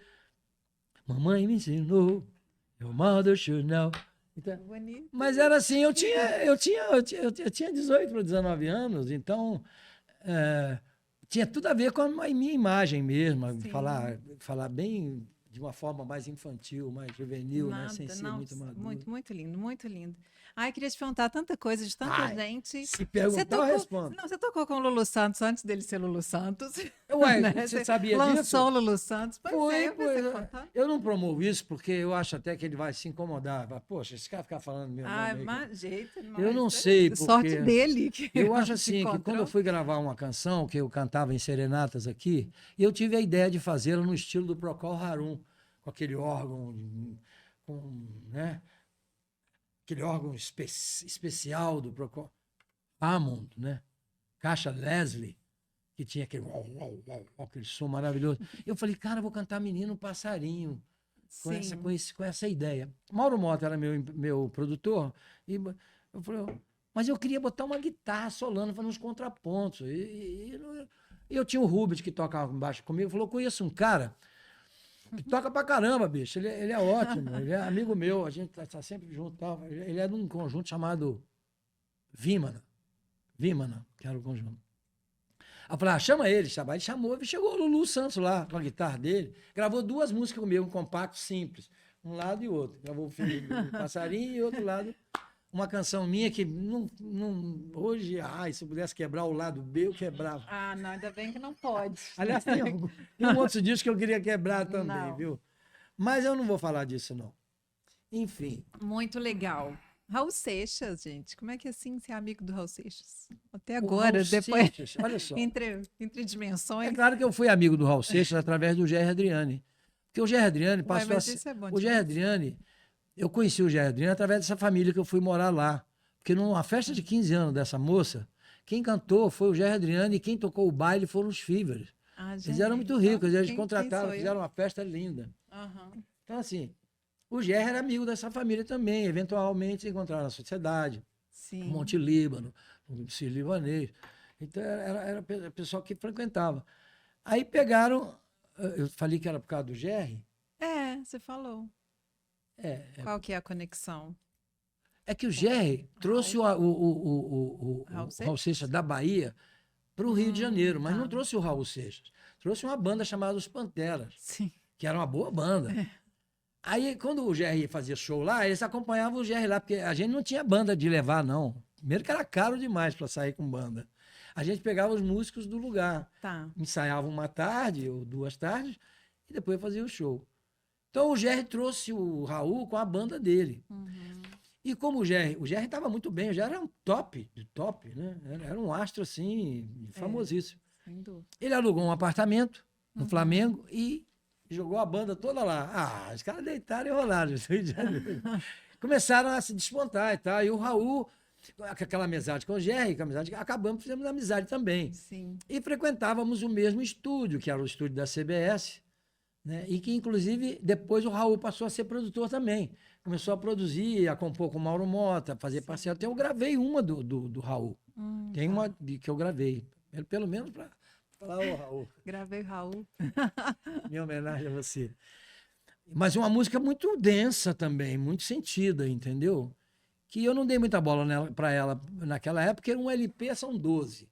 Mamãe me ensinou. Your mother should know. Então, mas era assim, eu tinha 18 para 19 anos, então tinha tudo a ver com a minha imagem mesmo, falar bem de uma forma mais infantil, mais juvenil, né? Sem ser muito maduro. Muito lindo, muito lindo. Ai, queria te perguntar tanta coisa de tanta gente. Se perguntar, eu respondo. Não, você tocou com o Lulu Santos antes dele ser Lulu Santos. Ué, né? Você sabia lançou disso? Lançou o Lulu Santos. Pois eu não promovo isso porque eu acho até que ele vai se incomodar. Poxa, esse cara ficar falando meu nome. Mas jeito. Eu não sei porque... Sorte dele. Eu acho assim, que quando eu fui gravar uma canção, que eu cantava em serenatas aqui, eu tive a ideia de fazê-la no estilo do Procol Harum, com aquele órgão, né? Aquele órgão especial do Procol Hammond, né? Caixa Leslie, que tinha aquele som maravilhoso. Eu falei, cara, eu vou cantar Menino Passarinho, com essa ideia. Mauro Mota era meu produtor, e eu falei, mas eu queria botar uma guitarra solando, fazendo uns contrapontos. E eu tinha o Rubens, que tocava embaixo comigo, falou, conheço um cara que toca pra caramba, bicho. Ele é ótimo, ele é amigo meu, a gente tá sempre junto. Tal. Ele é de um conjunto chamado Vimana, que era o conjunto. Aí eu falei, chama ele, Ele chamou, chegou o Lulu Santos lá, com a guitarra dele, gravou 2 músicas comigo, um compacto simples, um lado e outro. Gravou o filho do Passarinho e outro lado, uma canção minha que hoje, se eu pudesse quebrar o lado B, eu quebrava. Não, ainda bem que não pode. Aliás, tem um outro disco que eu queria quebrar também, viu? Mas eu não vou falar disso, não. Enfim. Muito legal. Raul Seixas, gente. Como é que é assim ser amigo do Raul Seixas? Até agora, depois. Seixas, olha só. entre dimensões. É claro que eu fui amigo do Raul Seixas através do Gerry Adriani. Porque o Gerry Adriani passou o Gerry Adriani, eu conheci o Gerry Adriani através dessa família que eu fui morar lá. Porque numa festa de 15 anos dessa moça, quem cantou foi o Gerry Adriani e quem tocou o baile foram os Fivers. Eles eram muito ricos, eles contrataram, fizeram uma festa linda. Então, assim, o Gerry era amigo dessa família também. Eventualmente se encontraram na sociedade, no Monte Líbano, no Círio Libanês. Então, era o pessoal que frequentava. Aí pegaram, eu falei que era por causa do Gerry. Você falou. Qual que é a conexão? É que o Gerry trouxe o Raul Seixas da Bahia para o Rio de Janeiro, mas não trouxe o Raul Seixas. Trouxe uma banda chamada Os Panteras, que era uma boa banda. Aí, quando o Gerry fazia show lá, eles acompanhavam o Gerry lá, porque a gente não tinha banda de levar, não. Primeiro que era caro demais para sair com banda. A gente pegava os músicos do lugar, ensaiava uma tarde ou 2 tardes e depois fazia o show. Então o Gerry trouxe o Raul com a banda dele. E como o Gerry estava muito bem, o Gerry era um top, né? Era um astro assim, famosíssimo. Ele alugou um apartamento no Flamengo e jogou a banda toda lá. Os caras deitaram e rolaram no Rio de Janeiro. Começaram a se despontar e tal. E o Raul, com aquela amizade com o Gerry, fizemos amizade também. E frequentávamos o mesmo estúdio, que era o estúdio da CBS, né? E que, inclusive, depois o Raul passou a ser produtor também. Começou a produzir, a compor com o Mauro Mota, fazer parceiro. Até eu gravei uma do Raul. Tem uma que eu gravei. Pelo menos para falar, Raul. Gravei o Raul. Minha homenagem a você. Mas uma música muito densa também, muito sentida, entendeu? Que eu não dei muita bola para ela naquela época, era um LP, são 12.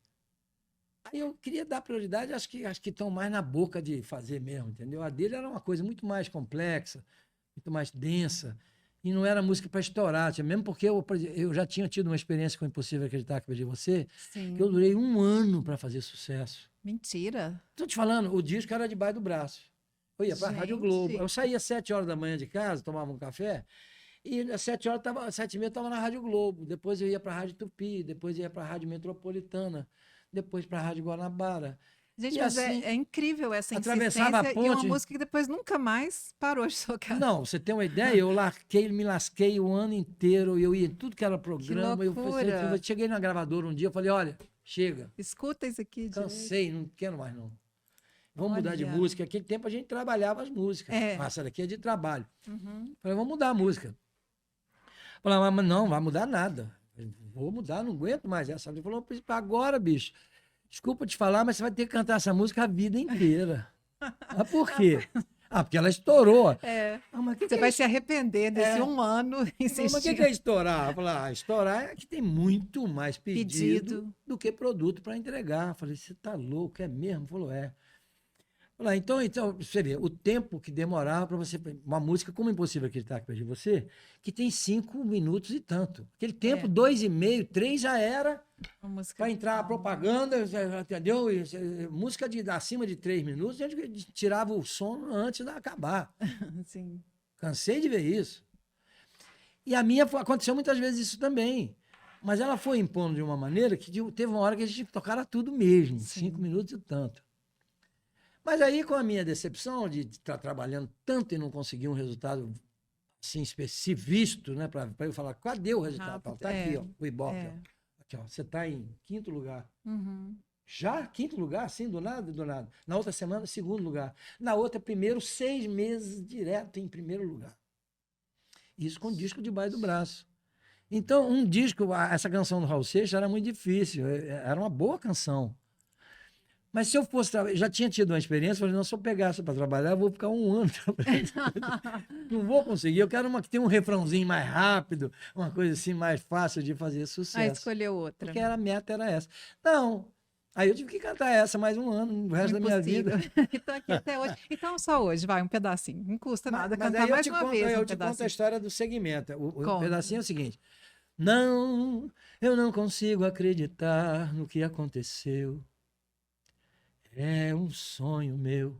Aí eu queria dar prioridade às que estão mais na boca de fazer mesmo, entendeu? A dele era uma coisa muito mais complexa, muito mais densa, e não era música para estourar, mesmo porque eu já tinha tido uma experiência com Impossível Acreditar que Perdi Você, que eu durei 1 ano para fazer sucesso. Mentira! Estou te falando, o disco era debaixo do braço. Eu ia para a Rádio Globo. Eu saía às 7 horas da manhã de casa, tomava um café, e às 7h30 estava na Rádio Globo. Depois eu ia para a Rádio Tupi, depois eu ia para a Rádio Metropolitana, depois para a Rádio Guanabara. Gente, E mas assim, é incrível essa atravessava a insistência e uma ponte. música que depois nunca mais parou de tocar. Não, você tem uma ideia? Eu me lasquei o ano inteiro, eu ia em tudo que era programa. loucura. Eu cheguei na gravadora um dia, eu falei, olha, chega, Escuta isso aqui, direito. cansei, não quero mais não. Vamos mudar de Olha. música. Naquele tempo a gente trabalhava as músicas. Essa daqui é de trabalho. Falei, vamos mudar a música. Falei, mas não, vai mudar nada. Vou mudar, não aguento mais essa. Ele falou, agora, bicho, desculpa te falar, mas você vai ter que cantar essa música a vida inteira. Mas por quê? Porque ela estourou. Mas Você vai se arrepender desse um ano insistindo. Mas o que é estourar? Eu falei, estourar é que tem muito mais pedido do que produto para entregar. Eu falei, você tá louco, é mesmo? Falou, é. Falei, então, você vê, o tempo que demorava para você... Uma música, como Impossível Acreditar que perdi você, que tem 5 minutos e tanto. Aquele tempo, 2,5, 3 já era para entrar a propaganda, entendeu? Música acima de 3 minutos, a gente tirava o som antes de acabar. Sim. Cansei de ver isso. E a minha aconteceu muitas vezes isso também. Mas ela foi impondo de uma maneira que teve uma hora que a gente tocara tudo mesmo, 5 minutos e tanto. Mas aí, com a minha decepção de estar trabalhando tanto e não conseguir um resultado assim, visto, né? Para eu falar, cadê o resultado? Está aqui, ó, o Ibope. Aqui, ó, você está em 5º lugar. Já 5º lugar, assim, do nada, do nada. Na outra semana, 2º lugar. Na outra, primeiro, 6 meses direto em 1º lugar. Isso com disco debaixo do braço. Então, um disco, essa canção do Raul Seixas era muito difícil, era uma boa canção. Mas se eu fosse já tinha tido uma experiência, falei, não, se eu pegar essa para trabalhar, eu vou ficar 1 ano trabalhando. Não vou conseguir, eu quero uma que tenha um refrãozinho mais rápido, uma coisa assim mais fácil de fazer sucesso. Aí escolheu outra. Porque a meta era essa. Não, aí eu tive que cantar essa mais 1 ano, o resto da minha vida. Então aqui até hoje. Então só hoje, vai, um pedacinho. Não custa nada cantar mais uma vez eu te conto a história do segmento. O pedacinho é o seguinte. Não, eu não consigo acreditar no que aconteceu. É um sonho meu,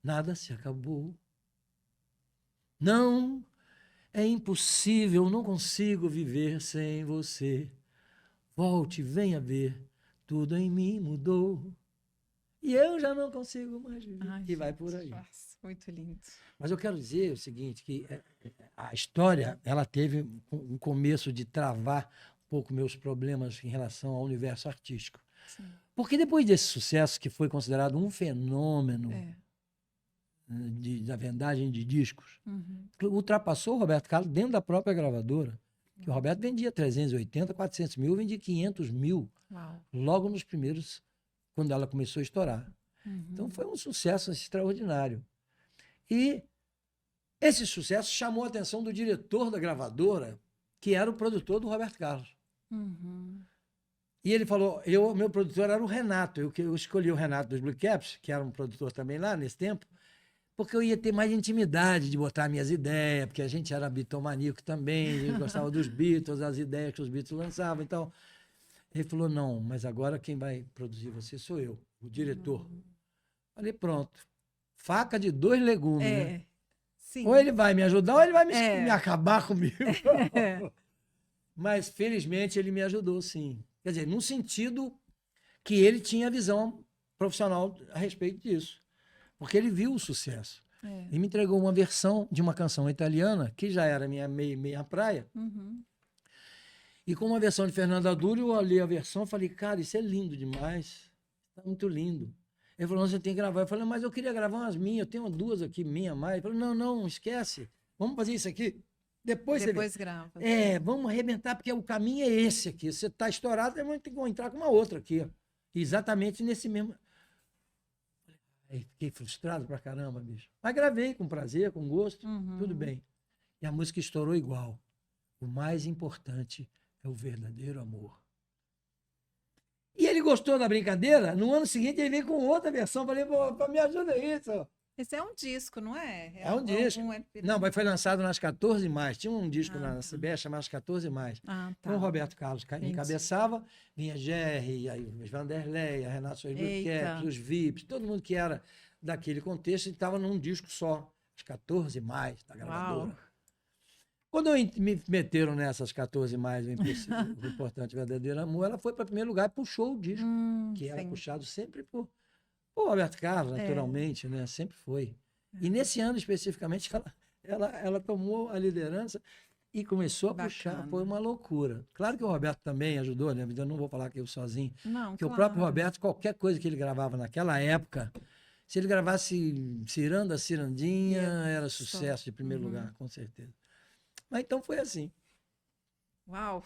nada se acabou. Não, é impossível, não consigo viver sem você. Volte, venha ver, tudo em mim mudou. E eu já não consigo mais viver. E vai por aí. Nossa, muito lindo. Mas eu quero dizer o seguinte, que a história, ela teve um começo de travar um pouco meus problemas em relação ao universo artístico. Sim. Porque depois desse sucesso, que foi considerado um fenômeno da vendagem de discos, ultrapassou o Roberto Carlos dentro da própria gravadora. Que o Roberto vendia 380, 400 mil, vendia 500 mil. Uau. Logo nos primeiros, quando ela começou a estourar. Então foi um sucesso extraordinário. E esse sucesso chamou a atenção do diretor da gravadora, que era o produtor do Roberto Carlos. E ele falou, meu produtor era o Renato, eu escolhi o Renato dos Blue Caps, que era um produtor também lá nesse tempo, porque eu ia ter mais intimidade de botar minhas ideias, porque a gente era bitomaníaco também, a gente gostava dos Beatles, as ideias que os Beatles lançavam. Então, ele falou, não, mas agora quem vai produzir você sou eu, o diretor. Falei, pronto, faca de 2 legumes, né? Sim. Ou ele vai me ajudar, ou ele vai me acabar comigo. Mas, felizmente, ele me ajudou, sim. Quer dizer, num sentido que ele tinha visão profissional a respeito disso. Porque ele viu o sucesso. E me entregou uma versão de uma canção italiana, que já era minha meia praia. E com uma versão de Fernando Adúlio, eu olhei a versão e falei, cara, isso é lindo demais. Está muito lindo. Ele falou, você tem que gravar. Eu falei, mas eu queria gravar umas minhas, eu tenho 2 aqui, minha mais. Ele falou, não, esquece. Vamos fazer isso aqui. Depois grava. Vamos arrebentar, porque o caminho é esse aqui. Você está estourado, eu tenho que entrar com uma outra aqui. Exatamente nesse mesmo... Aí fiquei frustrado pra caramba, bicho. Mas gravei com prazer, com gosto, tudo bem. E a música estourou igual. O mais importante é o verdadeiro amor. E ele gostou da brincadeira. No ano seguinte, ele veio com outra versão. Falei, pô, me ajuda isso. Esse é um disco, não é? É um disco. Não, mas foi lançado nas 14 mais. Tinha um disco na CBS chamado As 14 mais. Tá. Então o Roberto Carlos encabeçava, vinha Jerry, aí os Vanderlei, a Renato Soares Blue Caps, os Vips, todo mundo que era daquele contexto estava num disco só, As 14 mais, da gravadora. Uau. Quando me meteram nessas 14 mais, o importante verdadeiro amor, ela foi para primeiro lugar e puxou o disco, que era puxado sempre por O Roberto Carlos, naturalmente, né? Sempre foi. E nesse ano, especificamente, ela tomou a liderança e começou a puxar. Foi uma loucura. Claro que o Roberto também ajudou, né? Eu não vou falar que eu sozinho. Não, porque claro. o próprio Roberto, qualquer coisa que ele gravava naquela época, se ele gravasse Ciranda, Cirandinha, era sucesso de primeiro lugar, com certeza. Mas então foi assim. Uau!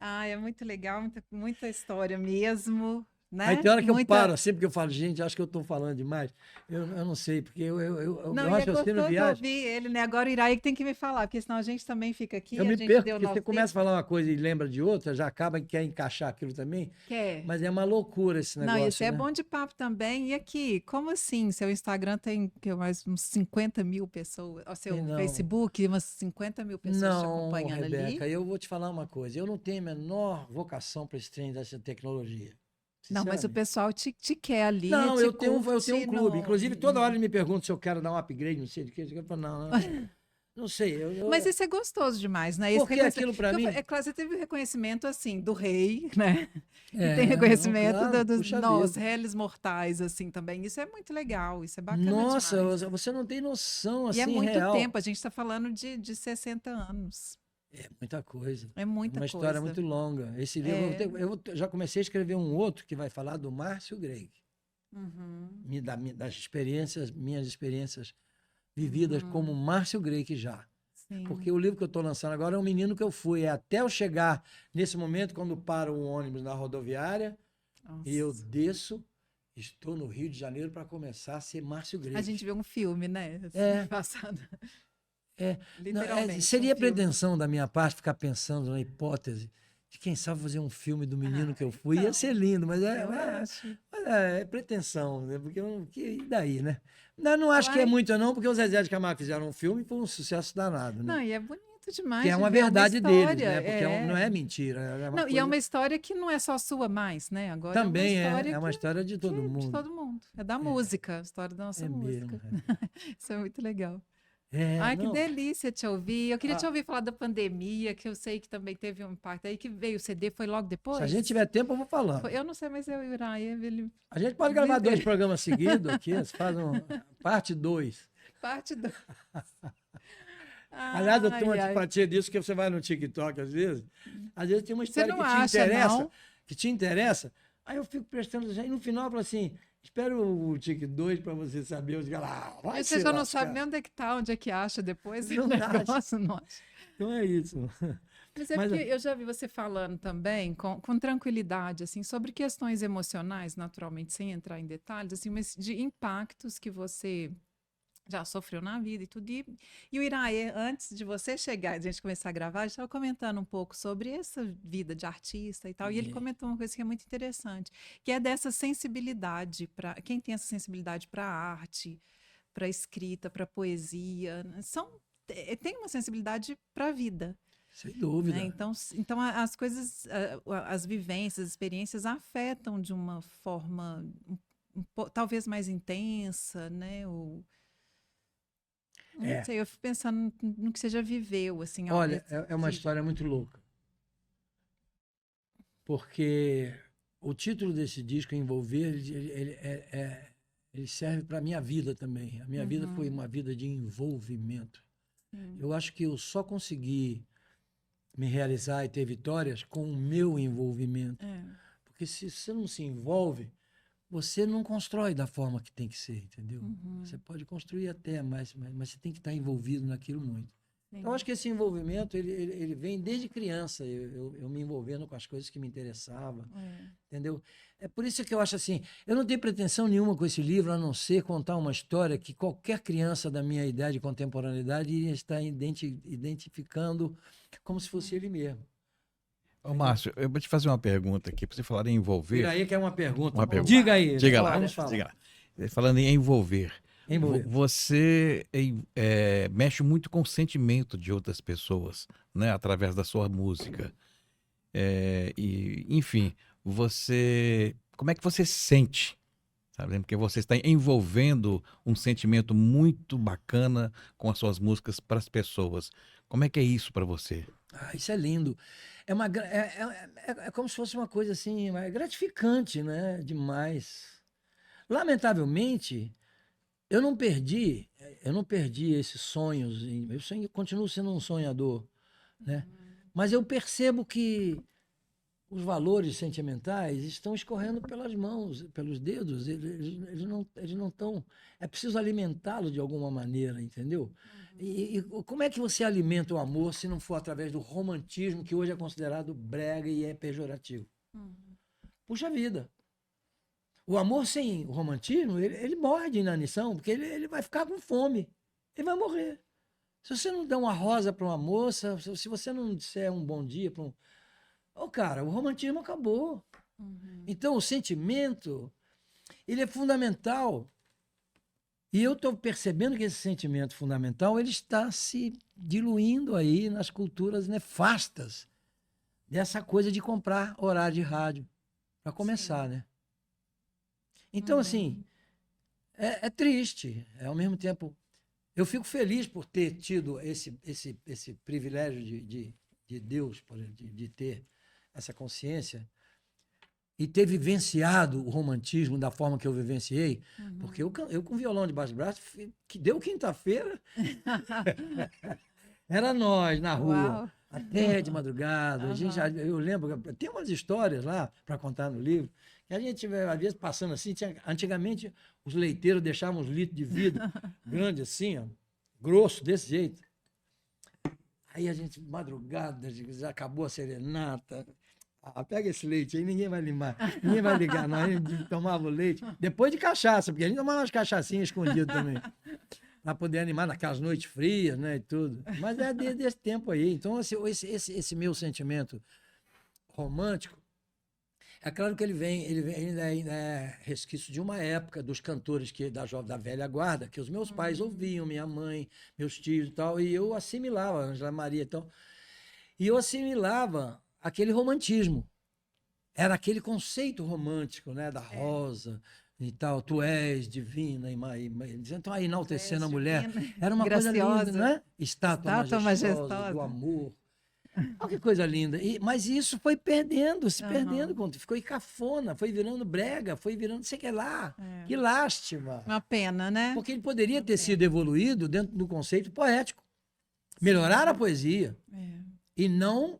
É muito legal, muita história mesmo. Né? Aí tem hora que eu paro assim, porque eu falo, gente, acho que eu estou falando demais. Eu não sei, porque eu acho que eu sei no viagem. Ouvir ele, né? Agora o Iraí que tem que me falar, porque senão a gente também fica aqui. Eu me perco, porque você começa a falar uma coisa e lembra de outra, já acaba e quer encaixar aquilo também. Quer. Mas é uma loucura esse negócio. Não, isso é bom de papo também. E aqui, como assim? Seu Instagram tem mais uns 50 mil pessoas, o seu Facebook, umas 50 mil pessoas te acompanhando ali. Rebeca, eu vou te falar uma coisa. Eu não tenho a menor vocação para esse trem dessa tecnologia. Não, mas o pessoal te quer ali. Não, eu tenho um clube. Inclusive, toda hora ele me pergunta se eu quero dar um upgrade, não sei de que. Eu falo, não sei. Mas isso é gostoso demais, né? Porque aquilo para mim... É claro, você teve o reconhecimento, assim, do rei, né? E tem reconhecimento dos nós, réis mortais, assim, também. Isso é muito legal, isso é bacana Nossa, demais. Você não tem noção, assim, real. E é muito real. tempo, a gente está falando de 60 anos. É muita coisa. É muita coisa. Uma história muito longa. Esse livro, eu já comecei a escrever um outro que vai falar do Márcio Greig. Das experiências, minhas experiências vividas como Márcio Greig já. Sim. Porque o livro que eu estou lançando agora é um menino que eu fui. É até eu chegar nesse momento, quando paro um ônibus na rodoviária, e eu desço, estou no Rio de Janeiro para começar a ser Márcio Greig. A gente vê um filme, né? Passado. Literalmente. Seria pretensão da minha parte ficar pensando na hipótese de quem sabe fazer um filme do menino que eu fui. Então, ia ser lindo, mas é pretensão, né? Porque e daí, né? Eu não acho que é muito, não, porque os Zezé de Camargo fizeram um filme e foi um sucesso danado, né? Não, e é bonito demais. Que é uma verdade deles, né? Porque não é mentira. E é uma história que não é só sua mais, né? Agora também é uma história de todo mundo. De todo mundo. É da música, a história da nossa música. Mesmo, Isso é muito legal. Que delícia te ouvir. Eu queria te ouvir falar da pandemia, que eu sei que também teve um impacto. Aí que veio o CD, foi logo depois? Se a gente tiver tempo, eu vou falando. Eu não sei, mas eu e o Iraí, ele... A gente pode gravar 2 programas seguidos aqui, você faz parte 2. Parte 2. Aliás, eu tenho uma antipatia disso, que você vai no TikTok às vezes tem uma história que te interessa, aí eu fico prestando atenção, e no final eu falo assim... Espera o Tic 2 para você saber os Mas você já não sabe nem onde é que tá, onde é que acha depois. Não negócio, não acha. Então é isso. Mas porque eu já vi você falando também com tranquilidade, assim, sobre questões emocionais, naturalmente, sem entrar em detalhes, assim, mas de impactos que você já sofreu na vida e tudo. E o Iraí, antes de você chegar, de a gente começar a gravar, a gente estava comentando um pouco sobre essa vida de artista e tal. E ele comentou uma coisa que é muito interessante, que é dessa sensibilidade para quem tem essa sensibilidade para a arte, para a escrita, para a poesia, tem uma sensibilidade para a vida. Sem dúvida. Né? Então as coisas, as vivências, as experiências afetam de uma forma talvez mais intensa, né? Não sei, eu fico pensando no que você já viveu, assim. Olha, é uma história muito louca. Porque o título desse disco, Envolver, ele serve para a minha vida também. A minha vida foi uma vida de envolvimento. Eu acho que eu só consegui me realizar e ter vitórias com o meu envolvimento. Porque se você não se envolve, você não constrói da forma que tem que ser, entendeu? Você pode construir até, mas você tem que estar envolvido naquilo muito. Sim. Então, acho que esse envolvimento, ele vem desde criança, eu me envolvendo com as coisas que me interessavam, entendeu? É por isso que eu acho assim, eu não tenho pretensão nenhuma com esse livro, a não ser contar uma história que qualquer criança da minha idade e contemporaneidade iria estar identificando como se fosse ele mesmo. Ô, Márcio, eu vou te fazer uma pergunta aqui, para você falar em envolver. Diga aí que é uma pergunta. Diga aí. Diga lá. Vamos falar. Diga lá. Falando em envolver. Você mexe muito com o sentimento de outras pessoas, né? Através da sua música. Enfim, como é que você sente? Sabe? Porque você está envolvendo um sentimento muito bacana com as suas músicas para as pessoas. Como é que é isso para você? Isso é lindo. É como se fosse uma coisa assim, gratificante, né? Demais. Lamentavelmente, eu não perdi esses sonhos. Eu continuo sendo um sonhador, né? Mas eu percebo que os valores sentimentais estão escorrendo pelas mãos, pelos dedos. Eles não estão. É preciso alimentá-los de alguma maneira, entendeu? E como é que você alimenta o amor se não for através do romantismo, que hoje é considerado brega e é pejorativo? Puxa vida. O amor sem o romantismo, ele morre de inanição, porque ele vai ficar com fome. Ele vai morrer. Se você não der uma rosa para uma moça, se você não disser um bom dia para um. Cara, o romantismo acabou. Então, o sentimento, ele é fundamental. E eu estou percebendo que esse sentimento fundamental, ele está se diluindo aí nas culturas nefastas dessa coisa de comprar horário de rádio, para começar, né? Então, assim, é triste. Ao mesmo tempo, eu fico feliz por ter tido esse privilégio de Deus, por exemplo, de ter essa consciência e ter vivenciado o romantismo da forma que eu vivenciei, porque eu com violão debaixo do braço, que deu quinta-feira, era nós na rua, Uau. até de madrugada. Eu lembro, tem umas histórias lá para contar no livro, que a gente, às vezes, passando assim, antigamente os leiteiros deixavam uns litros de vidro grande assim, ó, grosso, desse jeito. Aí a gente, madrugada, já acabou a serenata. Pega esse leite aí, ninguém vai ligar, não. A gente tomava o leite, depois de cachaça, porque a gente tomava umas cachaçinhas escondidas também, para poder animar naquelas noites frias, né, e tudo. Mas é desde esse tempo aí. Então, assim, esse meu sentimento romântico, é claro que ele ainda é resquício de uma época dos cantores da velha guarda, que os meus pais ouviam, minha mãe, meus tios e tal, e eu assimilava, Ângela Maria e tal, e eu assimilava aquele romantismo. Era aquele conceito romântico, né, da rosa e tal, tu és divina, então aí enaltecendo a mulher, era uma coisa linda, não é? Estátua majestosa do amor. Olha que coisa linda. Mas isso foi se perdendo, ficou cafona, foi virando brega, foi virando sei que lá. Que lástima. Uma pena, né? Porque ele poderia ter sido evoluído dentro do conceito poético. Melhorar a poesia. E não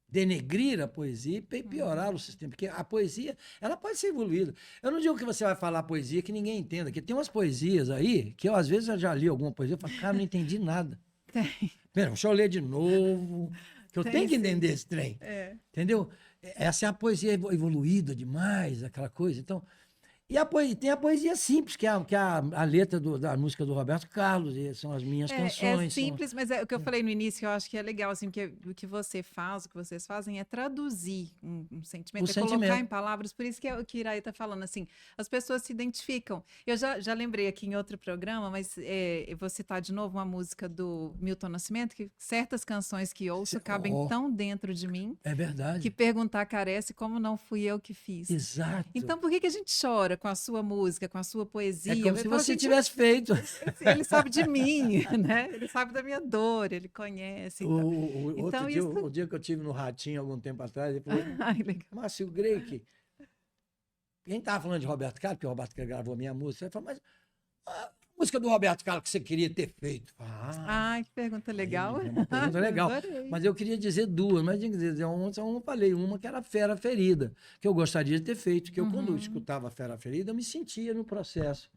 denegrir a poesia e piorar o sistema. Porque a poesia, ela pode ser evoluída. Eu não digo que você vai falar poesia que ninguém entenda, que tem umas poesias aí, que eu às vezes já li alguma poesia, eu falo, cara, não entendi nada. Tem. Pera, deixa eu ler de novo, que eu tenho que entender esse trem. Entendeu? Essa é a poesia evoluída demais, aquela coisa. Então, e tem a poesia simples, que é a letra da música do Roberto Carlos, e são as minhas canções. É simples, mas é o que eu falei no início, eu acho que é legal, assim, porque o que você faz, o que vocês fazem é traduzir um sentimento, colocar em palavras, por isso que é o que Iraí está falando, assim, as pessoas se identificam. Eu já lembrei aqui em outro programa, mas eu vou citar de novo uma música do Milton Nascimento, que certas canções que ouço cabem tão dentro de mim. É verdade. Que perguntar carece como não fui eu que fiz. Exato. Então, por que a gente chora com a sua música, com a sua poesia? É como se você tivesse feito. Ele sabe de mim, né? Ele sabe da minha dor, ele conhece. O dia que eu tive no Ratinho, algum tempo atrás, ele falou, Márcio Greik, a gente estava falando de Roberto Carlos, porque o Roberto Carlos gravou a minha música, ele falou, mas a música do Roberto Carlos que você queria ter feito? Que pergunta legal. É uma pergunta legal. Mas eu queria dizer duas, mas tinha que dizer uma, eu falei uma que era Fera Ferida, que eu gostaria de ter feito, que eu quando eu escutava Fera Ferida, eu me sentia no processo.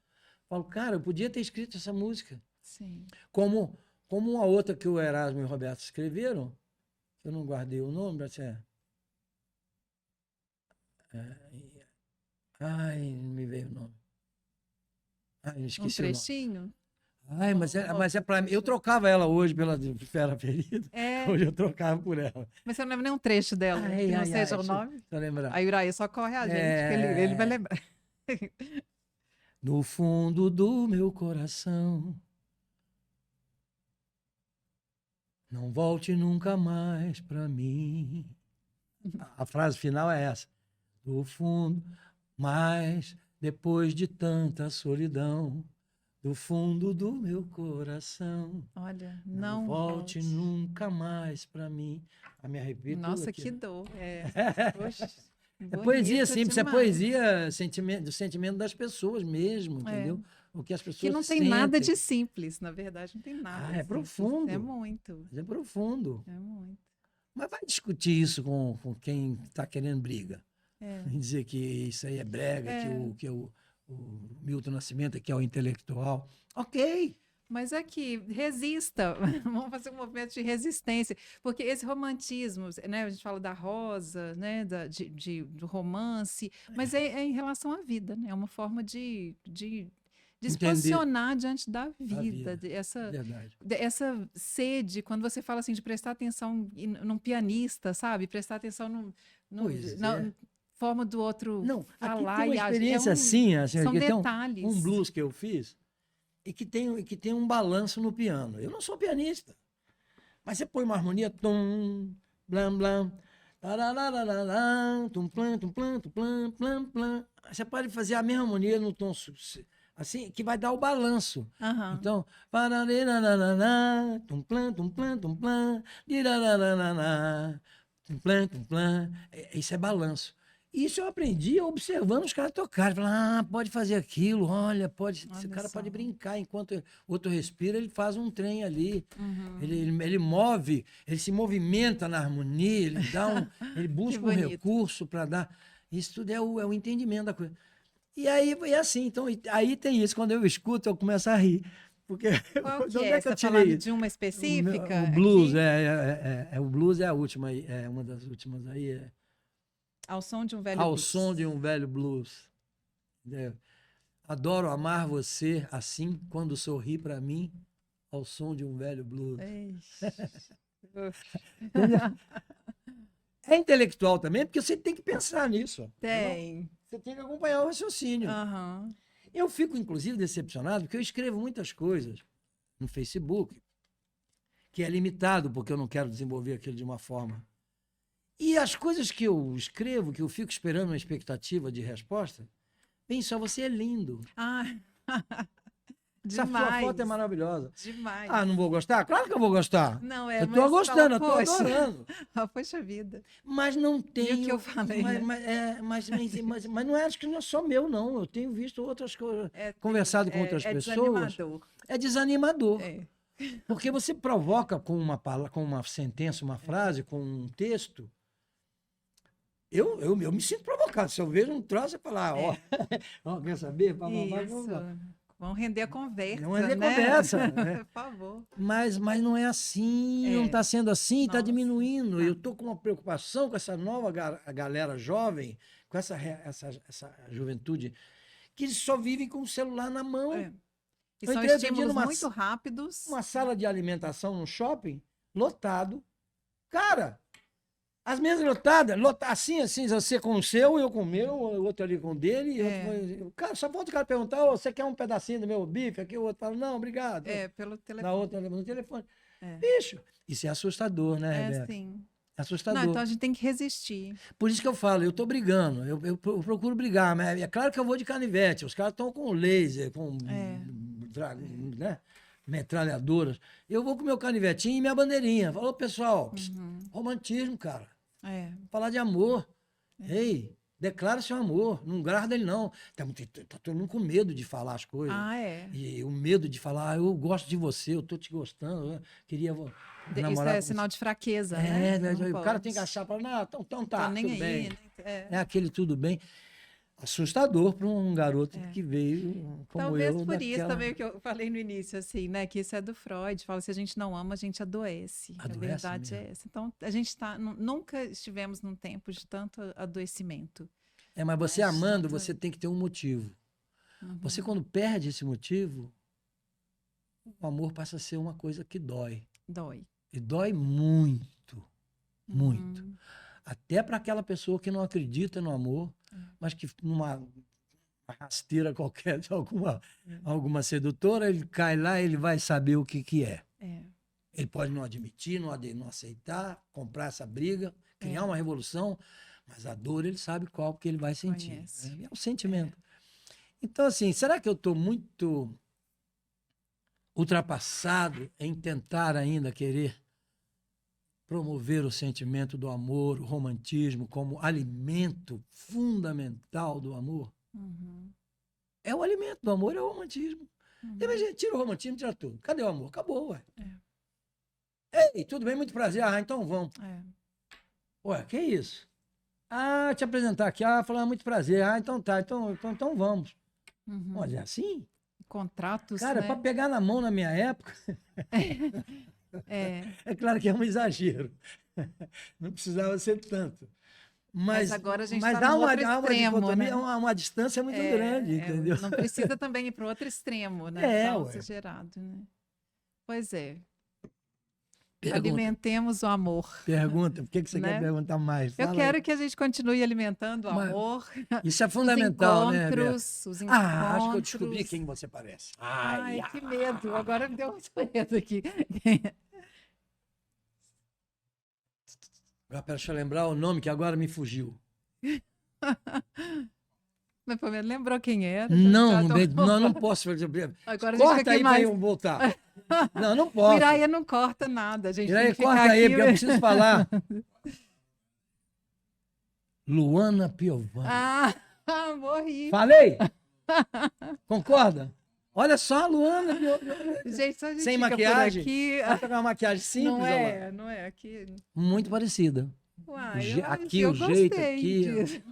Falo, cara, eu podia ter escrito essa música. Sim. Como uma outra que o Erasmo e o Roberto escreveram, eu não guardei o nome, mas não me veio o nome. Esqueci um trechinho? Mas é para mim. Eu trocava ela hoje pela Fera Ferida. Hoje eu trocava por ela. Mas você não lembra nem um trecho dela, que não seja o nome? Deixa eu lembrar. Aí o Iraí só corre a gente, que ele vai lembrar. No fundo do meu coração, não volte nunca mais para mim. A frase final é essa. Do fundo, mas depois de tanta solidão, do fundo do meu coração, olha, não volte nunca mais para mim. Me arrepio. Nossa, que dor. Poxa. É poesia, sim, isso é demais. poesia do sentimento das pessoas mesmo, entendeu? O que as pessoas Que não tem sentem. nada de simples, na verdade, não tem nada de É simples. profundo. É muito. É profundo. É muito. Mas vai discutir isso com quem está querendo briga. É. Dizer que isso aí é brega, que o Milton Nascimento que é o intelectual. Ok. Mas aqui, resista. Vamos fazer um movimento de resistência. Porque esse romantismo, né? A gente fala da rosa, né? Do romance, mas é em relação à vida, né? É uma forma de se posicionar diante da vida. Essa sede, quando você fala assim de prestar atenção num pianista, sabe? Prestar atenção na forma do outro falar. Aqui tem uma experiência assim, são detalhes. Um blues que eu fiz e que tem um balanço no piano. Eu não sou pianista, mas você põe uma harmonia, tum, blam, blam, tum, plam, tum, plam, tum, plam, plam, plam. Você pode fazer a mesma harmonia no tom assim, que vai dar o balanço. Uhum. Então, tum, plam, tum, plam, tum, plam, tum, plam, tum, plam. Isso é balanço. Isso eu aprendi observando os caras tocarem. Falando, pode fazer aquilo, olha, esse cara pode brincar. Enquanto o outro respira, ele faz um trem ali. Uhum. Ele move, ele se movimenta na harmonia, ele busca um recurso para dar. Isso tudo é o entendimento da coisa. E aí é assim, então, aí tem isso. Quando eu escuto, eu começo a rir. Porque qual que é? Você está falando de uma específica? O blues, o blues é a última, uma das últimas aí. Ao som de um velho blues. Ao som de um velho blues. Adoro amar você assim, quando sorri para mim, ao som de um velho blues. É intelectual também, porque você tem que pensar nisso. Tem. Você tem que acompanhar o raciocínio. Uhum. Eu fico, inclusive, decepcionado, porque eu escrevo muitas coisas no Facebook, que é limitado, porque eu não quero desenvolver aquilo de uma forma. E as coisas que eu escrevo, que eu fico esperando uma expectativa de resposta, bem, só você é lindo. Essa sua foto é maravilhosa. Demais. Não vou gostar? Claro que eu vou gostar. Não é, eu tô gostando, eu tô adorando. Poxa vida. Mas não tem. E o que eu falei? Mas não é, acho que não é só meu, não. Eu tenho visto outras coisas, conversado com outras pessoas. Desanimador. É desanimador. Porque você provoca com uma sentença, uma frase, com um texto. Eu me sinto provocado. Se eu vejo um troço, eu falo, quer saber? Vamos render a conversa. Vamos render a conversa. Por favor. Mas não é assim, não está sendo assim, está diminuindo. Eu estou com uma preocupação com essa nova galera jovem, com essa juventude, que só vivem com o celular na mão. E são estímulos muito rápidos. Uma sala de alimentação no shopping, lotado. Cara, as mesas lotadas, assim, você com o seu, eu com o meu, o outro ali com o dele. Cara, só falta o cara perguntar, você quer um pedacinho do meu bife? Aqui o outro fala, não, obrigado. Pelo telefone. Na outra, no telefone. Bicho, isso é assustador, né, Rebeca? Sim. Assustador. Não, então a gente tem que resistir. Por isso que eu falo, eu estou brigando, eu procuro brigar, mas é claro que eu vou de canivete, os caras estão com laser, com metralhadoras. Eu vou com meu canivetinho e minha bandeirinha. Falou, pessoal, romantismo, cara. Falar de amor. Ei, declara seu amor, não guarda ele não. Tá todo mundo com medo de falar as coisas. E o medo de falar, eu gosto de você, eu tô te gostando, eu queria namorar. Isso é sinal de fraqueza, né? O cara tem que achar, falar, então tá, nem tudo aí, bem. É aquele tudo bem. Assustador para um garoto que veio como Talvez eu. Por isso também que eu falei no início, assim, né? Que isso é do Freud. Fala, se a gente não ama, a gente adoece. A verdade é essa. Então, a gente nunca estivemos num tempo de tanto adoecimento. Mas você amando, você tem que ter um motivo. Você, quando perde esse motivo, o amor passa a ser uma coisa que dói. Dói. E dói muito. Muito. Até para aquela pessoa que não acredita no amor, mas que numa rasteira qualquer de alguma sedutora, ele cai lá e ele vai saber o que é. Ele pode não admitir, não aceitar, comprar essa briga, criar uma revolução, mas a dor ele sabe qual que ele vai sentir. É um sentimento. Então, assim, será que eu estou muito ultrapassado em tentar ainda querer promover o sentimento do amor, o romantismo, como alimento fundamental do amor. É o alimento do amor, é o romantismo. A gente tira o romantismo, tira tudo. Cadê o amor? Acabou, ué. Ei, tudo bem, muito prazer. Ah, então vamos. Ué, que isso? Ah, te apresentar aqui. Ah, falar muito prazer. Ah, então tá, então vamos. Olha, assim? Contratos, cara, né? para pegar na mão na minha época... É claro que é um exagero. Não precisava ser tanto. Mas agora a gente mas está há no uma, outro há uma extremo, dicotomia, né? uma distância muito grande, entendeu? Não precisa também ir para o outro extremo, né? Tão ué. exagerado, né? Pois é. Pergunta. Alimentemos o amor. Pergunta, por que você né? quer perguntar mais? Eu Fala quero aí. que a gente continue alimentando o amor. Isso é fundamental, né, Beto? Os encontros. Ah, acho que eu descobri quem você parece. Ai, que medo. Agora me deu muito medo aqui. Deixa eu lembrar o nome que agora me fugiu. Mas pelo menos lembrou quem era. Não posso. Agora corta aí mais... para eu voltar. Não posso. Miraia não corta nada. A gente Miraia, corta aí, porque eu preciso falar. Luana Piovani. Morri. Falei? Concorda? Olha só a Luana. Gente, só a gente sem fica maquiagem. Aqui... Ela tá com uma maquiagem simples. Não é. Aqui... Muito parecida. Uai, aqui, o jeito aqui. Disso.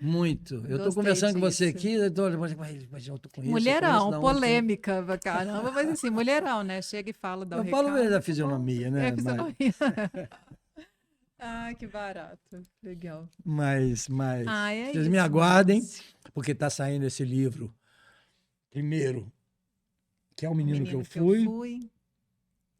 Muito. Eu tô conversando com você aqui, eu tô com isso. Mulherão, polêmica, caramba, mas assim, mulherão, né? Chega e fala, dá o recado. Eu falo da fisionomia, né? Que barato. Legal. Mas vocês isso, me aguardem, porque está saindo esse livro. Primeiro, que é o Menino que eu Fui.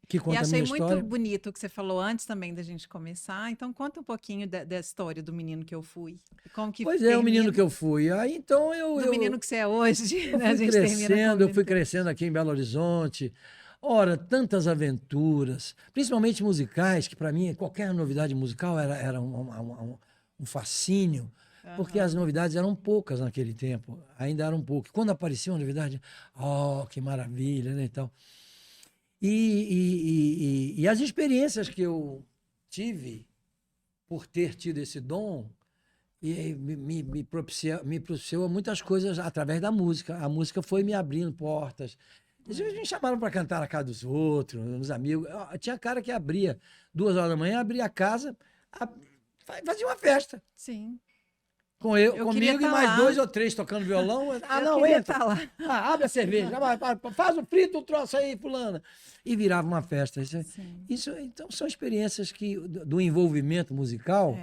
Que conta e achei a minha história. muito bonito o que você falou antes também da gente começar. Então, conta um pouquinho da história do Menino que eu fui. Como que é, o Menino que eu fui. Aí, então, do menino que você é hoje. Eu, né? eu fui crescendo aqui em Belo Horizonte. Ora, tantas aventuras, principalmente musicais, que para mim qualquer novidade musical era um fascínio, porque as novidades eram poucas naquele tempo, ainda eram poucas. Quando aparecia uma novidade, que maravilha, né, então. E as experiências que eu tive por ter tido esse dom me propiciou muitas coisas através da música. A música foi me abrindo portas. Eles me chamaram para cantar na casa dos outros, nos amigos. Tinha cara que abria 2 horas da manhã, abria a casa, fazia uma festa. Sim. Comigo e mais 2 ou 3 tocando violão. Entra. Lá. Abre a cerveja. Faz o frito, o troço aí, fulana. E virava uma festa. Então, são experiências do envolvimento musical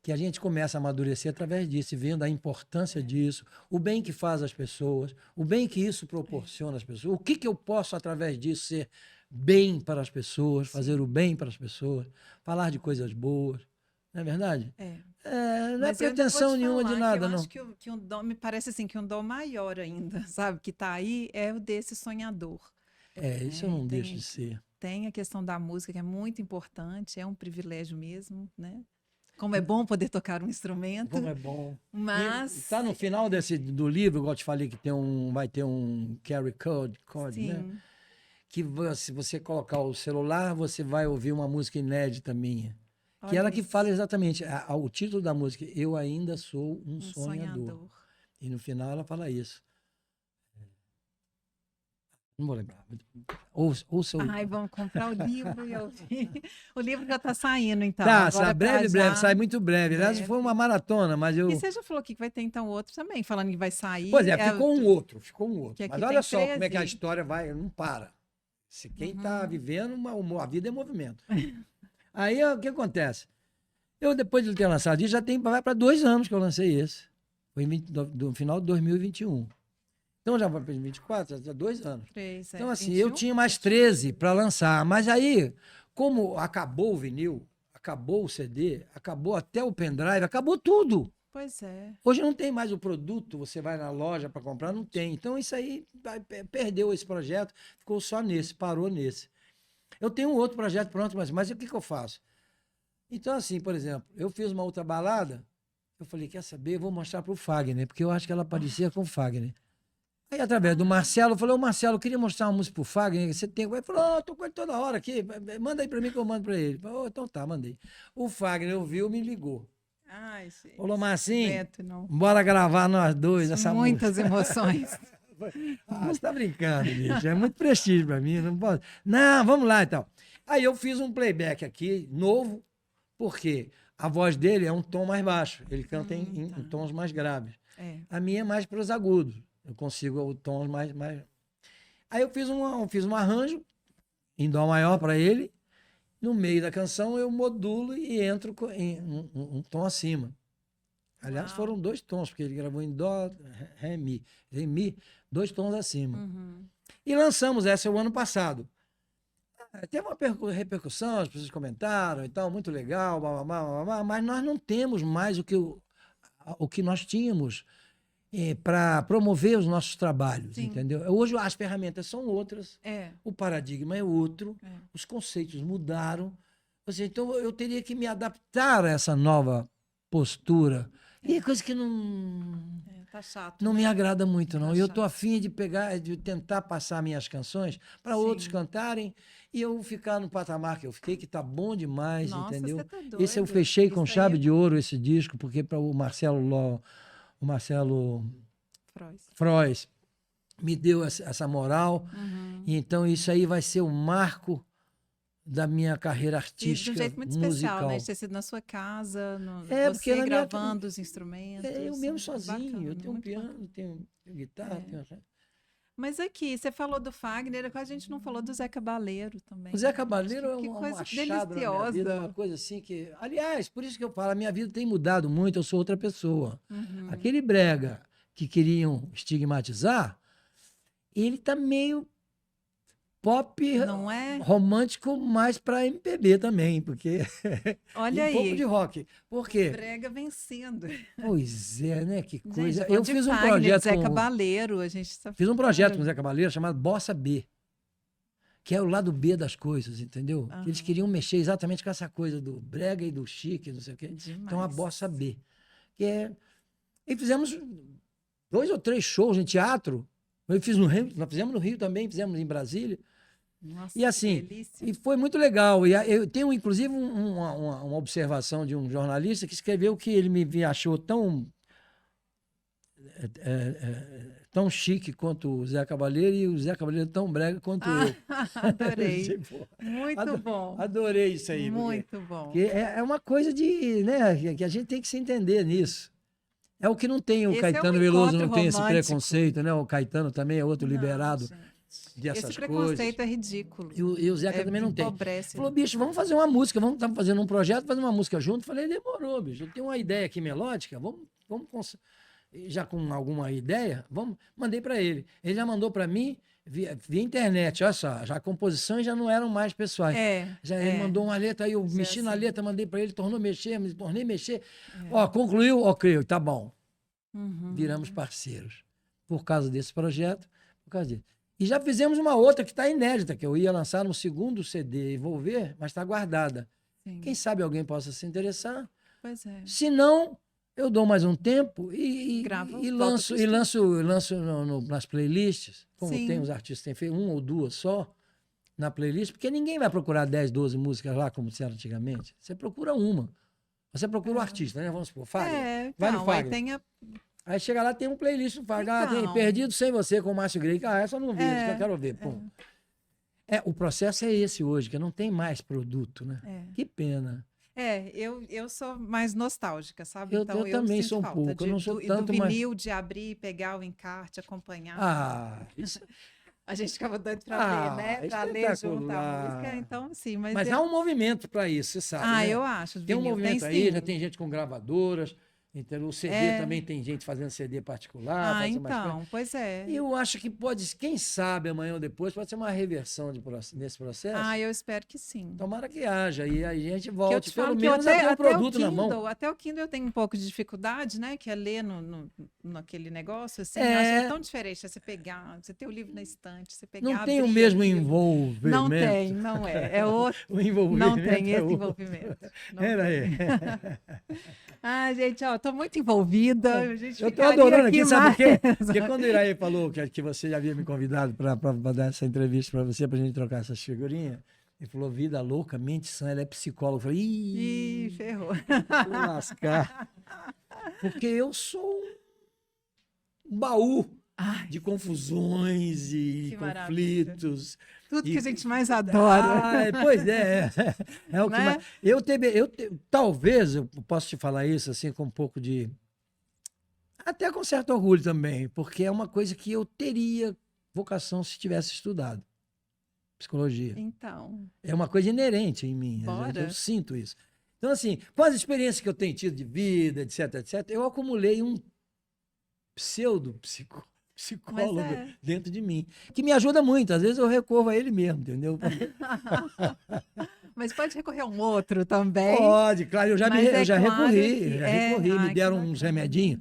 que a gente começa a amadurecer através disso, vendo a importância disso, o bem que faz às pessoas, o bem que isso proporciona às pessoas, o que eu posso, através disso, ser bem para as pessoas, fazer o bem para as pessoas, falar de coisas boas. Não é verdade? Não é pretensão nenhuma de nada, não. Eu acho que um dom, me parece assim, que um dom maior ainda, sabe, que está aí, é o desse sonhador. Isso eu não deixo de ser. Tem a questão da música, que é muito importante, é um privilégio mesmo, né? Como é bom poder tocar um instrumento. Como é bom. Mas... Está no final do livro, igual eu te falei, que vai ter um QR Code, né? Que se você colocar o celular, você vai ouvir uma música inédita minha. Que ela que fala exatamente, o título da música, Eu Ainda Sou um Sonhador. E no final ela fala isso. Não vou lembrar. Ouça o... vamos comprar o livro e ouvir. O livro já está saindo, então. Tá, breve, sai muito breve. Aliás, foi uma maratona, mas eu... E você já falou que vai ter, então, outro também, falando que vai sair. Pois ficou um outro. Mas olha só 13. como é que a história não para. Quem está vivendo, a vida é movimento. Aí, o que acontece? Eu, depois de ter lançado isso, vai para 2 anos que eu lancei esse. Foi no final de 2021. Então já vai para 2024, já 2 anos. 3, então, assim, 21? eu tinha mais 13 para lançar. Mas aí, como acabou o vinil, acabou o CD, acabou até o pendrive, acabou tudo. Pois é. Hoje não tem mais o produto, você vai na loja para comprar, não tem. Então isso aí perdeu esse projeto, ficou só nesse, parou nesse. Eu tenho um outro projeto pronto, mas o que eu faço? Então, assim, por exemplo, eu fiz uma outra balada, eu falei, quer saber? Eu vou mostrar para o Fagner, porque eu acho que ela parecia com o Fagner. Aí, através do Marcelo, eu falei, ô Marcelo, eu queria mostrar uma música pro Fagner, você tem... Ele falou, tô com ele toda hora aqui, manda aí pra mim que eu mando pra ele. Eu falei, então tá, mandei. O Fagner ouviu, me ligou. Ai, gente. Falou, Marcinho, Não. bora gravar nós dois essa Muitas música. emoções. Você tá brincando, bicho, é muito prestígio pra mim, não posso... Não, vamos lá, então. Aí eu fiz um playback aqui, novo, porque a voz dele é um tom mais baixo, ele canta em tons mais graves. É. A minha é mais para os agudos. Eu consigo o tom mais. Aí eu fiz um arranjo em dó maior para ele. No meio da canção eu modulo e entro em um tom acima. Aliás, foram 2 tons, porque ele gravou em dó, ré, mi. Em mi, 2 tons acima. Uhum. E lançamos essa o ano passado. Teve uma repercussão, as pessoas comentaram e tal, muito legal, blá, blá, blá, blá, blá, mas nós não temos mais o que nós tínhamos para promover os nossos trabalhos, Sim. entendeu? Hoje as ferramentas são outras, É. o paradigma é outro, É. os conceitos mudaram. Ou seja, então eu teria que me adaptar a essa nova postura. E é coisa que Tá chato. não me agrada muito, não. Tá E eu chato. estou afim de tentar passar minhas canções para outros Sim. cantarem e eu ficar no patamar que eu fiquei, que tá bom demais, Nossa, entendeu? você tá doido. Esse eu fechei com Isso chave aí- de ouro, esse disco, porque para o Marcelo Frois. Frois me deu essa moral. Uhum. E então isso aí vai ser o marco da minha carreira E de artística um jeito muito musical. especial, né? De ter sido na sua casa, É, porque você na minha gravando os instrumentos. Eu mesmo sozinho, Bacana, eu tenho um muito piano, bacana. tenho guitarra, É. tenho... Mas aqui, você falou do Fagner, a gente não falou do Zé Cabaleiro também. O Zé Cabaleiro é Que um coisa achado na minha deliciosa. vida, uma coisa assim que... Aliás, por isso que eu falo, a minha vida tem mudado muito, eu sou outra pessoa. Uhum. Aquele brega que queriam estigmatizar, ele tá meio pop Não é? romântico mais para MPB também, porque Olha um aí. pouco de rock. Por quê? Brega vencendo. Pois é, né? Que coisa. Gente, Eu de fiz um Fagner, projeto Zé com Cabaleiro, a gente tá fiz um projeto com o falando. Zé Cabaleiro chamado Bossa B, que é o lado B das coisas, entendeu? Aham. Eles queriam mexer exatamente com essa coisa do brega e do chique, não sei o quê. Demais. Então a Bossa B, que é... E fizemos 2 ou 3 shows em teatro. Eu fiz no Rio, nós fizemos no Rio também, fizemos em Brasília. Nossa, E assim, que delícia. e foi muito legal. E eu tenho, inclusive, uma observação de um jornalista que escreveu que ele me achou tão chique quanto o Zé Cabaleiro e o Zé Cabaleiro tão brega quanto eu. Adorei. Tipo, Muito bom. Adorei isso aí. Muito bom. Porque é uma coisa de, né, que a gente tem que se entender nisso. É o que não tem, o Esse é Caetano um Veloso não encontro tem esse romântico. preconceito, né? O Caetano também é outro Não, liberado gente. dessas Esse coisas. preconceito é ridículo. E o Zeca também não tem. Empobrece. Falou, bicho, vamos fazer uma música, estamos fazendo um projeto, fazer uma música junto. Falei, demorou, bicho. Eu tenho uma ideia aqui melódica, já com alguma ideia, mandei para ele. Ele já mandou para mim via internet, olha só, já a composição já não eram mais pessoais. Ele mandou uma letra, aí eu mexi na letra, mandei para ele, tornei mexer. Ó, concluiu, ok, tá bom. Uhum. Viramos parceiros. Por causa desse projeto, por causa disso. E já fizemos uma outra que está inédita, que eu ia lançar no segundo CD, Envolver, mas está guardada. Sim. Quem sabe alguém possa se interessar. Pois é. Se não, eu dou mais um tempo e lanço nas playlists, como Sim. tem os artistas têm feito 1 ou 2 só na playlist, porque ninguém vai procurar 10, 12 músicas lá, como se era antigamente. Você procura uma. Você procura o artista, né? Vamos supor, Fagner. Vai no aí Fagner. tem a... Aí chega lá, tem um playlist do Fagner. Tem Então. Perdido Sem Você com o Márcio Grey. Essa eu não vi, essa que eu quero ver. Pô. O processo é esse hoje, que não tem mais produto, né? Que pena. Eu sou mais nostálgica, sabe? Eu Então também sinto sou um falta pouco, eu não sou tanto do mais... vinil, de abrir, pegar o encarte, acompanhar. Isso... A gente ficava doido para ler, né? Para ler junto a música. Então, sim, mas há um movimento para isso, você sabe. né? eu acho. Tem um vinil, movimento tem, aí, sim. já tem gente com gravadoras. Então, o CD também tem gente fazendo CD particular. Mais coisas. Pois é. Eu acho que pode, quem sabe amanhã ou depois, pode ser uma reversão nesse processo. Eu espero que sim. Tomara que haja. E aí a gente volte, pelo menos a ter um produto na mão. Até o Kindle eu tenho um pouco de dificuldade, né? Que é ler naquele negócio, assim. Acho tão diferente. Você pegar, você ter o livro na estante, você pegar. Não tem o mesmo envolvimento. Não tem, não é. É outro. O envolvimento não tem esse envolvimento. Era aí. Ah, gente, ó, tô muito envolvida. A gente Eu tô adorando aqui, sabe o quê? mais. Porque quando o Iraí falou que você já havia me convidado para dar essa entrevista para você, para a gente trocar essas figurinhas, ele falou, vida louca, mente sã, ela é psicóloga. Eu falei, Ih, ferrou. vou lascar. Porque eu sou um baú Ai, de confusões e que maravilha. conflitos. Tudo que a gente mais adora. Pois é, é o que Né? mais. Talvez eu possa te falar isso assim com um pouco de. Até com certo orgulho também, porque é uma coisa que eu teria vocação se tivesse estudado. Psicologia. Então, É uma coisa inerente em mim. Bora. Eu sinto isso. Então, assim, com as experiências que eu tenho tido de vida, etc., eu acumulei um psicólogo é. dentro de mim, que me ajuda muito. Às vezes eu recorro a ele mesmo, entendeu? mas pode recorrer a um outro também. Pode, claro, eu já Mas já claro recorri, que já recorri, ai, me que deram bacana. uns remedinhos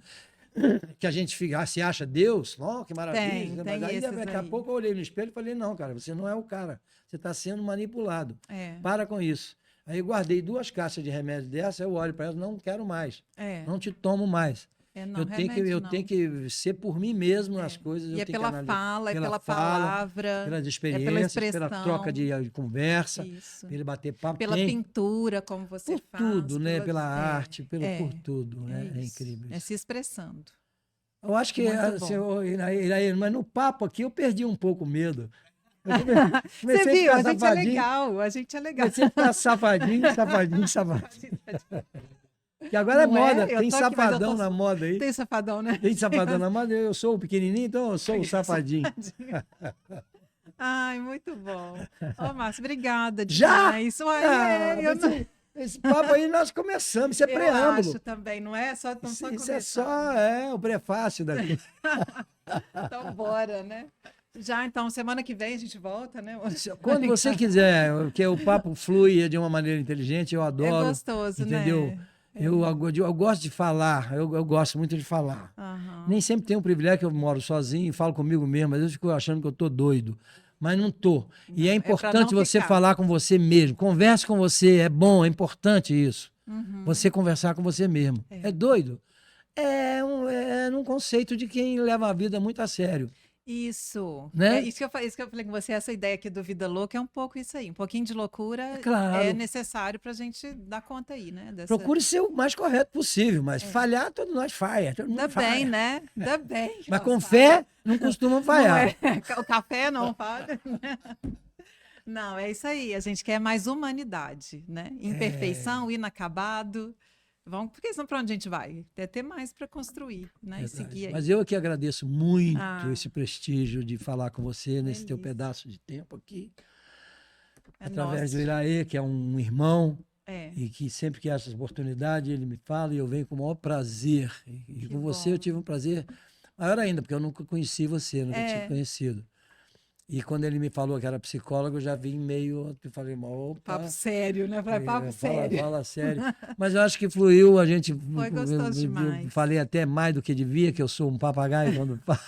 que a gente fica, se acha Deus, oh, que maravilha. Tem Mas aí, esses daqui a aí. pouco eu olhei no espelho e falei, não, cara, você não é o cara, você está sendo manipulado. É, Para com isso. Aí eu guardei 2 caixas de remédio dessa, eu olho para elas, não quero mais, é. não te tomo mais. Não, eu remédio não. tenho que ser por mim mesmo as coisas. E eu é tenho pela que analisar, fala, é pela fala, palavra, pelas é experiências, pela pela expressão. troca de conversa, Isso. pelo bater papo. Pela pintura, como você por faz. tudo, né? Pela arte, por é, tudo, né? É isso. incrível É isso. se expressando. Eu acho que, Muito assim, bom. Iraí, mas no papo aqui eu perdi um pouco o medo. Eu Você comecei viu? a A ficar gente é safadinho, legal, a gente é legal. comecei a ficar safadinho. Que agora Não é é? moda, Eu tem tô aqui, mas eu safadão tô- na moda aí. Tem safadão, né? Tem safadão na moda, eu sou o pequenininho, então eu sou o safadinho. Ai, muito bom. Ô, Márcio, obrigada Já? demais. Uai, eu Mas não... esse papo aí nós começamos, isso é Eu preâmbulo. acho também, não é? Só, não só Isso é começar. só o prefácio daqui. Então, bora, né? Já, então, semana que vem a gente volta, né? Quando você quiser, porque o papo flui de uma maneira inteligente, eu É adoro. gostoso, entendeu? né? Eu gosto de falar, eu gosto muito de falar. Aham. Nem sempre tenho o privilégio que eu moro sozinho e falo comigo mesmo, às vezes eu fico achando que eu tô doido. Mas não tô. E é Não, pra importante não você ficar. falar com você mesmo. Converse com você, é bom, é importante isso. Uhum. Você conversar com você mesmo. É doido? É um conceito de quem leva a vida muito a sério. Isso. Né? É isso que eu falei com você, essa ideia aqui do Vida Louca é um pouco isso aí. Um pouquinho de loucura Claro. é necessário pra gente dar conta aí, né? Dessa... Procure ser o mais correto possível, mas falhar, todos nós falha. Todo mundo Ainda falha. bem, né? Ainda bem. Mas ó, com sabe? fé, não costuma Não falhar. é. O café não falha. Não, é isso aí. A gente quer mais humanidade, né? Imperfeição, inacabado. Vamos, porque senão para onde a gente vai? Ter mais para construir, né? E seguir aí. Mas eu aqui agradeço muito Ah. esse prestígio de falar com você nesse teu Delícia. pedaço de tempo aqui. É Através nosso. do Iraê, que é um irmão, É. e que sempre que acha essa oportunidade, ele me fala e eu venho com o maior prazer. E Que com você bom. eu tive um prazer maior ainda, porque eu nunca conheci você, nunca É. tinha conhecido. E quando ele me falou que era psicólogo, eu já vim meio. Eu falei, opa. Papo sério, né? Falei, papo sério. Fala sério. Mas eu acho que fluiu, a gente. Foi gostoso demais. Falei até mais do que devia, que eu sou um papagaio quando falo.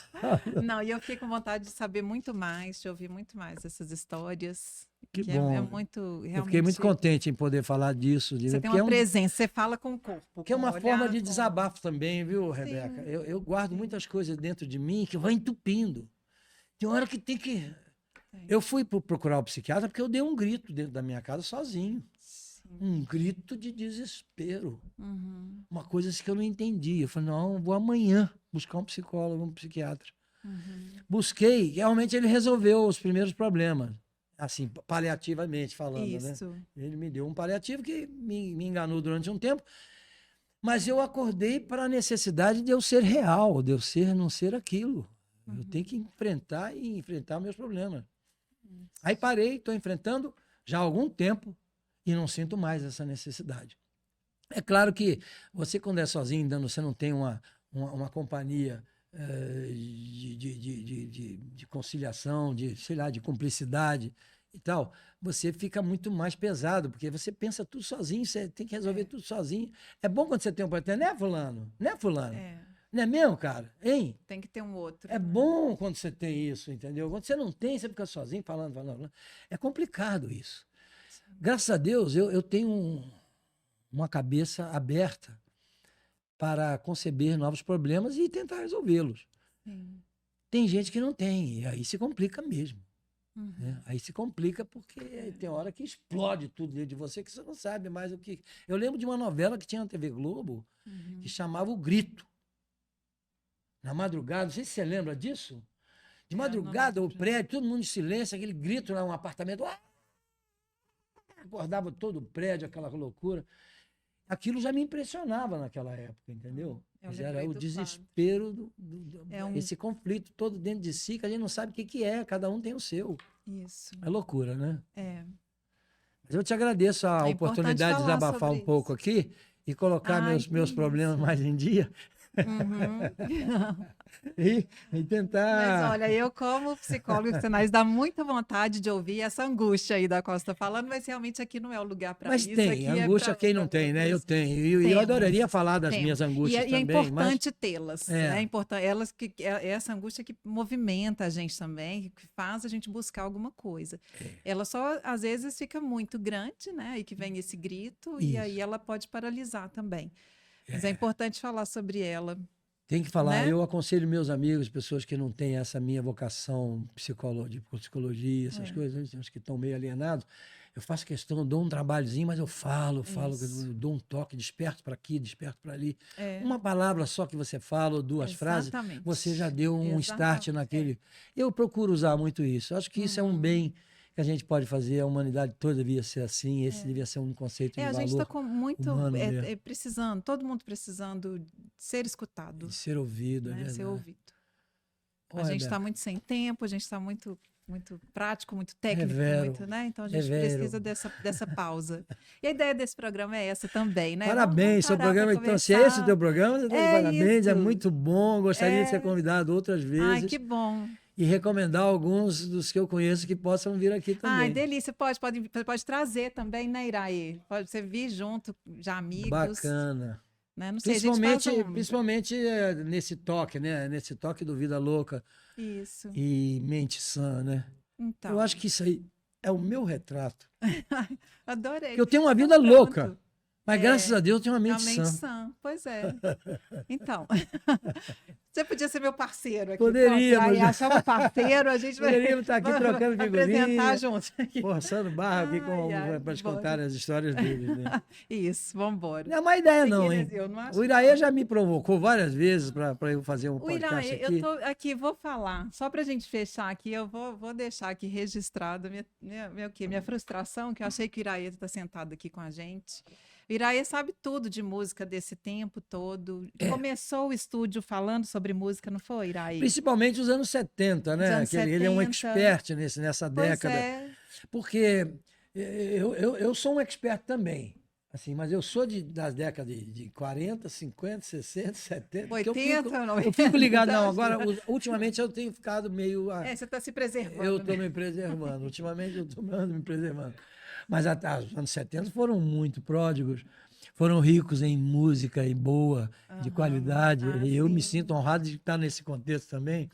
Não, e eu fiquei com vontade de saber muito mais, de ouvir muito mais essas histórias. Que Que bom. é muito, realmente... Eu fiquei muito contente em poder falar disso. Você tem uma presença, você fala com o corpo. Que é com uma o forma olhar, de com- desabafo também, viu, Rebeca? Eu guardo muitas coisas dentro de mim que vão entupindo. Tem hora que tem que. Eu fui procurar o psiquiatra porque eu dei um grito dentro da minha casa sozinho. Um grito de desespero. Uhum, Uma coisa assim que eu não entendi. Eu falei, não, eu vou amanhã buscar um psicólogo, um psiquiatra. uhum. Busquei, e realmente ele resolveu os primeiros problemas. Assim, paliativamente falando, né? Isso. Ele me deu um paliativo que me enganou durante um tempo. Mas eu acordei para a necessidade de eu ser real, de eu não ser aquilo. Eu tenho que enfrentar meus problemas. Aí parei, estou enfrentando já há algum tempo e não sinto mais essa necessidade. É claro que você, quando é sozinho, você não tem uma companhia de conciliação, sei lá, de cumplicidade e tal, você fica muito mais pesado, porque você pensa tudo sozinho, você tem que resolver tudo sozinho. É bom quando você tem um parceiro, né, fulano? Né, fulano? Não é mesmo, cara? Hein? Tem que ter um outro. É bom quando você tem isso, entendeu? Quando você não tem, você fica sozinho falando. É complicado isso. Graças a Deus, eu tenho uma cabeça aberta para conceber novos problemas e tentar resolvê-los. Tem gente que não tem, e aí se complica mesmo. Né? Aí se complica porque tem hora que explode tudo dentro de você que você não sabe mais o que... Eu lembro de uma novela que tinha na TV Globo que chamava O Grito. Na madrugada, não sei se você lembra disso. De madrugada, o prédio, todo mundo em silêncio, aquele grito lá, um apartamento. Acordava todo o prédio, aquela loucura. Aquilo já me impressionava naquela época, entendeu? Mas era o desespero, esse conflito todo dentro de si, que a gente não sabe o que é, cada um tem o seu. Isso. É loucura, né? É. Mas eu te agradeço a oportunidade de desabafar um pouco aqui e colocar meus problemas mais em dia. E tentar... Mas olha, eu como psicólogo psicanalista dá muita vontade de ouvir essa angústia aí da Costa falando, mas realmente aqui não é o lugar para isso. Mas tem, angústia quem não tem, né? Eu tenho. E eu adoraria falar das minhas angústias também. E é importante tê-las. É importante, essa angústia que movimenta a gente também, que faz a gente buscar alguma coisa. Ela só, às vezes, fica muito grande, né? E que vem esse grito, e aí ela pode paralisar também. Mas é importante falar sobre ela. Tem que falar. Né? Eu aconselho meus amigos, pessoas que não têm essa minha vocação de psicologia, essas coisas, acho que estão meio alienados. Eu faço questão, eu dou um trabalhozinho, mas eu falo, eu dou um toque, desperto para aqui, desperto para ali. Uma palavra só que você fala, ou duas frases, você já deu um start naquele. Eu procuro usar muito isso. Acho que isso é um bem que a gente pode fazer, a humanidade toda devia ser assim, esse devia ser um conceito de valor. A gente está com muito precisando, todo mundo precisando ser escutado. De ser ouvido, né? Ser ouvido. A gente está muito sem tempo, a gente está muito prático, muito técnico, né? Então a gente precisa dessa pausa. E a ideia desse programa é essa também, né? Parabéns, seu programa, então, se é esse o teu programa, você está de parabéns, é muito bom, gostaria de ser convidado outras vezes. Ai, que bom. E recomendar alguns dos que eu conheço que possam vir aqui também. Ai, delícia. Pode trazer também, né, Iraí? Pode você vir junto, já amigos. Bacana. Né? Não sei, principalmente nesse toque, né? Nesse toque do Vida Louca. Isso. E Mente Sã, né? Então. Eu acho que isso aí é o meu retrato. Adorei. Porque eu tenho uma vida louca. Mas graças a Deus eu tenho uma mente sã. Pois é. Então, você podia ser meu parceiro aqui. Poderíamos. Achar um parceiro, a gente vai... Poderíamos estar aqui trocando figurinha. Apresentar juntos. Forçando barra aqui para eles contarem as histórias deles. Né? Isso, vamos embora. Não é má ideia não, hein? O Iraê já me provocou várias vezes para eu fazer um podcast aqui. Eu tô aqui, vou falar, só para a gente fechar aqui, eu vou deixar aqui registrado minha frustração, que eu achei que o Iraê está sentado aqui com a gente. O Iraê sabe tudo de música desse tempo todo. Começou o estúdio falando sobre música, não foi, Iraê? Principalmente os anos 70, né? Ele é um expert nessa década. Porque eu sou um expert também. Assim, mas eu sou das décadas de 40, 50, 60, 70. 80, 90. Eu fico ligado. Não, agora, ultimamente eu tenho ficado meio... você está se preservando. Eu estou me preservando. Ultimamente eu estou me preservando. Mas os anos 70 foram muito pródigos, foram ricos em música e boa, de qualidade. E eu me sinto honrado de estar nesse contexto também.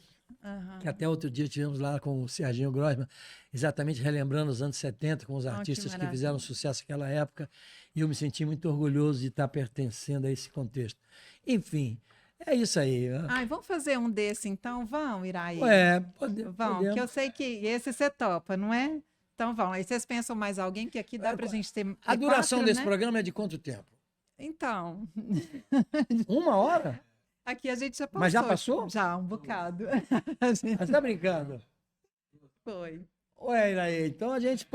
Que até outro dia tivemos lá com o Serginho Grossman, exatamente relembrando os anos 70, com os artistas que fizeram sucesso naquela época. E eu me senti muito orgulhoso de estar pertencendo a esse contexto. Enfim, é isso aí. Vamos fazer um desse então? Vamos, Iraí? Podemos. Que eu sei que esse você topa, não é? Então vamos. Aí vocês pensam mais alguém, que aqui dá pra gente ter. A duração desse programa é de quanto tempo? Então. 1 hora? Aqui a gente já passou. Mas já passou? Já, um bocado. Você está brincando? Foi. Ué, Iraê, então a gente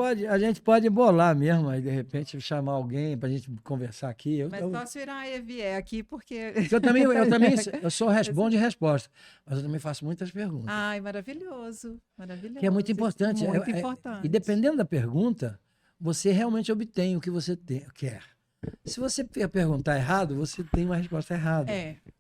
pode bolar mesmo, aí de repente chamar alguém para a gente conversar aqui. Mas só se o Iraê vier aqui, porque... Eu sou bom de resposta, mas eu também faço muitas perguntas. Ai, maravilhoso, maravilhoso. Que é muito importante. Muito importante. E dependendo da pergunta, você realmente obtém o que você quer. Se você perguntar errado, você tem uma resposta errada.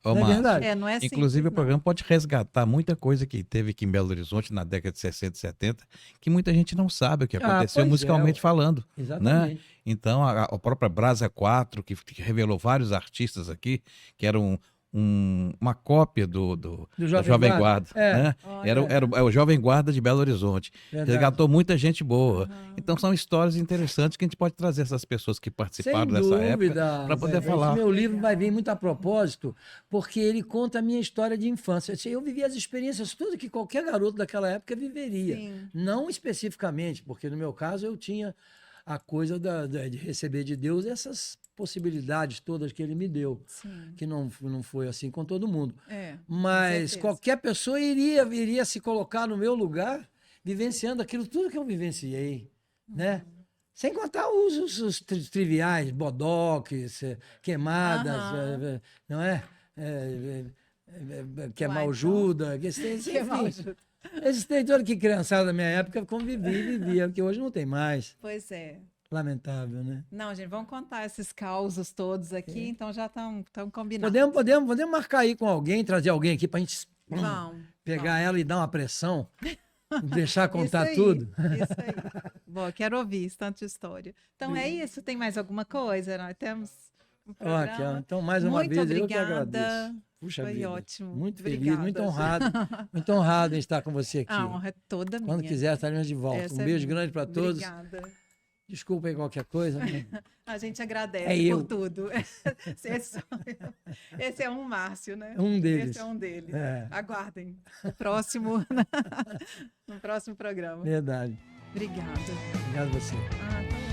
Não é verdade? Não é simples, inclusive, o programa pode resgatar muita coisa que teve aqui em Belo Horizonte na década de 60 e 70, que muita gente não sabe o que aconteceu musicalmente falando. Exatamente. Né? Então, a própria Brasa 4, que revelou vários artistas aqui, que eram uma cópia do da Jovem Guarda. Né? Era o Jovem Guarda de Belo Horizonte. Resgatou muita gente boa. Então são histórias interessantes que a gente pode trazer essas pessoas que participaram dessa época para poder falar. Esse meu livro vai vir muito a propósito, porque ele conta a minha história de infância. Eu vivi as experiências todas que qualquer garoto daquela época viveria. Sim. Não especificamente, porque no meu caso eu tinha a coisa de receber de Deus essas possibilidades todas que ele me deu. Sim. Que não foi assim com todo mundo. Mas qualquer pessoa iria se colocar no meu lugar, vivenciando aquilo tudo que eu vivenciei, né? Sem contar os triviais, bodoques, queimadas, não é? Queimar o Judas, esses tem todo que criançada da minha época vivia, porque hoje não tem mais. Pois é. Lamentável, né? Não, gente, vamos contar esses causos todos aqui, então já estão combinados. Podemos marcar aí com alguém, trazer alguém aqui para a gente pegar ela e dar uma pressão, deixar contar tudo. Isso aí. Bom, quero ouvir tanta história. Então é isso, tem mais alguma coisa? Nós temos um programa. Então, mais uma vez, obrigada. Eu que agradeço. Puxa Foi vida. ótimo. Muito feliz, muito honrado em estar com você aqui. A honra é toda minha. Quando quiser, estaremos de volta. Um beijo grande para todos. Obrigada. Desculpa aí qualquer coisa. A gente agradece por tudo. Esse é um Márcio, né? Um deles. Esse é um deles. Aguardem no próximo programa. Verdade. Obrigada. Obrigado a você. Tá bom.